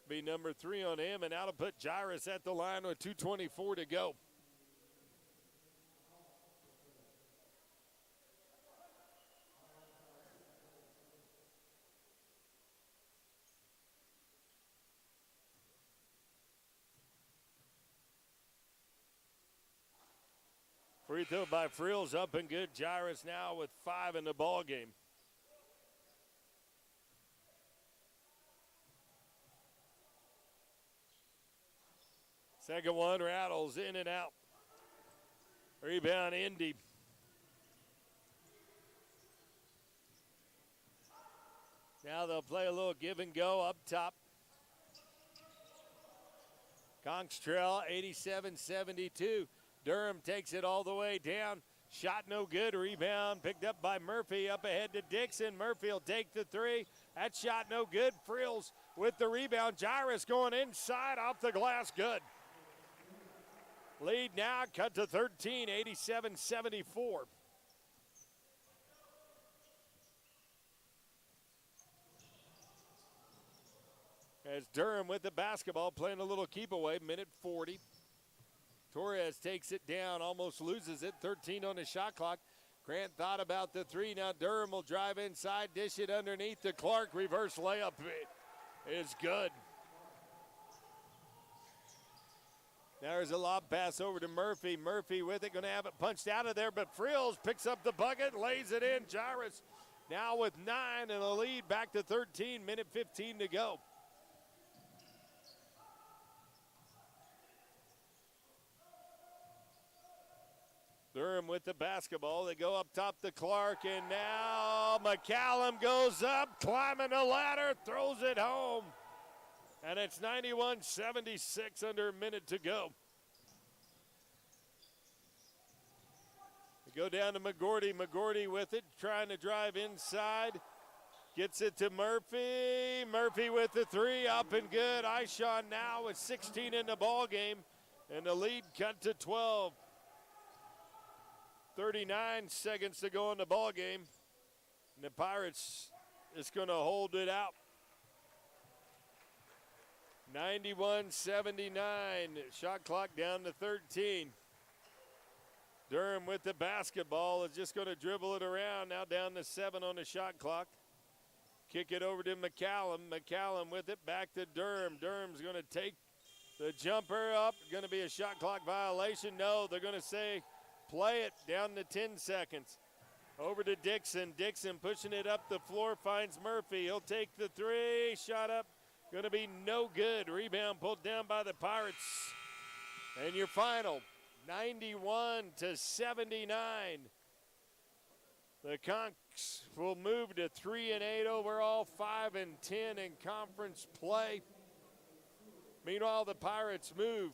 Be number 3 on him, and that'll put Jairus at the line with 2:24 to go. Free throw by Frills up and good. Jairus now with 5 in the ball game. Second one rattles in and out. Rebound Indy. Now they'll play a little give and go up top. Conks trail 87-72. Durham takes it all the way down. Shot no good. Rebound picked up by Murphy. Up ahead to Dixon. Murphy will take the three. That shot no good. Frills with the rebound. Jairus going inside off the glass. Good. Lead now cut to 13, 87-74. As Durham with the basketball, playing a little keep away, minute 40. Torres takes it down, almost loses it, 13 on the shot clock. Grant thought about the three. Now Durham will drive inside, dish it underneath to Clark. Reverse layup is good. There's a lob pass over to Murphy. Murphy with it, going to have it punched out of there, but Frills picks up the bucket, lays it in. Jairus now with 9 and a lead, back to 13, minute 15 to go. Durham with the basketball. They go up top to Clark, and now McCallum goes up, climbing the ladder, throws it home. And it's 91-76 under a minute to go. They go down to McGordy. McGordy with it, trying to drive inside. Gets it to Murphy. Murphy with the three, up and good. Ishon now with 16 in the ball game, and the lead cut to 12. 39 seconds to go in the ball game. And the Pirates is going to hold it out. 91-79. Shot clock down to 13. Durham with the basketball is just going to dribble it around. Now down to 7 on the shot clock. Kick it over to McCallum. McCallum with it back to Durham. Durham's going to take the jumper up. Going to be a shot clock violation. No, they're going to say play it down to 10 seconds. Over to Dixon. Dixon pushing it up the floor, finds Murphy. He'll take the three. Shot up. Going to be no good. Rebound pulled down by the Pirates. And your final, 91-79. The Conks will move to 3-8 overall, 5-10 in conference play. Meanwhile, the Pirates move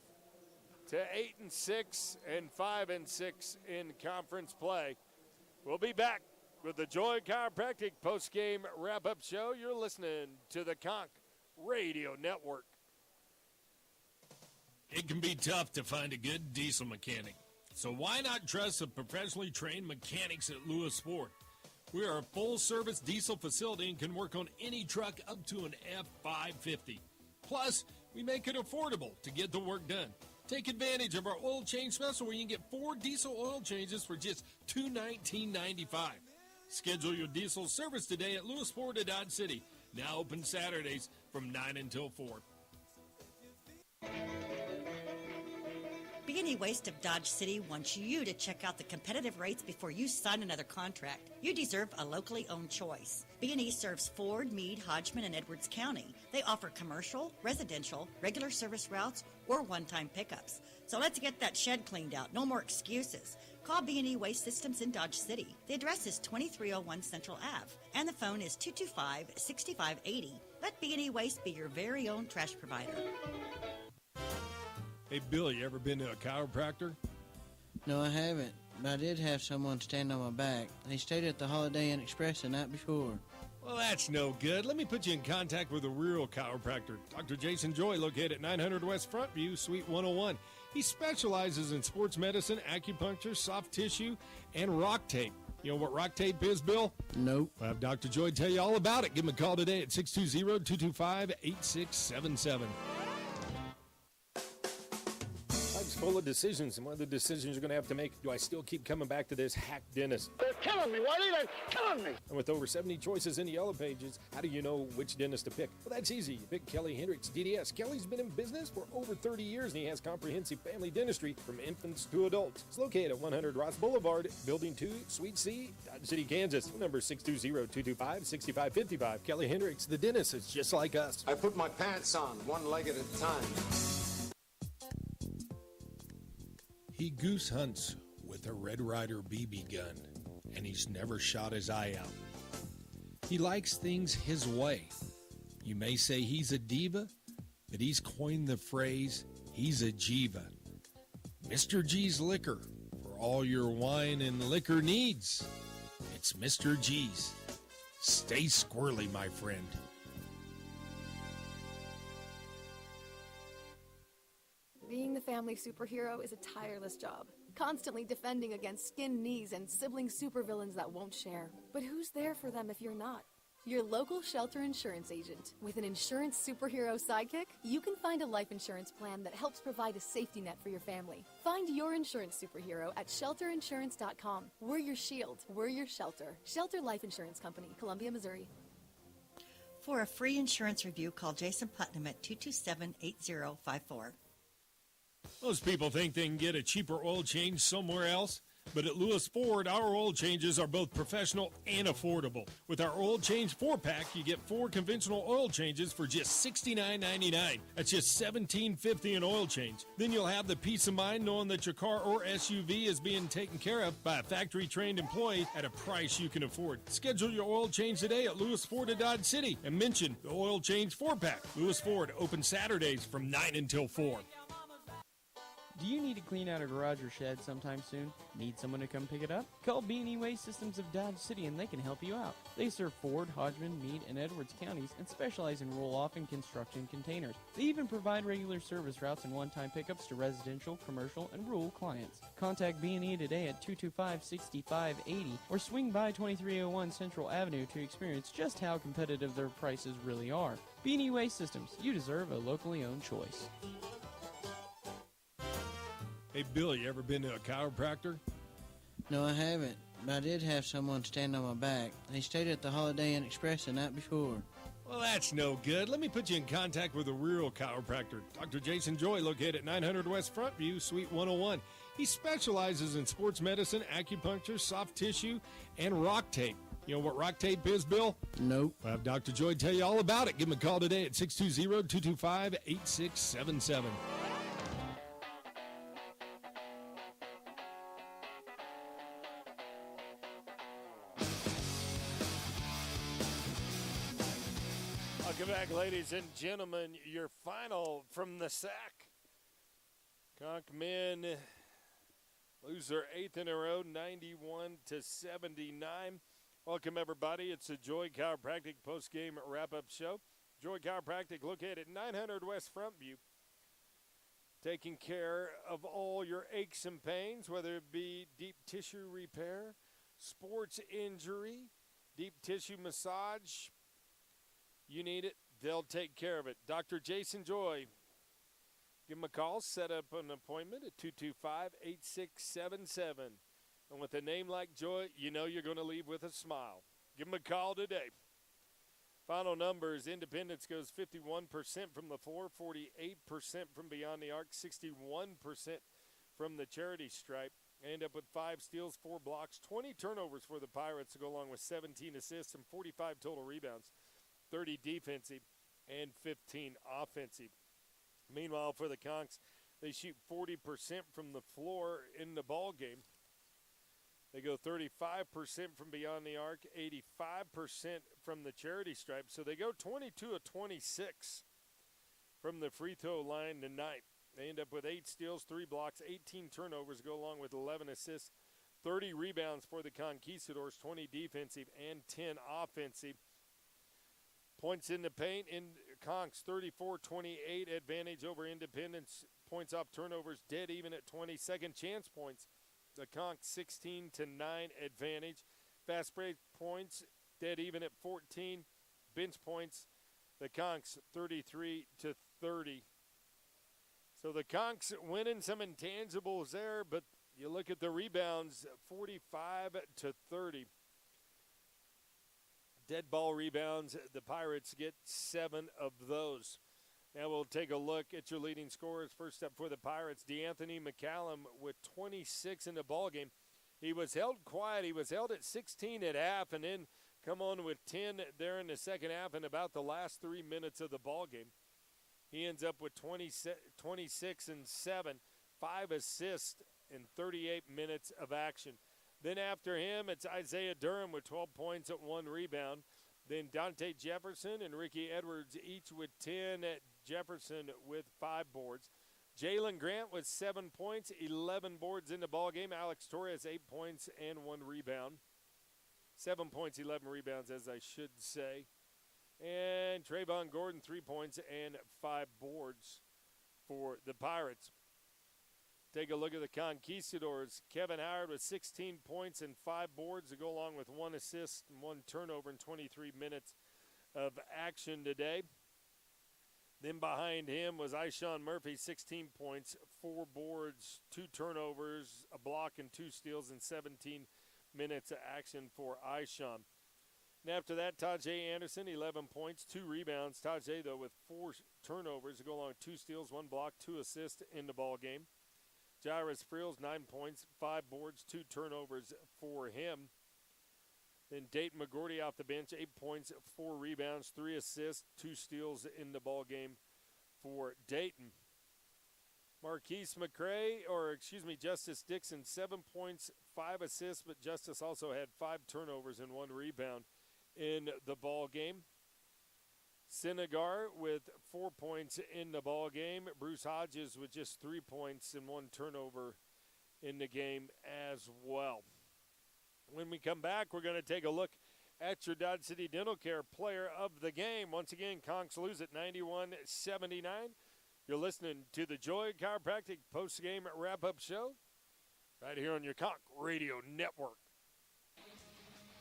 to 8-6 and 5-6 in conference play. We'll be back with the Joy Chiropractic postgame wrap-up show. You're listening to the Conk Radio Network. It can be tough to find a good diesel mechanic, so why not trust the professionally trained mechanics at Lewis Ford? We are a full-service diesel facility and can work on any truck up to an F550. Plus, we make it affordable to get the work done. Take advantage of our oil change special where you can get 4 diesel oil changes for just $219.95. Schedule your diesel service today at Lewis Ford at Dodge City. Now open Saturdays from 9 until 4. B&E Waste of Dodge City wants you to check out the competitive rates before you sign another contract. You deserve a locally owned choice. B&E serves Ford, Meade, Hodgman, and Edwards County. They offer commercial, residential, regular service routes, or one-time pickups. So let's get that shed cleaned out. No more excuses. Call B&E Waste Systems in Dodge City. The address is 2301 Central Ave, and the phone is 225-6580. Let B&E Waste be your very own trash provider. Hey, Bill, you ever been to a chiropractor? No, I haven't, but I did have someone stand on my back. He stayed at the Holiday Inn Express the night before. Well, that's no good. Let me put you in contact with a real chiropractor. Dr. Jason Joy, located at 900 West Frontview, Suite 101. He specializes in sports medicine, acupuncture, soft tissue, and rock tape. You know what rock tape is, Bill? Nope. I'll have Dr. Joy tell you all about it. Give him a call today at 620-225-8677. full of decisions, and one of the decisions you're going to have to make, do I still keep coming back to this hack dentist? They're killing me, Whitey. They're killing me. And with over 70 choices in the Yellow Pages, how do you know which dentist to pick? Well, that's easy. You pick Kelly Hendricks, DDS. Kelly's been in business for over 30 years, and he has comprehensive family dentistry from infants to adults. It's located at 100 Ross Boulevard, Building 2, Suite C, Dodge City, Kansas. Phone number 620-225-6555. Kelly Hendricks, the dentist, is just like us. I put my pants on, one leg at a time. He goose hunts with a Red Ryder BB gun, and he's never shot his eye out. He likes things his way. You may say he's a diva, but he's coined the phrase, he's a Jiva. Mr. G's Liquor, for all your wine and liquor needs. It's Mr. G's. Stay squirrely, my friend. Being the family superhero is a tireless job, constantly defending against skin knees and sibling supervillains that won't share. But who's there for them if you're not? Your local shelter insurance agent. With an insurance superhero sidekick, you can find a life insurance plan that helps provide a safety net for your family. Find your insurance superhero at shelterinsurance.com. We're your shield. We're your shelter. Shelter Life Insurance Company, Columbia, Missouri. For a free insurance review, call Jason Putnam at 227-8054. Most people think they can get a cheaper oil change somewhere else, but at Lewis Ford, our oil changes are both professional and affordable. With our oil change 4-pack, you get 4 conventional oil changes for just $69.99. That's just $17.50 an oil change. Then you'll have the peace of mind knowing that your car or SUV is being taken care of by a factory-trained employee at a price you can afford. Schedule your oil change today at Lewis Ford of Dodge City and mention the oil change 4-pack. Lewis Ford, open Saturdays from 9 until 4. Do you need to clean out a garage or shed sometime soon? Need someone to come pick it up? Call B&E Waste Systems of Dodge City and they can help you out. They serve Ford, Hodgman, Meade, and Edwards counties and specialize in roll-off and construction containers. They even provide regular service routes and one-time pickups to residential, commercial, and rural clients. Contact B&E today at 225-6580 or swing by 2301 Central Avenue to experience just how competitive their prices really are. B&E Waste Systems, you deserve a locally owned choice. Hey, Bill, you ever been to a chiropractor? No, I haven't, but I did have someone stand on my back. He stayed at the Holiday Inn Express the night before. Well, that's no good. Let me put you in contact with a real chiropractor. Dr. Jason Joy, located at 900 West Frontview, Suite 101. He specializes in sports medicine, acupuncture, soft tissue, and rock tape. You know what rock tape is, Bill? Nope. I'll have Dr. Joy tell you all about it. Give him a call today at 620-225-8677. Welcome back, ladies and gentlemen. Your final from the sack. Conch men lose their 8th in a row, 91-79. Welcome, everybody. It's a Joy Chiropractic post-game wrap-up show. Joy Chiropractic located at 900 West Frontview. Taking care of all your aches and pains, whether it be deep tissue repair, sports injury, deep tissue massage. You need it, they'll take care of it. Dr. Jason Joy, give him a call, set up an appointment at 225-8677. And with a name like Joy, you know you're going to leave with a smile. Give him a call today. Final numbers, Independence goes 51% from the floor, 48% from beyond the arc, 61% from the charity stripe. End up with 5 steals, 4 blocks, 20 turnovers for the Pirates to go along with 17 assists and 45 total rebounds. 30 defensive, and 15 offensive. Meanwhile, for the Conchs, they shoot 40% from the floor in the ball game. They go 35% from beyond the arc, 85% from the charity stripe. So they go 22 of 26 from the free throw line tonight. They end up with 8 steals, 3 blocks, 18 turnovers, go along with 11 assists, 30 rebounds for the Conquistadors, 20 defensive, and 10 offensive. Points in the paint, in Conch's 34-28 advantage over Independence. Points off turnovers dead even at 20. Second chance points, the Conch 16-9 advantage. Fast break points dead even at 14. Bench points, the Conch's 33-30. So the Conks winning some intangibles there, but you look at the rebounds, 45-30. Dead ball rebounds, the Pirates get 7 of those. Now we'll take a look at your leading scorers. First up for the Pirates, DeAnthony McCallum with 26 in the ballgame. He was held quiet. He was held at 16 at half and then come on with 10 there in the second half in about the last 3 minutes of the ballgame. He ends up with 26 and 7, 5 assists in 38 minutes of action. Then after him, it's Isaiah Durham with 12 points at 1 rebound. Then Dante Jefferson and Ricky Edwards each with 10. Jefferson with 5 boards. Jalen Grant with 7 points, 11 boards in the ballgame. Alex Torres, 8 points and 1 rebound. 7 points, 11 rebounds, as I should say. And Trayvon Gordon, 3 points and 5 boards for the Pirates. Take a look at the Conquistadors. Kevin Howard with 16 points and 5 boards to go along with 1 assist and 1 turnover in 23 minutes of action today. Then behind him was Ishawn Murphy, 16 points, 4 boards, 2 turnovers, a block, and 2 steals in 17 minutes of action for Ishawn. And after that, Tajay Anderson, 11 points, 2 rebounds. Tajay, though, with 4 turnovers to go along with 2 steals, 1 block, 2 assists in the ball game. Jairus Frills, 9 points, 5 boards, 2 turnovers for him. Then Dayton McGordy off the bench, 8 points, 4 rebounds, 3 assists, 2 steals in the ball game for Dayton. Justice Dixon, 7 points, 5 assists, but Justice also had 5 turnovers and 1 rebound in the ball game. Senegar with 4 points in the ball game. Bruce Hodges with just 3 points and 1 turnover in the game as well. When we come back, we're going to take a look at your Dodge City Dental Care player of the game. Once again, Conks lose at 91-79. You're listening to the Joy Chiropractic post-game wrap-up show right here on your Conk Radio Network.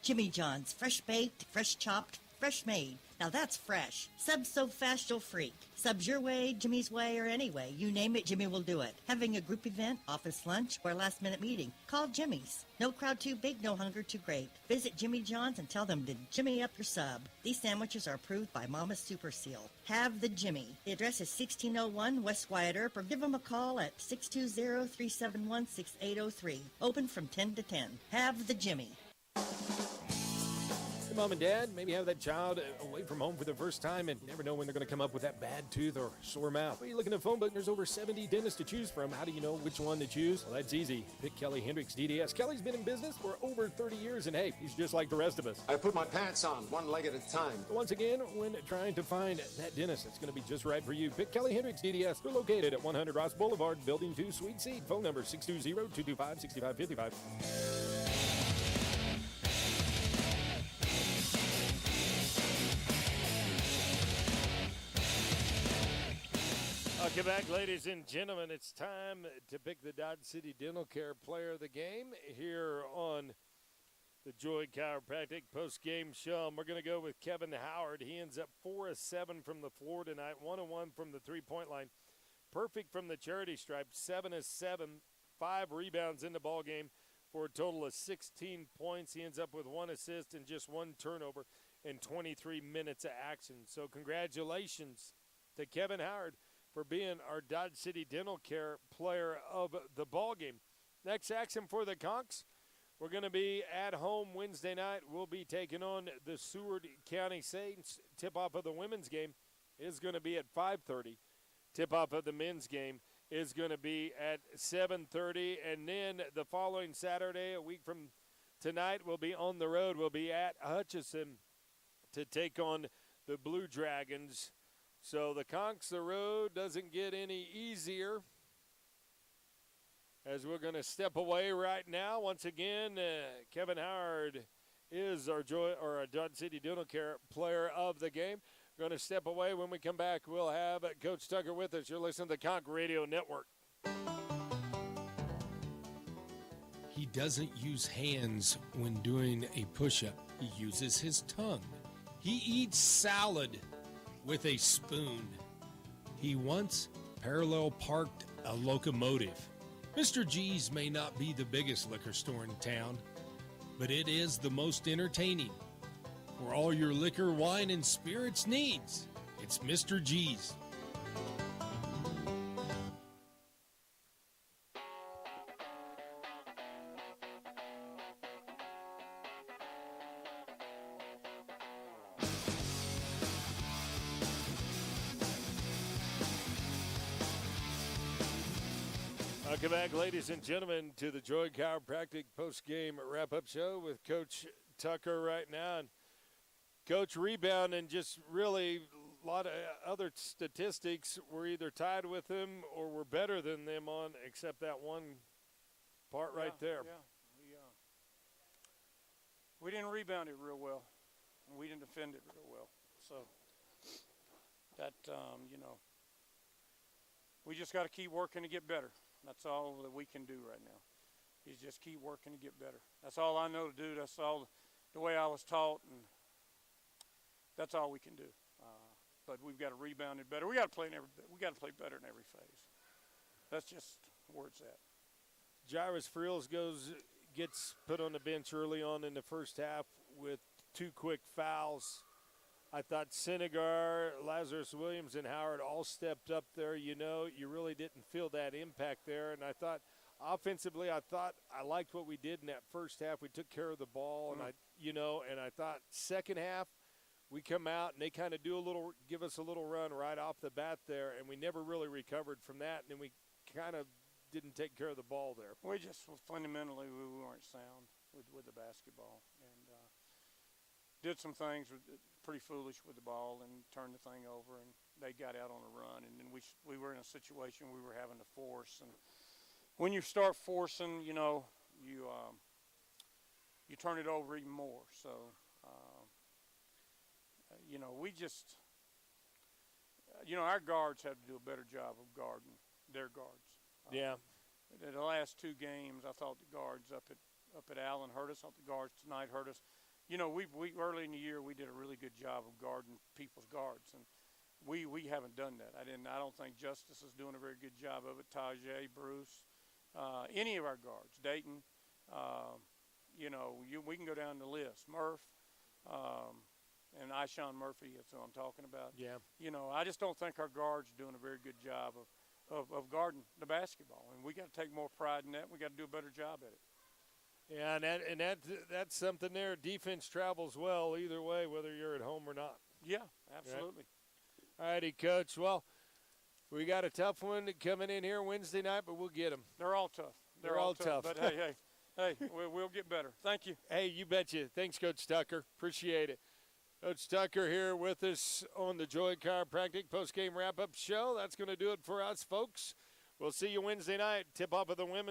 Jimmy John's, fresh baked, fresh chopped, fresh made. Now that's fresh. Subs so fast you'll freak. Subs your way, Jimmy's way, or anyway. You name it, Jimmy will do it. Having a group event, office lunch, or last-minute meeting, call Jimmy's. No crowd too big, no hunger too great. Visit Jimmy John's and tell them to Jimmy up your sub. These sandwiches are approved by Mama's Super Seal. Have the Jimmy. The address is 1601 West Wyatt Earp, or give them a call at 620-371-6803. Open from 10 to 10. Have the Jimmy. Hey, Mom and Dad, maybe have that child away from home for the first time and you never know when they're going to come up with that bad tooth or sore mouth. Well, you look in the phone book, there's over 70 dentists to choose from. How do you know which one to choose? Well, that's easy. Pick Kelly Hendricks DDS. Kelly's been in business for over 30 years, and hey, he's just like the rest of us. I put my pants on, one leg at a time. So once again, when trying to find that dentist that's going to be just right for you, pick Kelly Hendricks DDS. They're located at 100 Ross Boulevard, Building 2, Suite C. Phone number 620-225-6555. Welcome back, ladies and gentlemen. It's time to pick the Dodge City Dental Care player of the game here on the Joy Chiropractic post-game show. And we're going to go with Kevin Howard. He ends up 4 of 7 from the floor tonight, 1 of 1 from the three-point line. Perfect from the charity stripe, 7 of 7, 5 rebounds in the ball game for a total of 16 points. He ends up with 1 assist and just 1 turnover in 23 minutes of action. So congratulations to Kevin Howard for being our Dodge City Dental Care player of the ball game. Next action for the Conks, we're going to be at home Wednesday night. We'll be taking on the Seward County Saints. Tip-off of the women's game is going to be at 5:30. Tip-off of the men's game is going to be at 7:30. And then the following Saturday, a week from tonight, we'll be on the road. We'll be at Hutchinson to take on the Blue Dragons. So the Conks, the road doesn't get any easier as we're going to step away right now. Once again, Kevin Howard is our Dodge City Dental Care player of the game. We're going to step away. When we come back, we'll have Coach Tucker with us. You're listening to the Conk Radio Network. He doesn't use hands when doing a push-up. He uses his tongue. He eats salad with a spoon. He wants parallel parked a locomotive. Mr. G's may not be the biggest liquor store in town, but it is the most entertaining. For all your liquor, wine, and spirits needs, it's Mr. G's. Welcome back, ladies and gentlemen, to the Joy Chiropractic post-game wrap-up show with Coach Tucker right now. And Coach, rebound and just really a lot of other statistics were either tied with them or were better than them on, except that one part right there. Yeah, we didn't rebound it real well, and we didn't defend it real well. So that, we just got to keep working to get better. That's all that we can do right now, is just keep working to get better. That's all I know to do. That's all the way I was taught, and that's all we can do. But we've got to rebound it better. We got to play better in every phase. That's just where it's at. Jairus Friels gets put on the bench early on in the first half with 2 quick fouls. I thought Senegar, Lazarus Williams, and Howard all stepped up there. You really didn't feel that impact there. And I thought offensively, I liked what we did in that first half. We took care of the ball, and I thought second half we come out and they kind of give us a little run right off the bat there, and we never really recovered from that. And then we kind of didn't take care of the ball there. We just fundamentally we weren't sound with the basketball, and did some things pretty foolish with the ball and turned the thing over, and they got out on a run, and then we were in a situation we were having to force. And when you start forcing, you turn it over even more. So we just our guards have to do a better job of guarding their guards. The last 2 games, I thought the guards up at Allen hurt us. I thought the guards tonight hurt us. We early in the year we did a really good job of guarding people's guards, and we haven't done that. I don't think Justice is doing a very good job of it. Tajay, Bruce, any of our guards, Dayton, we can go down the list. Murph, and Ishawn Murphy, that's who I'm talking about. Yeah. I just don't think our guards are doing a very good job of guarding the basketball, and we got to take more pride in that. We got to do a better job at it. Yeah, and that's something there. Defense travels well either way, whether you're at home or not. Yeah, absolutely. Right. All righty, Coach. Well, we got a tough one coming in here Wednesday night, but we'll get them. They're all tough. They're all tough. But, hey, we'll get better. Thank you. Hey, you betcha. Thanks, Coach Tucker. Appreciate it. Coach Tucker here with us on the Joy Chiropractic postgame wrap-up show. That's going to do it for us, folks. We'll see you Wednesday night. Tip-off of the women.